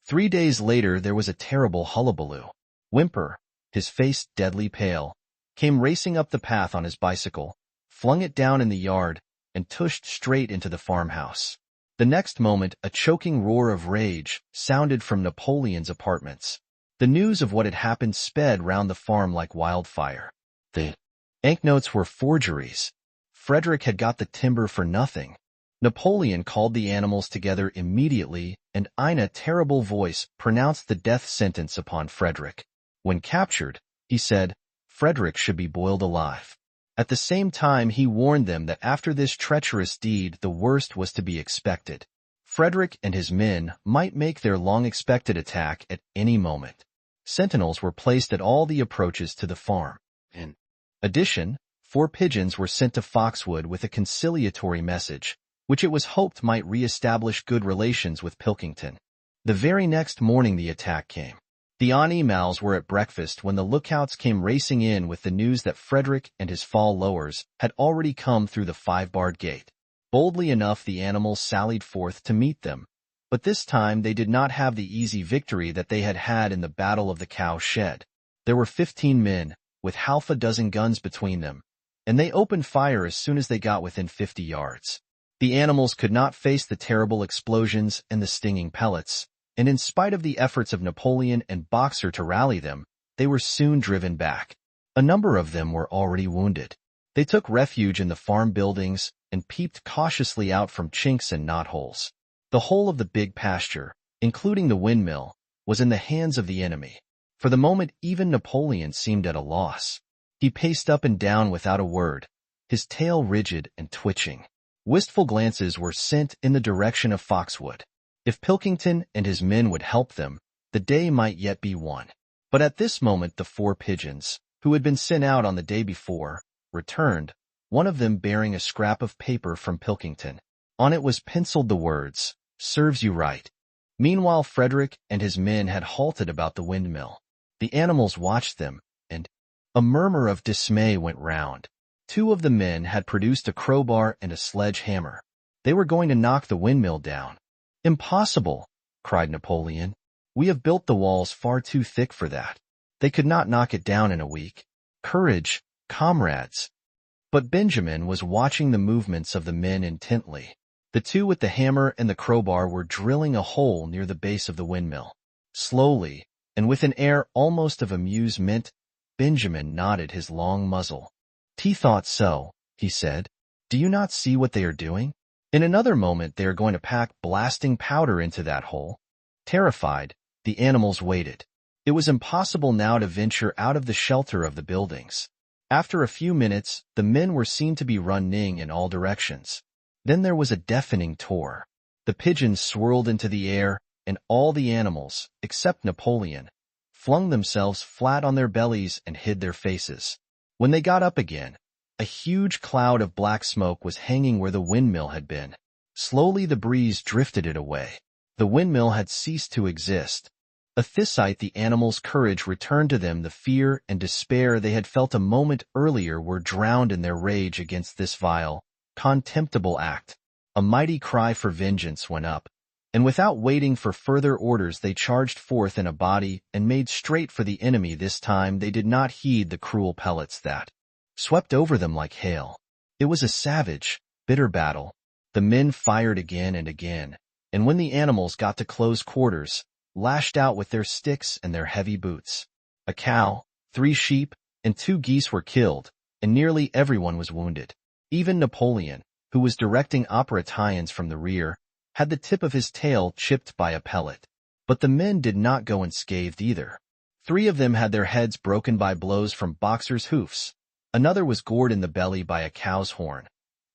A: 3 days later there was a terrible hullabaloo. Whymper, his face deadly pale, came racing up the path on his bicycle, flung it down in the yard, and tushed straight into the farmhouse. The next moment a choking roar of rage sounded from Napoleon's apartments. The news of what had happened sped round the farm like wildfire. The banknotes were forgeries. Frederick had got the timber for nothing. Napoleon called the animals together immediately, and in a terrible voice pronounced the death sentence upon Frederick. When captured, he said, Frederick should be boiled alive. At the same time he warned them that after this treacherous deed the worst was to be expected. Frederick and his men might make their long-expected attack at any moment. Sentinels were placed at all the approaches to the farm. In addition, 4 pigeons were sent to Foxwood with a conciliatory message, which it was hoped might re-establish good relations with Pilkington. The very next morning the attack came. The animals were at breakfast when the lookouts came racing in with the news that Frederick and his followers had already come through the 5-barred gate. Boldly enough the animals sallied forth to meet them, but this time they did not have the easy victory that they had had in the Battle of the Cow Shed. There were 15 men, with half a dozen guns between them, and they opened fire as soon as they got within 50 yards. The animals could not face the terrible explosions and the stinging pellets, and in spite of the efforts of Napoleon and Boxer to rally them, they were soon driven back. A number of them were already wounded. They took refuge in the farm buildings and peeped cautiously out from chinks and knotholes. The whole of the big pasture, including the windmill, was in the hands of the enemy. For the moment, even Napoleon seemed at a loss. He paced up and down without a word, his tail rigid and twitching. Wistful glances were sent in the direction of Foxwood. If Pilkington and his men would help them, the day might yet be won. But at this moment the 4 pigeons, who had been sent out on the day before, returned, one of them bearing a scrap of paper from Pilkington. On it was penciled the words, "Serves you right." Meanwhile Frederick and his men had halted about the windmill. The animals watched them, and a murmur of dismay went round. 2 of the men had produced a crowbar and a sledge-hammer. They were going to knock the windmill down. "Impossible!" cried Napoleon. "We have built the walls far too thick for that. They could not knock it down in a week. Courage, comrades!" But Benjamin was watching the movements of the men intently. The 2 with the hammer and the crowbar were drilling a hole near the base of the windmill. Slowly, and with an air almost of amusement, Benjamin nodded his long muzzle. "He thought so," he said. "Do you not see what they are doing? In another moment they are going to pack blasting powder into that hole." Terrified, the animals waited. It was impossible now to venture out of the shelter of the buildings. After a few minutes, the men were seen to be running in all directions. Then there was a deafening roar. The pigeons swirled into the air, and all the animals, except Napoleon, flung themselves flat on their bellies and hid their faces. When they got up again, a huge cloud of black smoke was hanging where the windmill had been. Slowly the breeze drifted it away. The windmill had ceased to exist. At this sight the animals' courage returned to them. The fear and despair they had felt a moment earlier were drowned in their rage against this vile, contemptible act. A mighty cry for vengeance went up, and without waiting for further orders they charged forth in a body and made straight for the enemy. This time they did not heed the cruel pellets that swept over them like hail. It was a savage, bitter battle. The men fired again and again, and when the animals got to close quarters, lashed out with their sticks and their heavy boots. A cow, 3 sheep, and 2 geese were killed, and nearly everyone was wounded. Even Napoleon, who was directing operations from the rear, had the tip of his tail chipped by a pellet. But the men did not go unscathed either. 3 of them had their heads broken by blows from Boxer's hoofs. Another was gored in the belly by a cow's horn.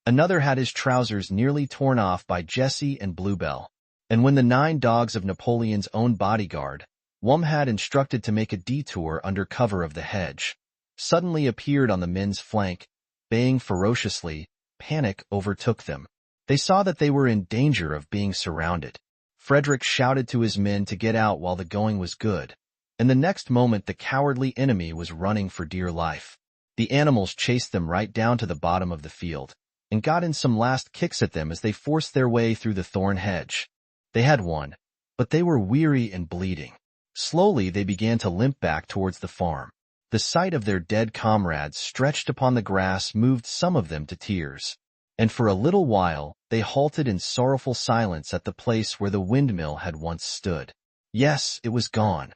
A: Another had his trousers nearly torn off by Jessie and Bluebell. And when the 9 dogs of Napoleon's own bodyguard, one had instructed to make a detour under cover of the hedge, suddenly appeared on the men's flank, baying ferociously, panic overtook them. They saw that they were in danger of being surrounded. Frederick shouted to his men to get out while the going was good, and the next moment the cowardly enemy was running for dear life. The animals chased them right down to the bottom of the field, and got in some last kicks at them as they forced their way through the thorn hedge. They had won, but they were weary and bleeding. Slowly they began to limp back towards the farm. The sight of their dead comrades stretched upon the grass moved some of them to tears, and for a little while they halted in sorrowful silence at the place where the windmill had once stood. Yes, it was gone.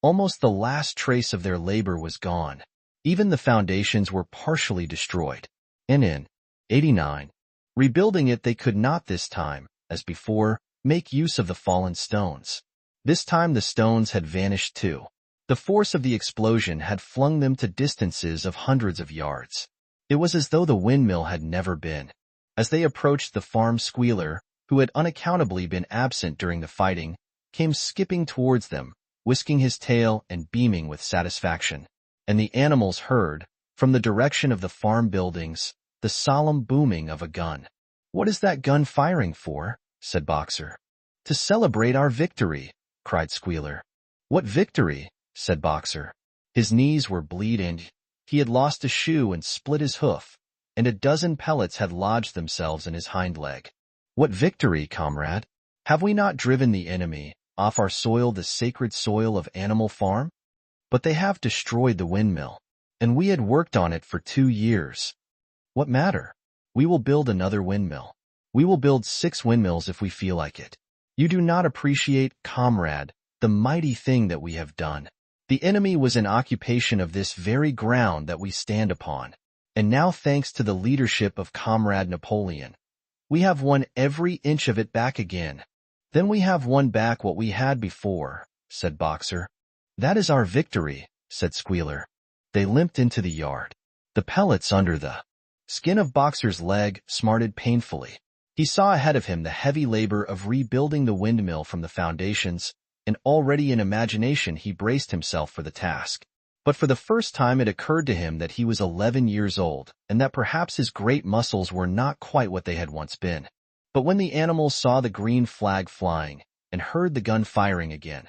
A: Almost the last trace of their labor was gone. Even the foundations were partially destroyed. And in 89, rebuilding it they could not this time, as before, make use of the fallen stones. This time the stones had vanished too. The force of the explosion had flung them to distances of hundreds of yards. It was as though the windmill had never been. As they approached the farm, Squealer, who had unaccountably been absent during the fighting, came skipping towards them, whisking his tail and beaming with satisfaction. And the animals heard, from the direction of the farm buildings, the solemn booming of a gun. "What is that gun firing for?" said Boxer. "To celebrate our victory," cried Squealer. "What victory?" said Boxer. His knees were bleeding. He had lost a shoe and split his hoof, and a dozen pellets had lodged themselves in his hind leg. "What victory, comrade? Have we not driven the enemy off our soil, the sacred soil of Animal Farm? But they have destroyed the windmill, and we had worked on it for 2 years. What matter? We will build another windmill. We will build 6 windmills if we feel like it. You do not appreciate, comrade, the mighty thing that we have done. The enemy was in occupation of this very ground that we stand upon. And now, thanks to the leadership of Comrade Napoleon, we have won every inch of it back again. Then we have won back what we had before, said Boxer. That is our victory, said Squealer. They limped into the yard. The pellets under the skin of Boxer's leg smarted painfully. He saw ahead of him the heavy labor of rebuilding the windmill from the foundations, and already in imagination he braced himself for the task. But for the first time it occurred to him that he was 11 years old, and that perhaps his great muscles were not quite what they had once been. But when the animals saw the green flag flying, and heard the gun firing again,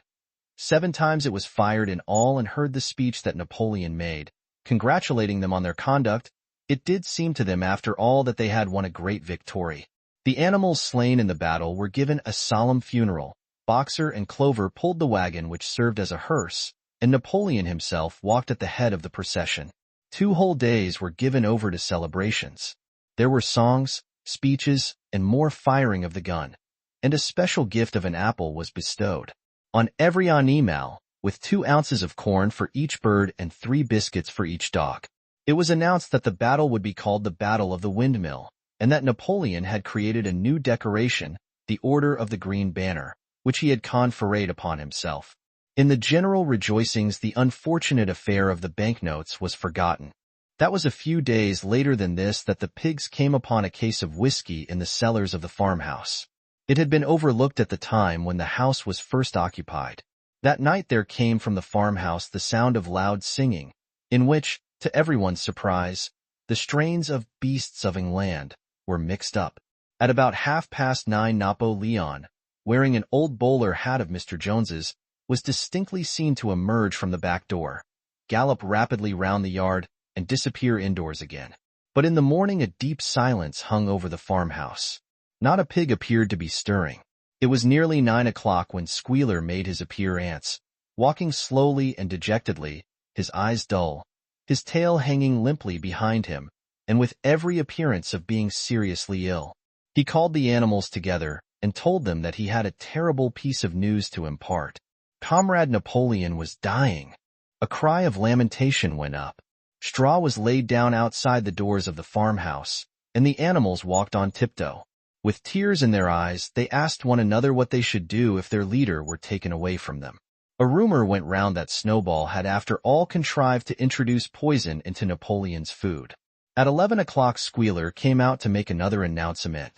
A: 7 times it was fired in all, and heard the speech that Napoleon made, congratulating them on their conduct, it did seem to them after all that they had won a great victory. The animals slain in the battle were given a solemn funeral. Boxer and Clover pulled the wagon which served as a hearse, and Napoleon himself walked at the head of the procession. 2 whole days were given over to celebrations. There were songs, speeches, and more firing of the gun, and a special gift of an apple was bestowed on every animal, with 2 ounces of corn for each bird and 3 biscuits for each dog. It was announced that the battle would be called the Battle of the Windmill, and that Napoleon had created a new decoration, the Order of the Green Banner, which he had conferred upon himself. In the general rejoicings, the unfortunate affair of the banknotes was forgotten. That was a few days later than this that the pigs came upon a case of whiskey in the cellars of the farmhouse. It had been overlooked at the time when the house was first occupied. That night there came from the farmhouse the sound of loud singing, in which, to everyone's surprise, the strains of Beasts of England were mixed up. At about 9:30 Napoleon, wearing an old bowler hat of Mr. Jones's, was distinctly seen to emerge from the back door, gallop rapidly round the yard, and disappear indoors again. But in the morning a deep silence hung over the farmhouse. Not a pig appeared to be stirring. It was nearly 9 o'clock when Squealer made his appearance, walking slowly and dejectedly, his eyes dull, his tail hanging limply behind him, and with every appearance of being seriously ill. He called the animals together and told them that he had a terrible piece of news to impart. Comrade Napoleon was dying. A cry of lamentation went up. Straw was laid down outside the doors of the farmhouse, and the animals walked on tiptoe. With tears in their eyes, they asked one another what they should do if their leader were taken away from them. A rumor went round that Snowball had after all contrived to introduce poison into Napoleon's food. At 11 o'clock Squealer came out to make another announcement.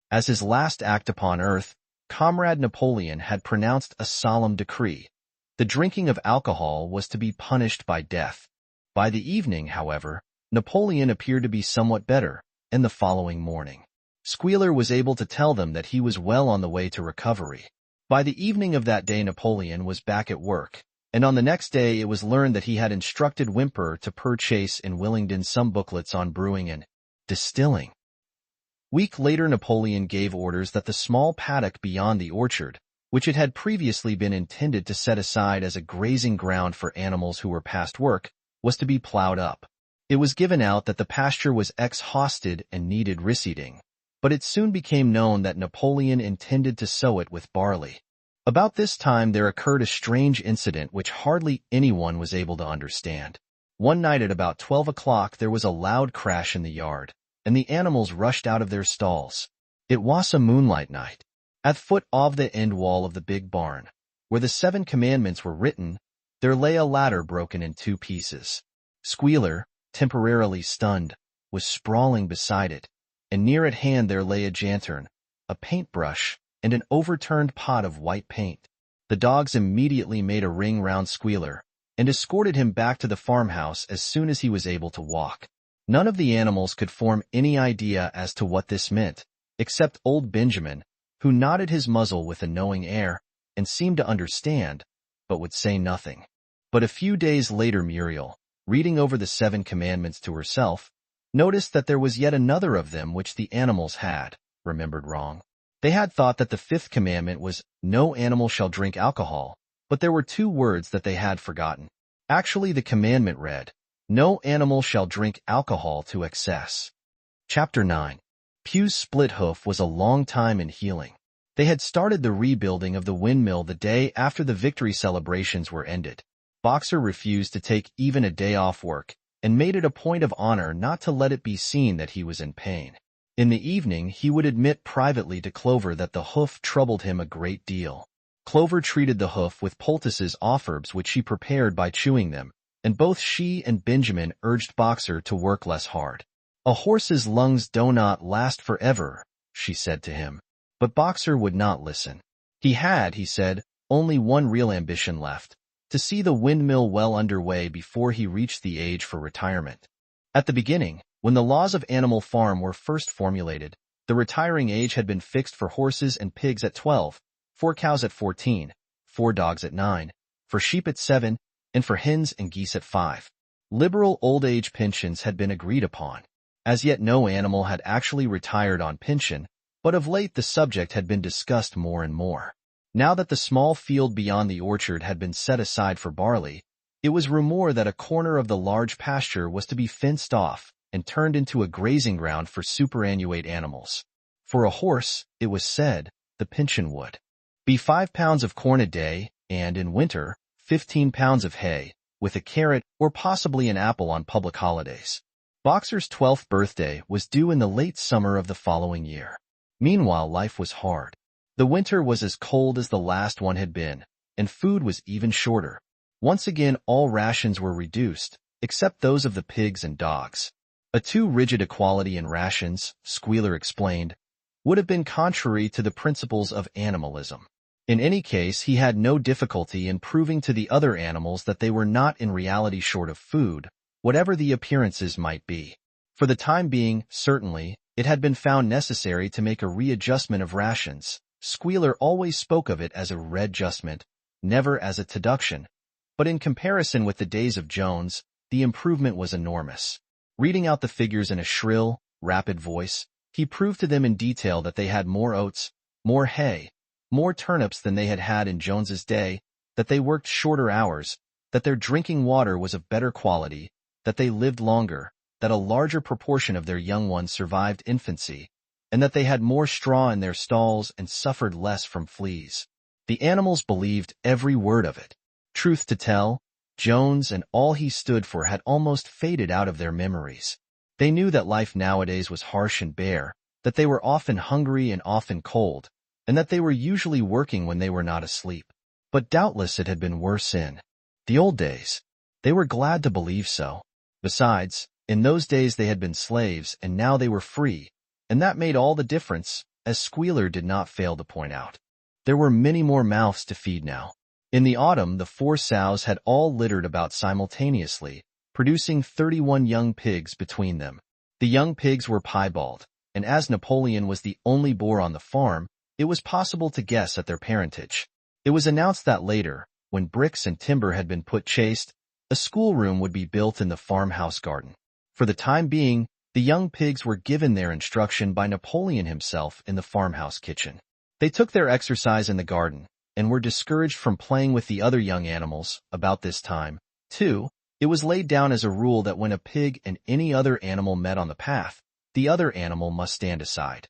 A: As his last act upon earth, Comrade Napoleon had pronounced a solemn decree. The drinking of alcohol was to be punished by death. By the evening, however, Napoleon appeared to be somewhat better, and the following morning, Squealer was able to tell them that he was well on the way to recovery. By the evening of that day Napoleon was back at work, and on the next day it was learned that he had instructed Whymper to purchase in Willingdon some booklets on brewing and distilling. Week later Napoleon gave orders that the small paddock beyond the orchard, which it had previously been intended to set aside as a grazing ground for animals who were past work, was to be plowed up. It was given out that the pasture was exhausted and needed reseeding, but it soon became known that Napoleon intended to sow it with barley. About this time there occurred a strange incident which hardly anyone was able to understand. One night at about 12 o'clock there was a loud crash in the yard, and the animals rushed out of their stalls. It was a moonlight night. At foot of the end wall of the big barn, where the 7 commandments were written, there lay a ladder broken in 2 pieces. Squealer, temporarily stunned, was sprawling beside it, and near at hand there lay a lantern, a paintbrush, and an overturned pot of white paint. The dogs immediately made a ring round Squealer, and escorted him back to the farmhouse as soon as he was able to walk. None of the animals could form any idea as to what this meant, except old Benjamin, who nodded his muzzle with a knowing air, and seemed to understand, but would say nothing. But a few days later Muriel, reading over the 7 commandments to herself, noticed that there was yet another of them which the animals had remembered wrong. They had thought that the 5th commandment was, "No animal shall drink alcohol," but there were 2 words that they had forgotten. Actually the commandment read, "No animal shall drink alcohol to excess." Chapter 9. Pew's split hoof was a long time in healing. They had started the rebuilding of the windmill the day after the victory celebrations were ended. Boxer refused to take even a day off work and made it a point of honor not to let it be seen that he was in pain. In the evening, he would admit privately to Clover that the hoof troubled him a great deal. Clover treated the hoof with poultices offherbs which she prepared by chewing them, and both she and Benjamin urged Boxer to work less hard. "A horse's lungs do not last forever," she said to him. But Boxer would not listen. He had, he said, only one real ambition left, to see the windmill well underway before he reached the age for retirement. At the beginning, when the laws of Animal Farm were first formulated, the retiring age had been fixed for horses and pigs at 12, for cows at 14, for dogs at 9, for sheep at 7, and for hens and geese at 5. Liberal old age pensions had been agreed upon. As yet no animal had actually retired on pension, but of late the subject had been discussed more and more. Now that the small field beyond the orchard had been set aside for barley, it was rumored that a corner of the large pasture was to be fenced off and turned into a grazing ground for superannuate animals. For a horse, it was said, the pension would be 5 pounds of corn a day, and in winter, 15 pounds of hay, with a carrot or possibly an apple on public holidays. Boxer's 12th birthday was due in the late summer of the following year. Meanwhile, life was hard. The winter was as cold as the last one had been, and food was even shorter. Once again, all rations were reduced, except those of the pigs and dogs. A too rigid equality in rations, Squealer explained, would have been contrary to the principles of animalism. In any case, he had no difficulty in proving to the other animals that they were not in reality short of food, whatever the appearances might be. For the time being, certainly, it had been found necessary to make a readjustment of rations. Squealer always spoke of it as a readjustment, never as a deduction. But in comparison with the days of Jones, the improvement was enormous. Reading out the figures in a shrill, rapid voice, he proved to them in detail that they had more oats, more hay, more turnips than they had had in Jones's day, that they worked shorter hours, that their drinking water was of better quality, that they lived longer, that a larger proportion of their young ones survived infancy, and that they had more straw in their stalls and suffered less from fleas. The animals believed every word of it. Truth to tell, Jones and all he stood for had almost faded out of their memories. They knew that life nowadays was harsh and bare, that they were often hungry and often cold, and that they were usually working when they were not asleep. But doubtless it had been worse in the old days. They were glad to believe so. Besides, in those days they had been slaves, and now they were free, and that made all the difference, as Squealer did not fail to point out. There were many more mouths to feed now. In the autumn, the 4 sows had all littered about simultaneously, producing 31 young pigs between them. The young pigs were piebald, and as Napoleon was the only boar on the farm, it was possible to guess at their parentage. It was announced that later, when bricks and timber had been put chased, a schoolroom would be built in the farmhouse garden. For the time being, the young pigs were given their instruction by Napoleon himself in the farmhouse kitchen. They took their exercise in the garden, and were discouraged from playing with the other young animals. About this time, too, it was laid down as a rule that when a pig and any other animal met on the path, the other animal must stand aside.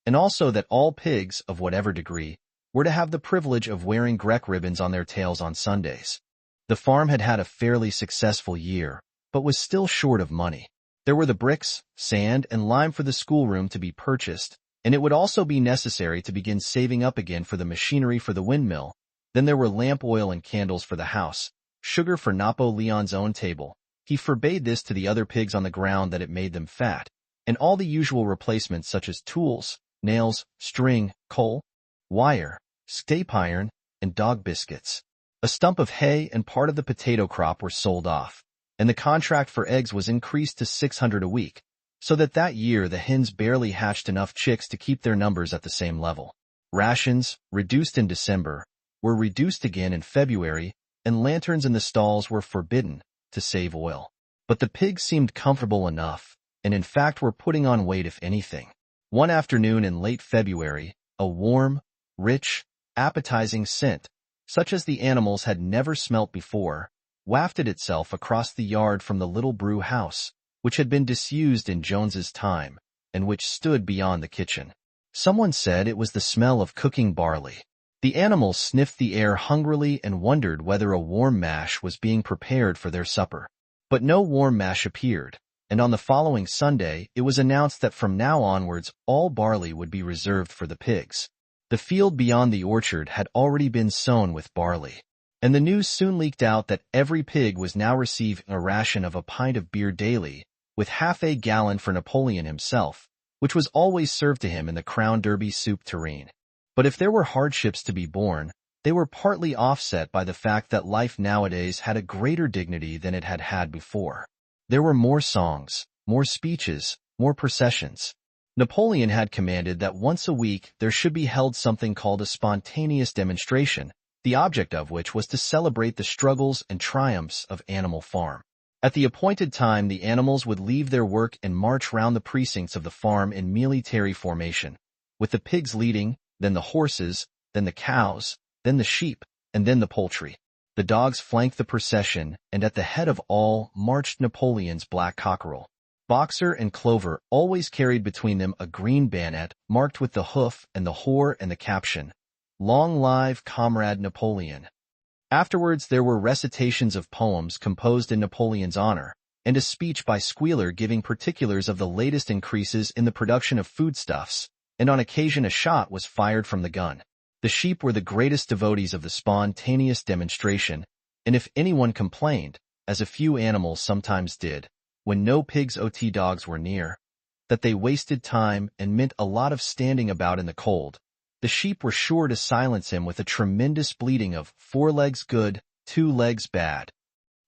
A: And also that all pigs, of whatever degree, were to have the privilege of wearing grec ribbons on their tails on Sundays. The farm had had a fairly successful year, but was still short of money. There were the bricks, sand, and lime for the schoolroom to be purchased, and it would also be necessary to begin saving up again for the machinery for the windmill. Then there were lamp oil and candles for the house, sugar for Napoleon's own table. He forbade this to the other pigs on the ground that it made them fat, and all the usual replacements such as tools, nails, string, coal, wire, stape iron, and dog biscuits. A stump of hay and part of the potato crop were sold off, and the contract for eggs was increased to 600 a week, so that year the hens barely hatched enough chicks to keep their numbers at the same level. Rations, reduced in December, were reduced again in February, and lanterns in the stalls were forbidden, to save oil. But the pigs seemed comfortable enough, and in fact were putting on weight if anything. One afternoon in late February, a warm, rich, appetizing scent, such as the animals had never smelt before, wafted itself across the yard from the little brew house, which had been disused in Jones's time, and which stood beyond the kitchen. Someone said it was the smell of cooking barley. The animals sniffed the air hungrily and wondered whether a warm mash was being prepared for their supper. But no warm mash appeared, and on the following Sunday it was announced that from now onwards all barley would be reserved for the pigs. The field beyond the orchard had already been sown with barley, and the news soon leaked out that every pig was now receiving a ration of a pint of beer daily, with half a gallon for Napoleon himself, which was always served to him in the Crown Derby soup tureen. But if there were hardships to be borne, they were partly offset by the fact that life nowadays had a greater dignity than it had had before. There were more songs, more speeches, more processions. Napoleon had commanded that once a week there should be held something called a spontaneous demonstration, the object of which was to celebrate the struggles and triumphs of Animal Farm. At the appointed time, the animals would leave their work and march round the precincts of the farm in military formation, with the pigs leading, then the horses, then the cows, then the sheep, and then the poultry. The dogs flanked the procession, and at the head of all marched Napoleon's black cockerel. Boxer and Clover always carried between them a green bayonet marked with the hoof and the whore and the caption, "Long live Comrade Napoleon." Afterwards there were recitations of poems composed in Napoleon's honor, and a speech by Squealer giving particulars of the latest increases in the production of foodstuffs, and on occasion a shot was fired from the gun. The sheep were the greatest devotees of the spontaneous demonstration, and if anyone complained, as a few animals sometimes did, when no pigs or dogs were near, that they wasted time and meant a lot of standing about in the cold, the sheep were sure to silence him with a tremendous bleating of 4 legs good, 2 legs bad.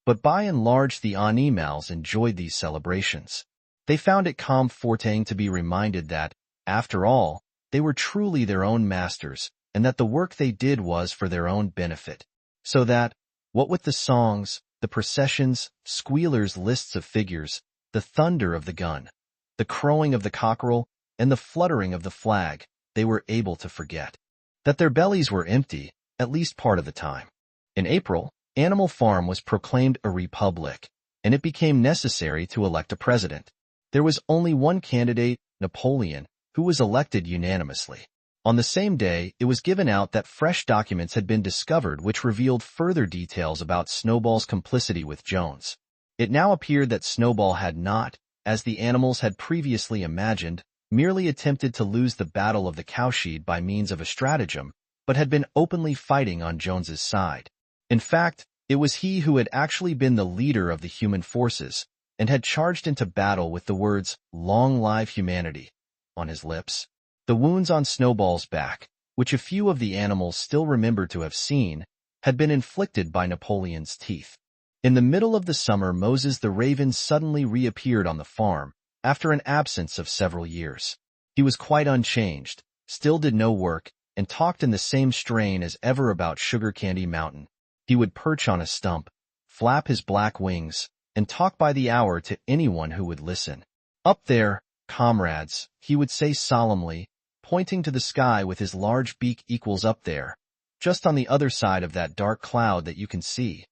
A: But by and large the animals enjoyed these celebrations. They found it comforting to be reminded that, after all, they were truly their own masters, and that the work they did was for their own benefit. So that, what with the songs, the processions, Squealer's lists of figures, the thunder of the gun, the crowing of the cockerel, and the fluttering of the flag, they were able to forget that their bellies were empty, at least part of the time. In April, Animal Farm was proclaimed a republic, and it became necessary to elect a president. There was only one candidate, Napoleon, who was elected unanimously. On the same day, it was given out that fresh documents had been discovered which revealed further details about Snowball's complicity with Jones. It now appeared that Snowball had not, as the animals had previously imagined, merely attempted to lose the Battle of the Cowshed by means of a stratagem, but had been openly fighting on Jones's side. In fact, it was he who had actually been the leader of the human forces, and had charged into battle with the words, "Long live humanity," on his lips. The wounds on Snowball's back, which a few of the animals still remembered to have seen, had been inflicted by Napoleon's teeth. In the middle of the summer, Moses the raven suddenly reappeared on the farm, after an absence of several years. He was quite unchanged, still did no work, and talked in the same strain as ever about Sugar Candy Mountain. He would perch on a stump, flap his black wings, and talk by the hour to anyone who would listen. "Up there, comrades," he would say solemnly, pointing to the sky with his large beak, "equals up there, just on the other side of that dark cloud that you can see.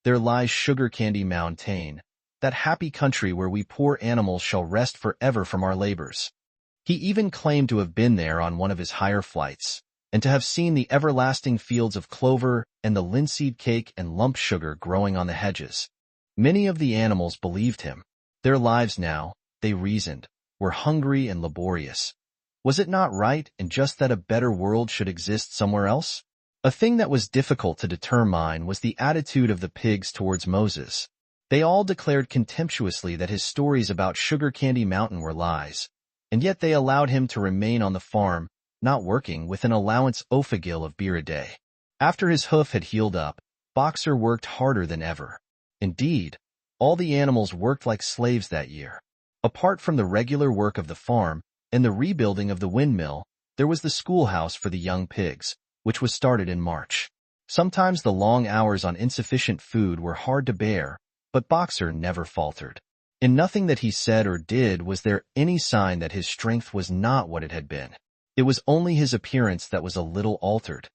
A: There lies Sugar Candy Mountain, that happy country where we poor animals shall rest forever from our labors." He even claimed to have been there on one of his higher flights, and to have seen the everlasting fields of clover and the linseed cake and lump sugar growing on the hedges. Many of the animals believed him. Their lives now, they reasoned, were hungry and laborious. Was it not right and just that a better world should exist somewhere else? A thing that was difficult to determine was the attitude of the pigs towards Moses. They all declared contemptuously that his stories about Sugar Candy Mountain were lies, and yet they allowed him to remain on the farm, not working, with an allowance of beer a day. After his hoof had healed up, Boxer worked harder than ever. Indeed, all the animals worked like slaves that year. Apart from the regular work of the farm and the rebuilding of the windmill, there was the schoolhouse for the young pigs, which was started in March. Sometimes the long hours on insufficient food were hard to bear, but Boxer never faltered. In nothing that he said or did was there any sign that his strength was not what it had been. It was only his appearance that was a little altered.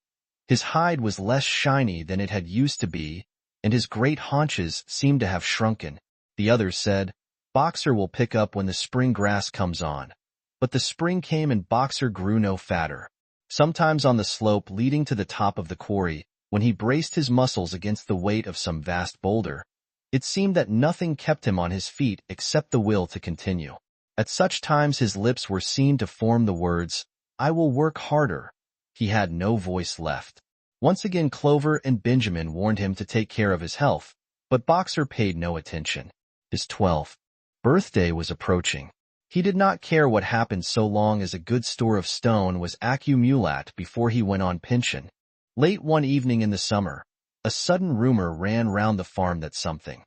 A: His hide was less shiny than it had used to be, and his great haunches seemed to have shrunken. The others said, "Boxer will pick up when the spring grass comes on," But the spring came and Boxer grew no fatter. Sometimes on the slope leading to the top of the quarry, when he braced his muscles against the weight of some vast boulder, it seemed that nothing kept him on his feet except the will to continue. At such times his lips were seen to form the words, "I will work harder." He had no voice left. Once again Clover and Benjamin warned him to take care of his health, but Boxer paid no attention. His 12th birthday was approaching. He did not care what happened so long as a good store of stone was accumulated before he went on pension. Late one evening in the summer, a sudden rumor ran round the farm that something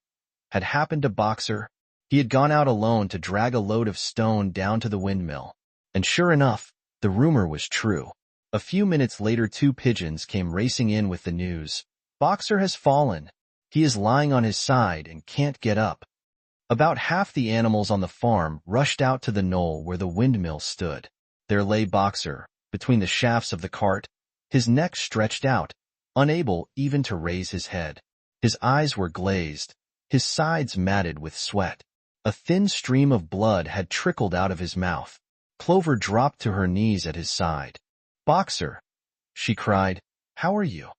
A: had happened to Boxer. He had gone out alone to drag a load of stone down to the windmill. And sure enough, the rumor was true. A few minutes later 2 pigeons came racing in with the news. "Boxer has fallen. He is lying on his side and can't get up." About half the animals on the farm rushed out to the knoll where the windmill stood. There lay Boxer, between the shafts of the cart, his neck stretched out, unable even to raise his head. His eyes were glazed, his sides matted with sweat. A thin stream of blood had trickled out of his mouth. Clover dropped to her knees at his side. "Boxer," she cried, "how are you?"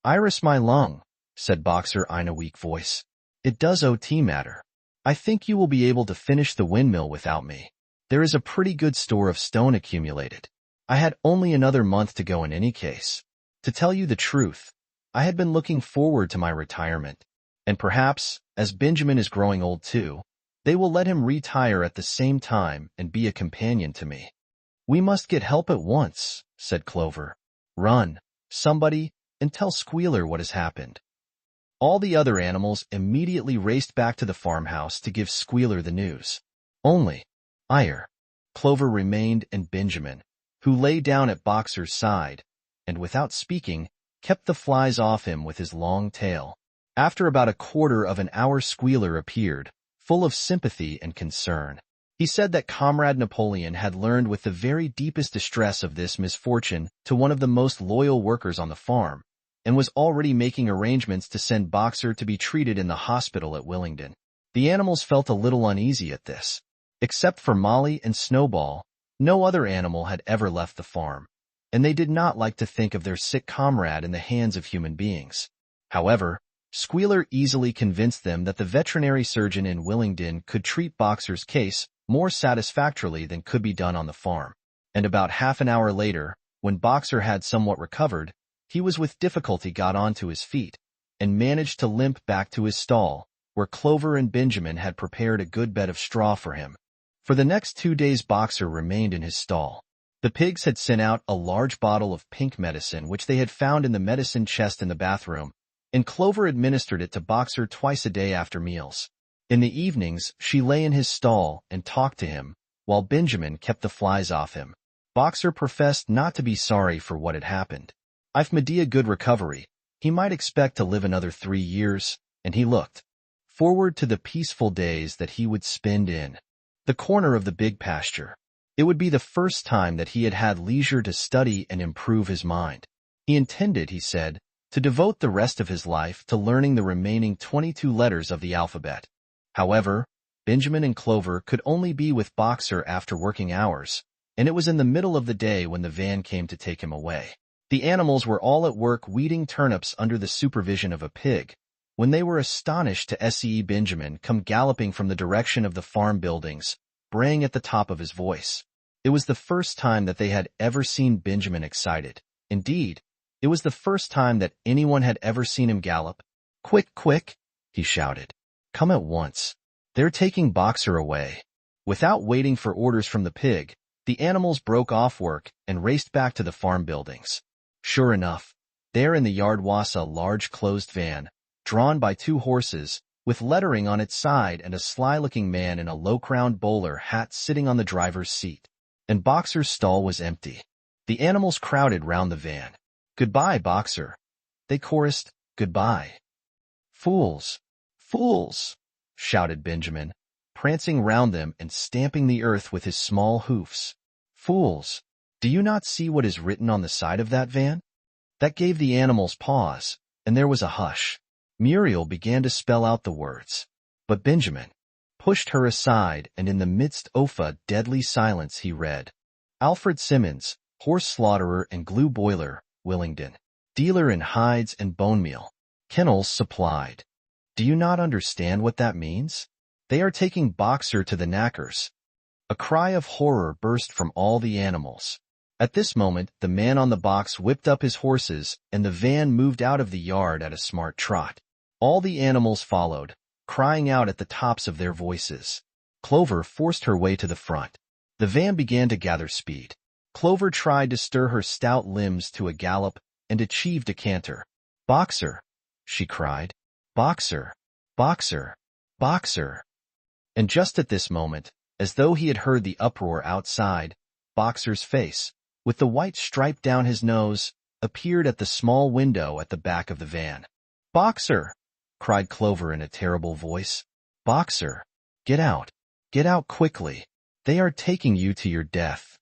A: "Iris my lung," said Boxer in a weak voice. "It does ot matter. I think you will be able to finish the windmill without me. There is a pretty good store of stone accumulated. I had only another month to go in any case. To tell you the truth, I had been looking forward to my retirement, and perhaps, as Benjamin is growing old too, they will let him retire at the same time and be a companion to me." "We must get help at once," said Clover. "Run, somebody, and tell Squealer what has happened." All the other animals immediately raced back to the farmhouse to give Squealer the news. Only Clover remained and Benjamin, who lay down at Boxer's side, and without speaking, kept the flies off him with his long tail. After about a quarter of an hour Squealer appeared, full of sympathy and concern. He said that Comrade Napoleon had learned with the very deepest distress of this misfortune to one of the most loyal workers on the farm, and was already making arrangements to send Boxer to be treated in the hospital at Willingdon. The animals felt a little uneasy at this. Except for Molly and Snowball, no other animal had ever left the farm, and they did not like to think of their sick comrade in the hands of human beings. However, Squealer easily convinced them that the veterinary surgeon in Willingdon could treat Boxer's case more satisfactorily than could be done on the farm. And about half an hour later, when Boxer had somewhat recovered, he was with difficulty got onto his feet, and managed to limp back to his stall, where Clover and Benjamin had prepared a good bed of straw for him. For the next 2 days Boxer remained in his stall. The pigs had sent out a large bottle of pink medicine which they had found in the medicine chest in the bathroom, and Clover administered it to Boxer twice a day after meals. In the evenings, she lay in his stall and talked to him, while Benjamin kept the flies off him. Boxer professed not to be sorry for what had happened. "I've made a good recovery. He might expect to live another 3 years, and he looked forward to the peaceful days that he would spend in the corner of the big pasture. It would be the first time that he had had leisure to study and improve his mind. He intended, he said, to devote the rest of his life to learning the remaining 22 letters of the alphabet. However, Benjamin and Clover could only be with Boxer after working hours, and it was in the middle of the day when the van came to take him away. The animals were all at work weeding turnips under the supervision of a pig, when they were astonished to see Benjamin come galloping from the direction of the farm buildings, braying at the top of his voice. It was the first time that they had ever seen Benjamin excited. Indeed, it was the first time that anyone had ever seen him gallop. "Quick, quick!" he shouted. "Come at once. They're taking Boxer away." Without waiting for orders from the pig, the animals broke off work and raced back to the farm buildings. Sure enough, there in the yard was a large closed van, drawn by 2 horses, with lettering on its side and a sly-looking man in a low-crowned bowler hat sitting on the driver's seat. And Boxer's stall was empty. The animals crowded round the van. "Goodbye, Boxer," they chorused. "Goodbye." "Fools! Fools!" shouted Benjamin, prancing round them and stamping the earth with his small hoofs. "Fools! Do you not see what is written on the side of that van?" That gave the animals pause, and there was a hush. Muriel began to spell out the words. But Benjamin pushed her aside, and in the midst of a deadly silence he read, Alfred Simmons, horse slaughterer and glue boiler, Willingdon. Dealer in hides and bone meal. Kennels supplied. Do you not understand what that means? They are taking Boxer to the knackers. A cry of horror burst from all the animals. At this moment, the man on the box whipped up his horses, and the van moved out of the yard at a smart trot. All the animals followed, crying out at the tops of their voices. Clover forced her way to the front. The van began to gather speed. Clover tried to stir her stout limbs to a gallop and achieved a canter. "Boxer!" she cried. "Boxer! Boxer! Boxer!" And just at this moment, as though he had heard the uproar outside, Boxer's face, with the white stripe down his nose, appeared at the small window at the back of the van. "Boxer!" cried Clover in a terrible voice. "Boxer! Get out! Get out quickly! They are taking you to your death!"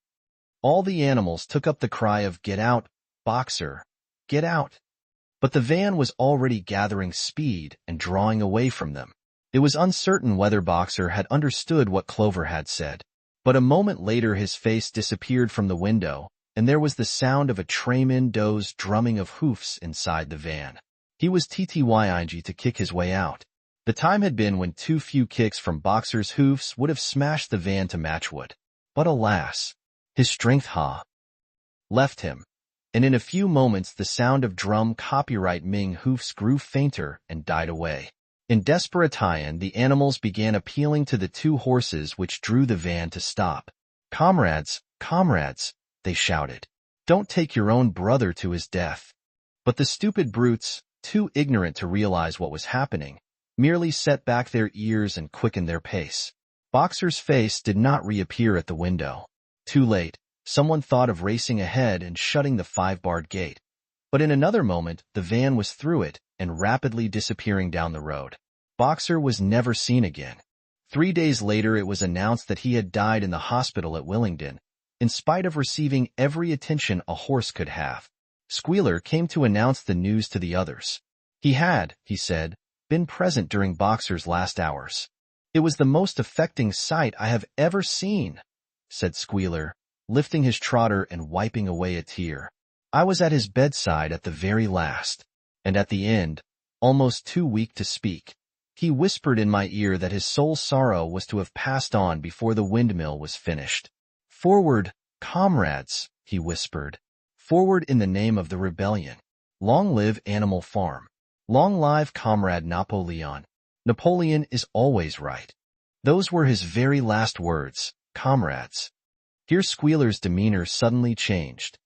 A: All the animals took up the cry of "Get out, Boxer! Get out!" But the van was already gathering speed and drawing away from them. It was uncertain whether Boxer had understood what Clover had said. But a moment later his face disappeared from the window, and there was the sound of a tremendo's drumming of hoofs inside the van. He was trying to kick his way out. The time had been when too few kicks from Boxer's hoofs would have smashed the van to matchwood. But alas, his strength left him, and in a few moments the sound of drum copyright Ming hoofs grew fainter and died away. In desperation, the animals began appealing to the two horses which drew the van to stop. "Comrades, comrades," they shouted. "Don't take your own brother to his death." But the stupid brutes, too ignorant to realize what was happening, merely set back their ears and quickened their pace. Boxer's face did not reappear at the window. Too late, someone thought of racing ahead and shutting the 5-barred gate. But in another moment, the van was through it and rapidly disappearing down the road. Boxer was never seen again. 3 days later it was announced that he had died in the hospital at Willingdon, in spite of receiving every attention a horse could have. Squealer came to announce the news to the others. He had, he said, been present during Boxer's last hours. "It was the most affecting sight I have ever seen," said Squealer, lifting his trotter and wiping away a tear. "I was at his bedside at the very last, and at the end, almost too weak to speak. He whispered in my ear that his sole sorrow was to have passed on before the windmill was finished. 'Forward, comrades,' he whispered. 'Forward in the name of the rebellion. Long live Animal Farm. Long live Comrade Napoleon. Napoleon is always right.' Those were his very last words, comrades." Here Squealer's demeanor suddenly changed.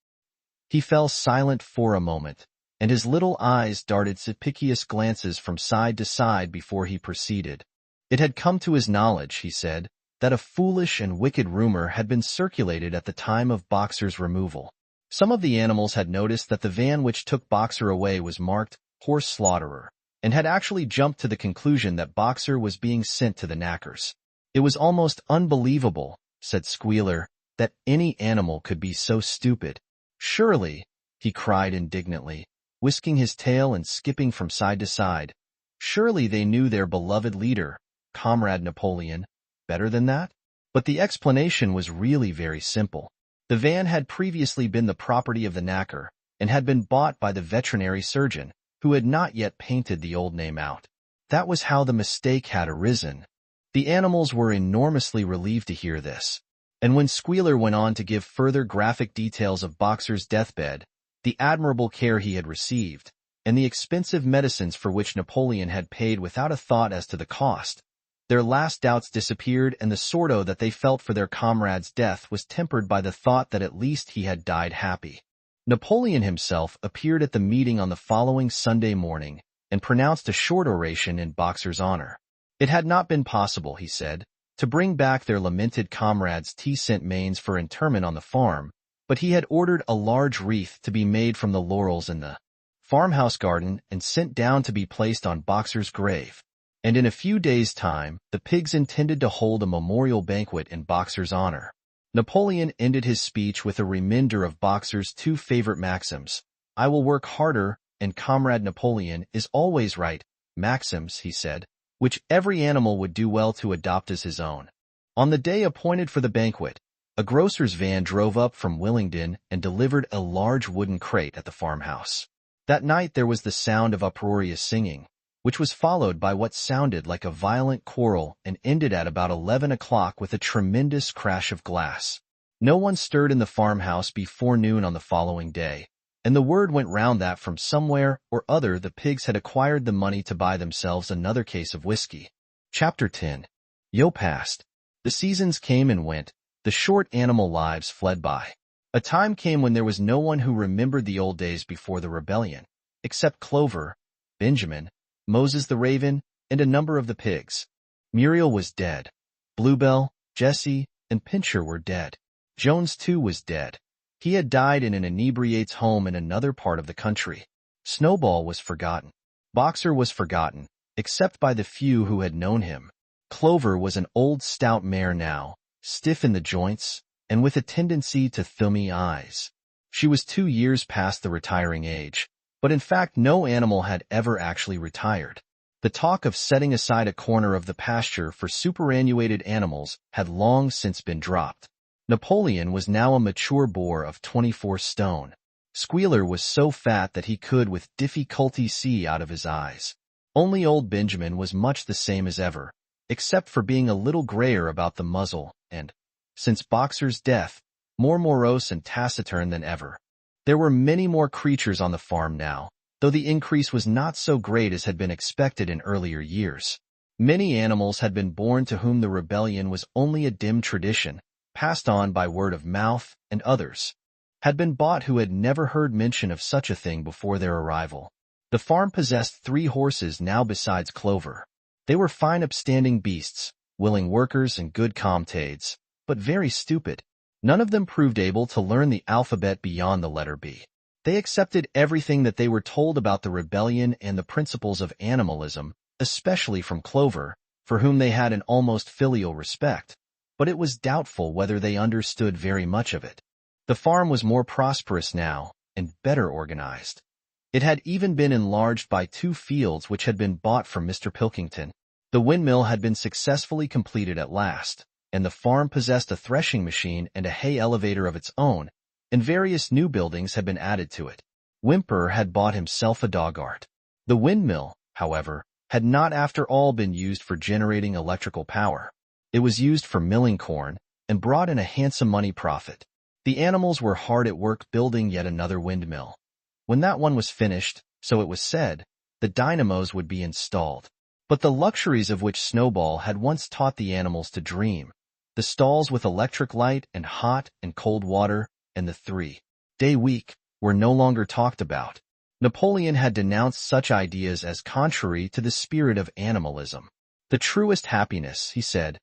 A: He fell silent for a moment, and his little eyes darted suspicious glances from side to side before he proceeded. It had come to his knowledge, he said, that a foolish and wicked rumor had been circulated at the time of Boxer's removal. Some of the animals had noticed that the van which took Boxer away was marked Horse Slaughterer, and had actually jumped to the conclusion that Boxer was being sent to the knackers. "It was almost unbelievable," said Squealer, "that any animal could be so stupid. Surely," he cried indignantly, whisking his tail and skipping from side to side, "surely they knew their beloved leader, Comrade Napoleon, better than that?" But the explanation was really very simple. The van had previously been the property of the knacker, and had been bought by the veterinary surgeon, who had not yet painted the old name out. That was how the mistake had arisen. The animals were enormously relieved to hear this. And when Squealer went on to give further graphic details of Boxer's deathbed, the admirable care he had received, and the expensive medicines for which Napoleon had paid without a thought as to the cost, their last doubts disappeared, and the sorrow that they felt for their comrade's death was tempered by the thought that at least he had died happy. Napoleon himself appeared at the meeting on the following Sunday morning and pronounced a short oration in Boxer's honor. It had not been possible, he said, to bring back their lamented comrade's St. Mains for interment on the farm, but he had ordered a large wreath to be made from the laurels in the farmhouse garden and sent down to be placed on Boxer's grave. And in a few days' time, the pigs intended to hold a memorial banquet in Boxer's honor. Napoleon ended his speech with a reminder of Boxer's two favorite maxims: "I will work harder," and "Comrade Napoleon is always right." Maxims, he said, which every animal would do well to adopt as his own. On the day appointed for the banquet, a grocer's van drove up from Willingdon and delivered a large wooden crate at the farmhouse. That night there was the sound of uproarious singing, which was followed by what sounded like a violent quarrel and ended at about 11 o'clock with a tremendous crash of glass. No one stirred in the farmhouse before noon on the following day, and the word went round that from somewhere or other the pigs had acquired the money to buy themselves another case of whiskey. Chapter 10. Yo passed. The seasons came and went. The short animal lives fled by. A time came when there was no one who remembered the old days before the rebellion, except Clover, Benjamin, Moses the raven, and a number of the pigs. Muriel was dead. Bluebell, Jessie, and Pincher were dead. Jones, too, was dead. He had died in an inebriate's home in another part of the country. Snowball was forgotten. Boxer was forgotten, except by the few who had known him. Clover was an old stout mare now, stiff in the joints, and with a tendency to thumbby eyes. She was 2 years past the retiring age, but in fact no animal had ever actually retired. The talk of setting aside a corner of the pasture for superannuated animals had long since been dropped. Napoleon was now a mature boar of 24 stone. Squealer was so fat that he could with difficulty see out of his eyes. Only old Benjamin was much the same as ever, except for being a little grayer about the muzzle and, since Boxer's death, more morose and taciturn than ever. There were many more creatures on the farm now, though the increase was not so great as had been expected in earlier years. Many animals had been born to whom the rebellion was only a dim tradition, passed on by word of mouth, and others had been bought who had never heard mention of such a thing before their arrival. The farm possessed 3 horses now besides Clover. They were fine upstanding beasts, willing workers and good comtades, but very stupid. None of them proved able to learn the alphabet beyond the letter B. They accepted everything that they were told about the rebellion and the principles of animalism, especially from Clover, for whom they had an almost filial respect, but it was doubtful whether they understood very much of it. The farm was more prosperous now, and better organized. It had even been enlarged by 2 fields which had been bought from Mr. Pilkington. The windmill had been successfully completed at last, and the farm possessed a threshing machine and a hay elevator of its own, and various new buildings had been added to it. Whymper had bought himself a dog-cart. The windmill, however, had not after all been used for generating electrical power. It was used for milling corn, and brought in a handsome money profit. The animals were hard at work building yet another windmill. When that one was finished, so it was said, the dynamos would be installed. But the luxuries of which Snowball had once taught the animals to dream, the stalls with electric light and hot and cold water, and the 3-day week, were no longer talked about. Napoleon had denounced such ideas as contrary to the spirit of animalism. The truest happiness, he said,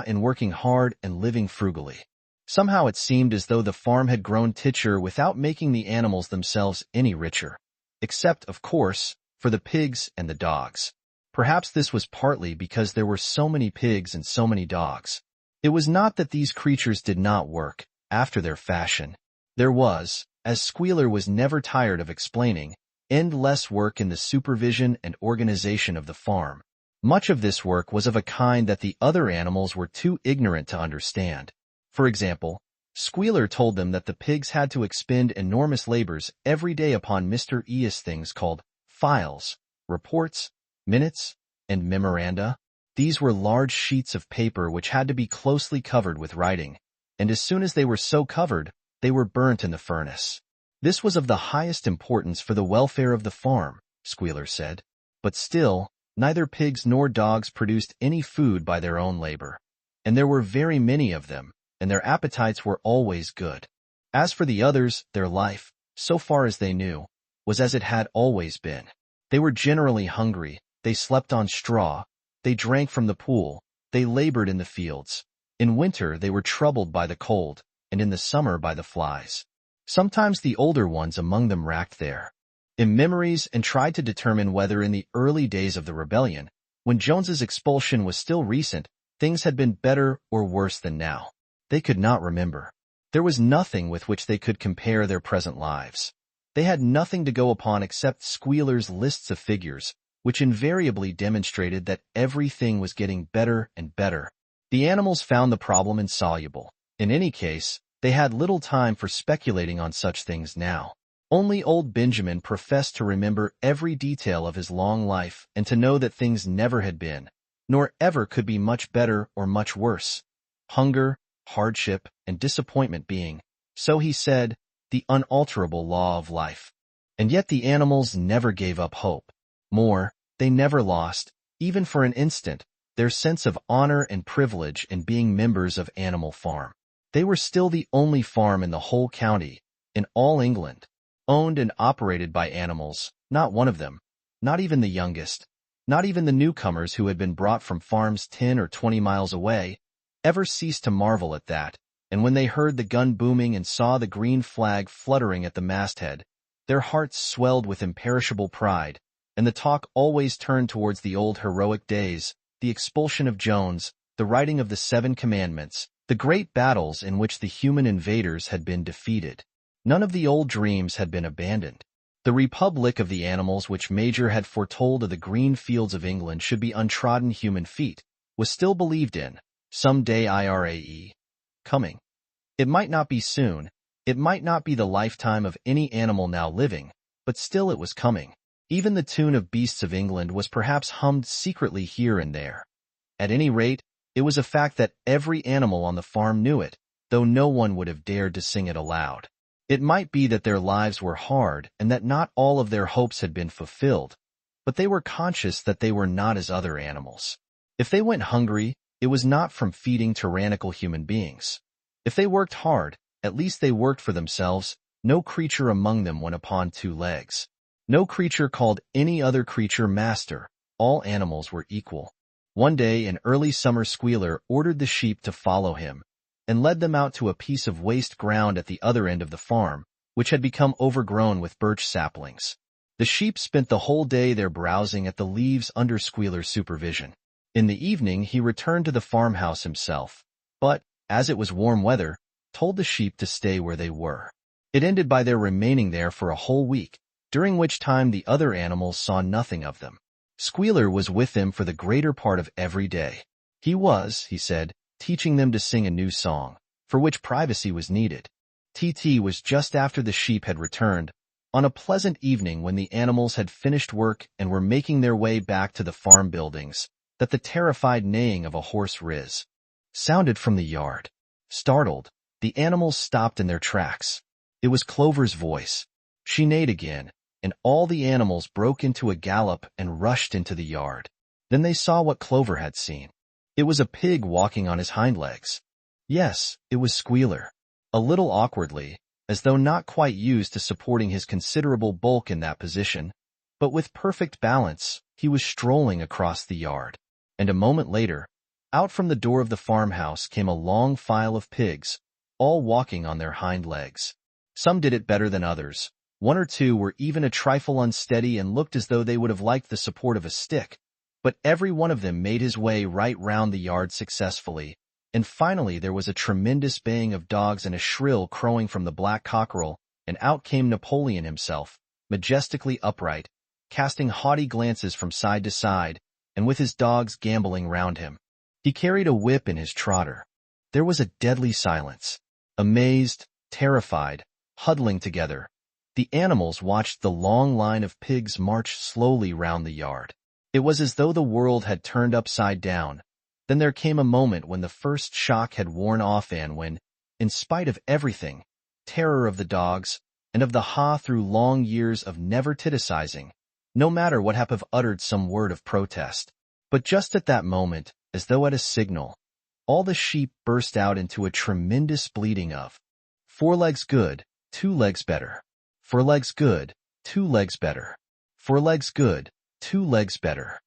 A: in working hard and living frugally. Somehow it seemed as though the farm had grown richer without making the animals themselves any richer, except, of course, for the pigs and the dogs. Perhaps this was partly because there were so many pigs and so many dogs. It was not that these creatures did not work, after their fashion. There was, as Squealer was never tired of explaining, endless work in the supervision and organization of the farm. Much of this work was of a kind that the other animals were too ignorant to understand. For example, Squealer told them that the pigs had to expend enormous labors every day upon Mr. E.'s things called files, reports, minutes, and memoranda. These were large sheets of paper which had to be closely covered with writing, and as soon as they were so covered, they were burnt in the furnace. This was of the highest importance for the welfare of the farm, Squealer said, but still, neither pigs nor dogs produced any food by their own labor, and there were very many of them, and their appetites were always good. As for the others, their life, so far as they knew, was as it had always been. They were generally hungry, they slept on straw, they drank from the pool, they labored in the fields. In winter they were troubled by the cold, and in the summer by the flies. Sometimes the older ones among them racked their memories and tried to determine whether in the early days of the rebellion, when Jones's expulsion was still recent, things had been better or worse than now. They could not remember. There was nothing with which they could compare their present lives. They had nothing to go upon except Squealer's lists of figures, which invariably demonstrated that everything was getting better and better. The animals found the problem insoluble. In any case, they had little time for speculating on such things now. Only old Benjamin professed to remember every detail of his long life and to know that things never had been, nor ever could be much better or much worse. Hunger, hardship, and disappointment being, so he said, the unalterable law of life. And yet the animals never gave up hope. More, they never lost, even for an instant, their sense of honor and privilege in being members of Animal Farm. They were still the only farm in the whole county, in all England, owned and operated by animals, not one of them, not even the youngest, not even the newcomers who had been brought from farms 10 or 20 miles away, ever ceased to marvel at that, and when they heard the gun booming and saw the green flag fluttering at the masthead, their hearts swelled with imperishable pride, and the talk always turned towards the old heroic days, the expulsion of Jones, the writing of the 7 Commandments, the great battles in which the human invaders had been defeated. None of the old dreams had been abandoned. The republic of the animals which Major had foretold of the green fields of England should be untrodden human feet, was still believed in, some day coming. It might not be soon, it might not be the lifetime of any animal now living, but still it was coming. Even the tune of Beasts of England was perhaps hummed secretly here and there. At any rate, it was a fact that every animal on the farm knew it, though no one would have dared to sing it aloud. It might be that their lives were hard and that not all of their hopes had been fulfilled, but they were conscious that they were not as other animals. If they went hungry, it was not from feeding tyrannical human beings. If they worked hard, at least they worked for themselves. No creature among them went upon 2 legs. No creature called any other creature master. All animals were equal. One day an early summer squealer ordered the sheep to follow him, and led them out to a piece of waste ground at the other end of the farm, which had become overgrown with birch saplings. The sheep spent the whole day there browsing at the leaves under Squealer's supervision. In the evening he returned to the farmhouse himself, but, as it was warm weather, told the sheep to stay where they were. It ended by their remaining there for a whole week, during which time the other animals saw nothing of them. Squealer was with them for the greater part of every day. He was, he said, teaching them to sing a new song, for which privacy was needed. TT was just after the sheep had returned, on a pleasant evening when the animals had finished work and were making their way back to the farm buildings, that the terrified neighing of a horse Riz sounded from the yard. Startled, the animals stopped in their tracks. It was Clover's voice. She neighed again, and all the animals broke into a gallop and rushed into the yard. Then they saw what Clover had seen. It was a pig walking on his hind legs. Yes, it was Squealer. A little awkwardly, as though not quite used to supporting his considerable bulk in that position, but with perfect balance, he was strolling across the yard. And a moment later, out from the door of the farmhouse came a long file of pigs, all walking on their hind legs. Some did it better than others. 1 or 2 were even a trifle unsteady and looked as though they would have liked the support of a stick, but every one of them made his way right round the yard successfully, and finally there was a tremendous baying of dogs and a shrill crowing from the black cockerel, and out came Napoleon himself, majestically upright, casting haughty glances from side to side, and with his dogs gambolling round him. He carried a whip in his trotter. There was a deadly silence. Amazed, terrified, huddling together, the animals watched the long line of pigs march slowly round the yard. It was as though the world had turned upside down. Then there came a moment when the first shock had worn off and when, in spite of everything, terror of the dogs, and of the through long years of never titicizing, no matter what have uttered some word of protest. But just at that moment, as though at a signal, all the sheep burst out into a tremendous bleating of 4 legs good, 2 legs better. 4 legs good, 2 legs better. 4 legs good, 2 legs better.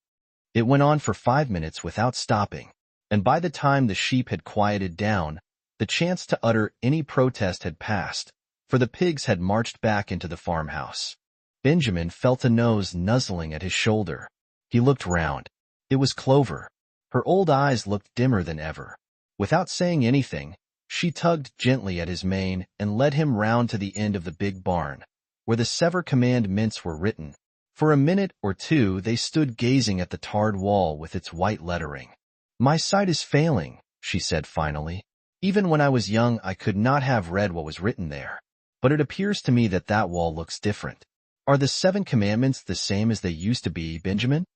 A: It went on for 5 minutes without stopping, and by the time the sheep had quieted down, the chance to utter any protest had passed, for the pigs had marched back into the farmhouse. Benjamin felt a nose nuzzling at his shoulder. He looked round. It was Clover. Her old eyes looked dimmer than ever. Without saying anything, she tugged gently at his mane and led him round to the end of the big barn, where the 7 commandments were written, For a minute or two they stood gazing at the tarred wall with its white lettering. "My sight is failing," she said finally. "Even when I was young I could not have read what was written there. But it appears to me that that wall looks different. Are the 7 commandments the same as they used to be, Benjamin?"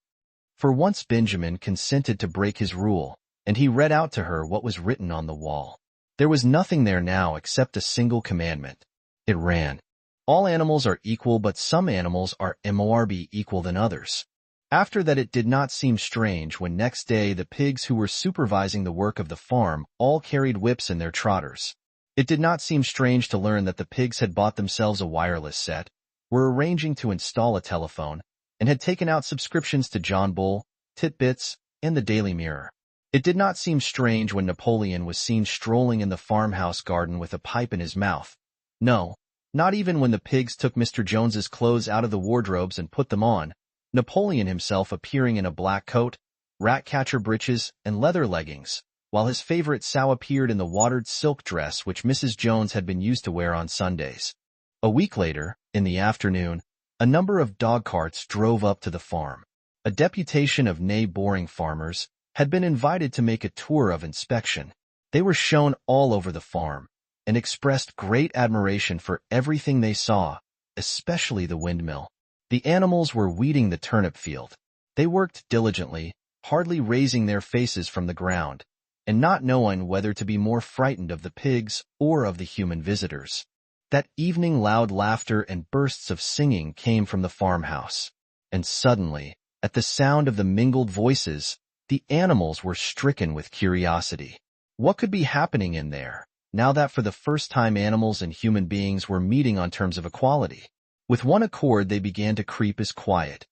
A: For once Benjamin consented to break his rule, and he read out to her what was written on the wall. There was nothing there now except a single commandment. It ran, "All animals are equal, but some animals are more equal than others." After that it did not seem strange when next day the pigs who were supervising the work of the farm all carried whips in their trotters. It did not seem strange to learn that the pigs had bought themselves a wireless set, were arranging to install a telephone, and had taken out subscriptions to John Bull, Titbits, and the Daily Mirror. It did not seem strange when Napoleon was seen strolling in the farmhouse garden with a pipe in his mouth. No, not even when the pigs took Mr. Jones's clothes out of the wardrobes and put them on, Napoleon himself appearing in a black coat, rat-catcher breeches, and leather leggings, while his favorite sow appeared in the watered silk dress which Mrs. Jones had been used to wear on Sundays. A week later, in the afternoon, a number of dog carts drove up to the farm. A deputation of boring farmers had been invited to make a tour of inspection. They were shown all over the farm, and expressed great admiration for everything they saw, especially the windmill. The animals were weeding the turnip field. They worked diligently, hardly raising their faces from the ground, and not knowing whether to be more frightened of the pigs or of the human visitors. That evening loud laughter and bursts of singing came from the farmhouse, and suddenly, at the sound of the mingled voices, the animals were stricken with curiosity. What could be happening in there, now that for the first time animals and human beings were meeting on terms of equality? With one accord they began to creep as quiet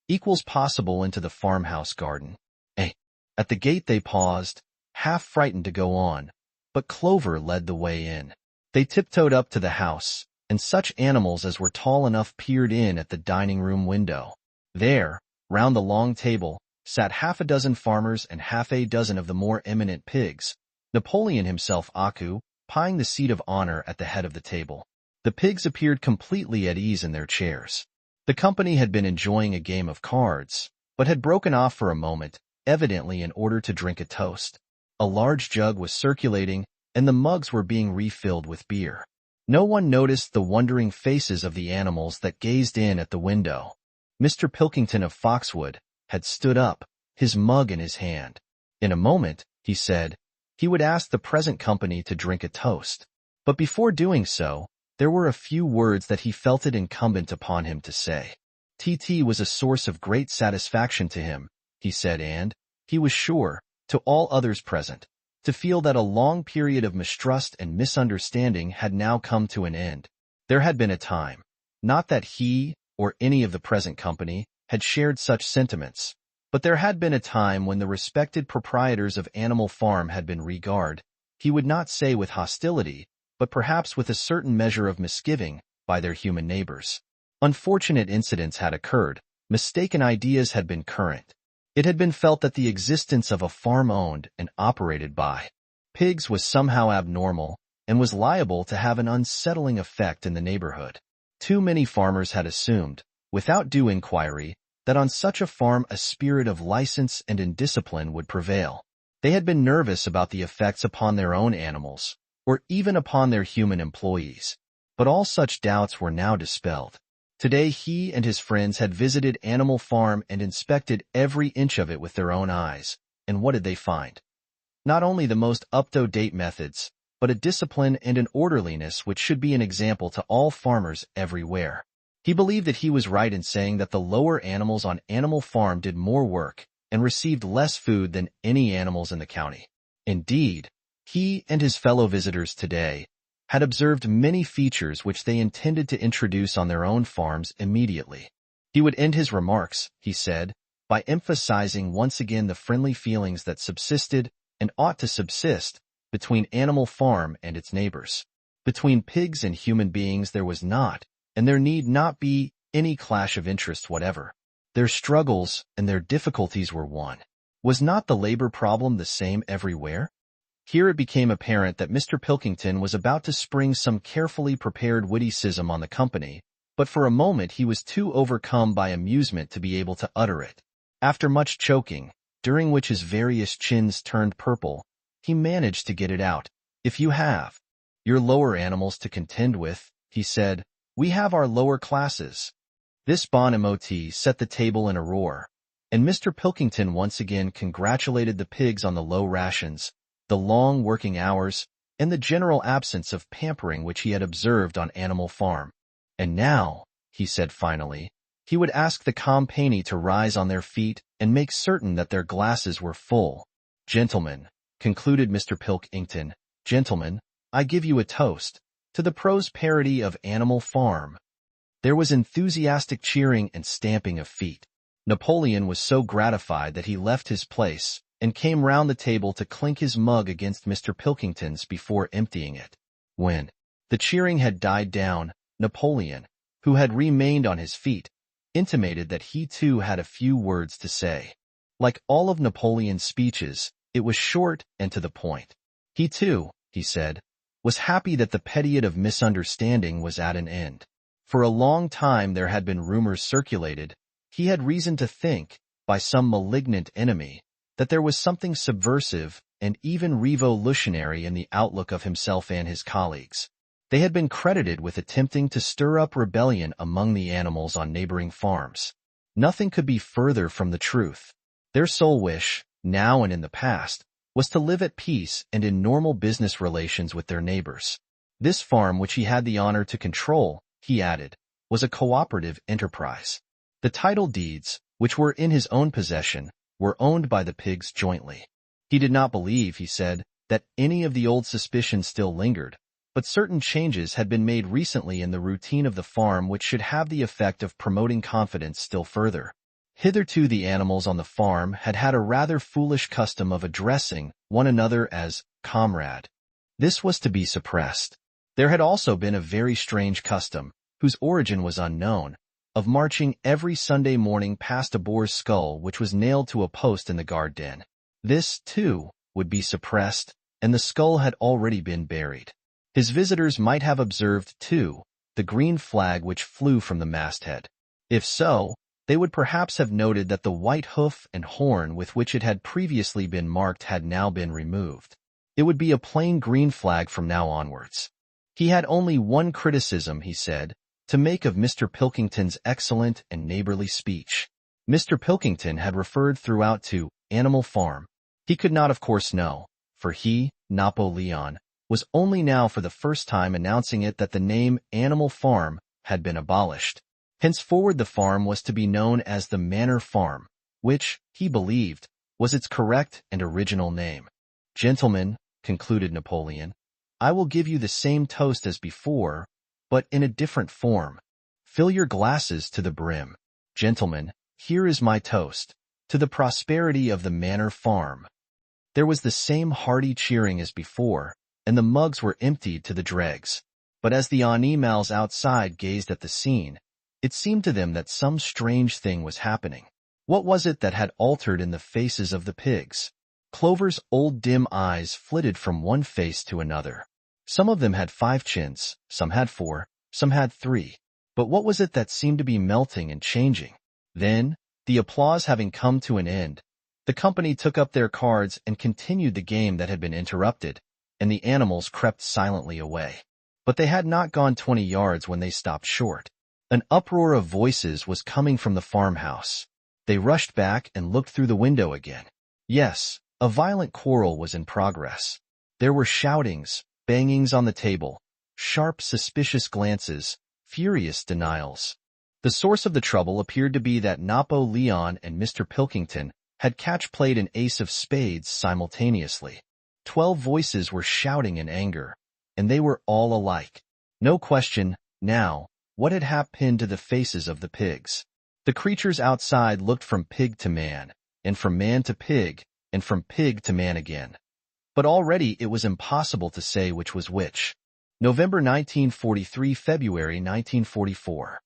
A: equals possible into the farmhouse garden. At the gate they paused, half frightened to go on, but Clover led the way in. They tiptoed up to the house, and such animals as were tall enough peered in at the dining-room window. There, round the long table, sat half a dozen farmers and half a dozen of the more eminent pigs, Napoleon himself occupying the seat of honor at the head of the table. The pigs appeared completely at ease in their chairs. The company had been enjoying a game of cards, but had broken off for a moment, evidently in order to drink a toast. A large jug was circulating, and the mugs were being refilled with beer. No one noticed the wondering faces of the animals that gazed in at the window. Mr. Pilkington of Foxwood had stood up, his mug in his hand. In a moment, he said, he would ask the present company to drink a toast. But before doing so, there were a few words that he felt it incumbent upon him to say. TT was a source of great satisfaction to him, he said, and, he was sure, to all others present, to feel that a long period of mistrust and misunderstanding had now come to an end. There had been a time, not that he, or any of the present company, had shared such sentiments, but there had been a time when the respected proprietors of Animal Farm had been regarded, he would not say with hostility, but perhaps with a certain measure of misgiving, by their human neighbors. Unfortunate incidents had occurred, mistaken ideas had been current. It had been felt that the existence of a farm owned and operated by pigs was somehow abnormal and was liable to have an unsettling effect in the neighborhood. Too many farmers had assumed, without due inquiry, that on such a farm a spirit of license and indiscipline would prevail. They had been nervous about the effects upon their own animals, or even upon their human employees. But all such doubts were now dispelled. Today he and his friends had visited Animal Farm and inspected every inch of it with their own eyes, and what did they find? Not only the most up-to-date methods, but a discipline and an orderliness which should be an example to all farmers everywhere. He believed that he was right in saying that the lower animals on Animal Farm did more work and received less food than any animals in the county. Indeed, he and his fellow visitors today had observed many features which they intended to introduce on their own farms immediately. He would end his remarks, he said, by emphasizing once again the friendly feelings that subsisted and ought to subsist between Animal Farm and its neighbors. Between pigs and human beings there was not, and there need not be, any clash of interest whatever. Their struggles and their difficulties were one. Was not the labor problem the same everywhere? Here it became apparent that Mr. Pilkington was about to spring some carefully prepared witticism on the company, but for a moment he was too overcome by amusement to be able to utter it. After much choking, during which his various chins turned purple, he managed to get it out. "If you have your lower animals to contend with," he said, "we have our lower classes." This bon mot set the table in a roar, and Mr. Pilkington once again congratulated the pigs on the low rations, the long working hours, and the general absence of pampering which he had observed on Animal Farm. "And now," he said finally, he would ask the company to rise on their feet and make certain that their glasses were full. "Gentlemen," concluded Mr. Pilkington, "gentlemen, I give you a toast to the prosperity of Animal Farm." There was enthusiastic cheering and stamping of feet. Napoleon was so gratified that he left his place and came round the table to clink his mug against Mr. Pilkington's before emptying it. When the cheering had died down, Napoleon, who had remained on his feet, intimated that he too had a few words to say. Like all of Napoleon's speeches, it was short and to the point. He too, he said, was happy that the period of misunderstanding was at an end. For a long time there had been rumors circulated, he had reason to think, by some malignant enemy, that there was something subversive and even revolutionary in the outlook of himself and his colleagues. They had been credited with attempting to stir up rebellion among the animals on neighboring farms. Nothing could be further from the truth. Their sole wish, now and in the past, was to live at peace and in normal business relations with their neighbors. This farm, which he had the honor to control, he added, was a cooperative enterprise. The title deeds, which were in his own possession, were owned by the pigs jointly. He did not believe, he said, that any of the old suspicions still lingered, but certain changes had been made recently in the routine of the farm which should have the effect of promoting confidence still further. Hitherto the animals on the farm had had a rather foolish custom of addressing one another as comrade. This was to be suppressed. There had also been a very strange custom, whose origin was unknown, of marching every Sunday morning past a boar's skull which was nailed to a post in the guard den. This, too, would be suppressed, and the skull had already been buried. His visitors might have observed, too, the green flag which flew from the masthead. If so, they would perhaps have noted that the white hoof and horn with which it had previously been marked had now been removed. It would be a plain green flag from now onwards. He had only one criticism, he said, to make of Mr. Pilkington's excellent and neighborly speech. Mr. Pilkington had referred throughout to Animal Farm. He could not of course know, for he, Napoleon, was only now for the first time announcing it that the name Animal Farm had been abolished. Henceforward the farm was to be known as the Manor Farm, which, he believed, was its correct and original name. "Gentlemen," concluded Napoleon, "I will give you the same toast as before, but in a different form. Fill your glasses to the brim. Gentlemen, here is my toast, to the prosperity of the Manor Farm." There was the same hearty cheering as before, and the mugs were emptied to the dregs. But as the animals outside gazed at the scene, it seemed to them that some strange thing was happening. What was it that had altered in the faces of the pigs? Clover's old dim eyes flitted from one face to another. Some of them had 5 chins, some had 4, some had 3. But what was it that seemed to be melting and changing? Then, the applause having come to an end, the company took up their cards and continued the game that had been interrupted, and the animals crept silently away. But they had not gone 20 yards when they stopped short. An uproar of voices was coming from the farmhouse. They rushed back and looked through the window again. Yes, a violent quarrel was in progress. There were shoutings, bangings on the table, sharp, suspicious glances, furious denials. The source of the trouble appeared to be that Napoleon and Mr. Pilkington had catch-played an ace of spades simultaneously. 12 voices were shouting in anger, and they were all alike. No question, now, what had happened to the faces of the pigs. The creatures outside looked from pig to man, and from man to pig, and from pig to man again. But already it was impossible to say which was which. November 1943, February 1944.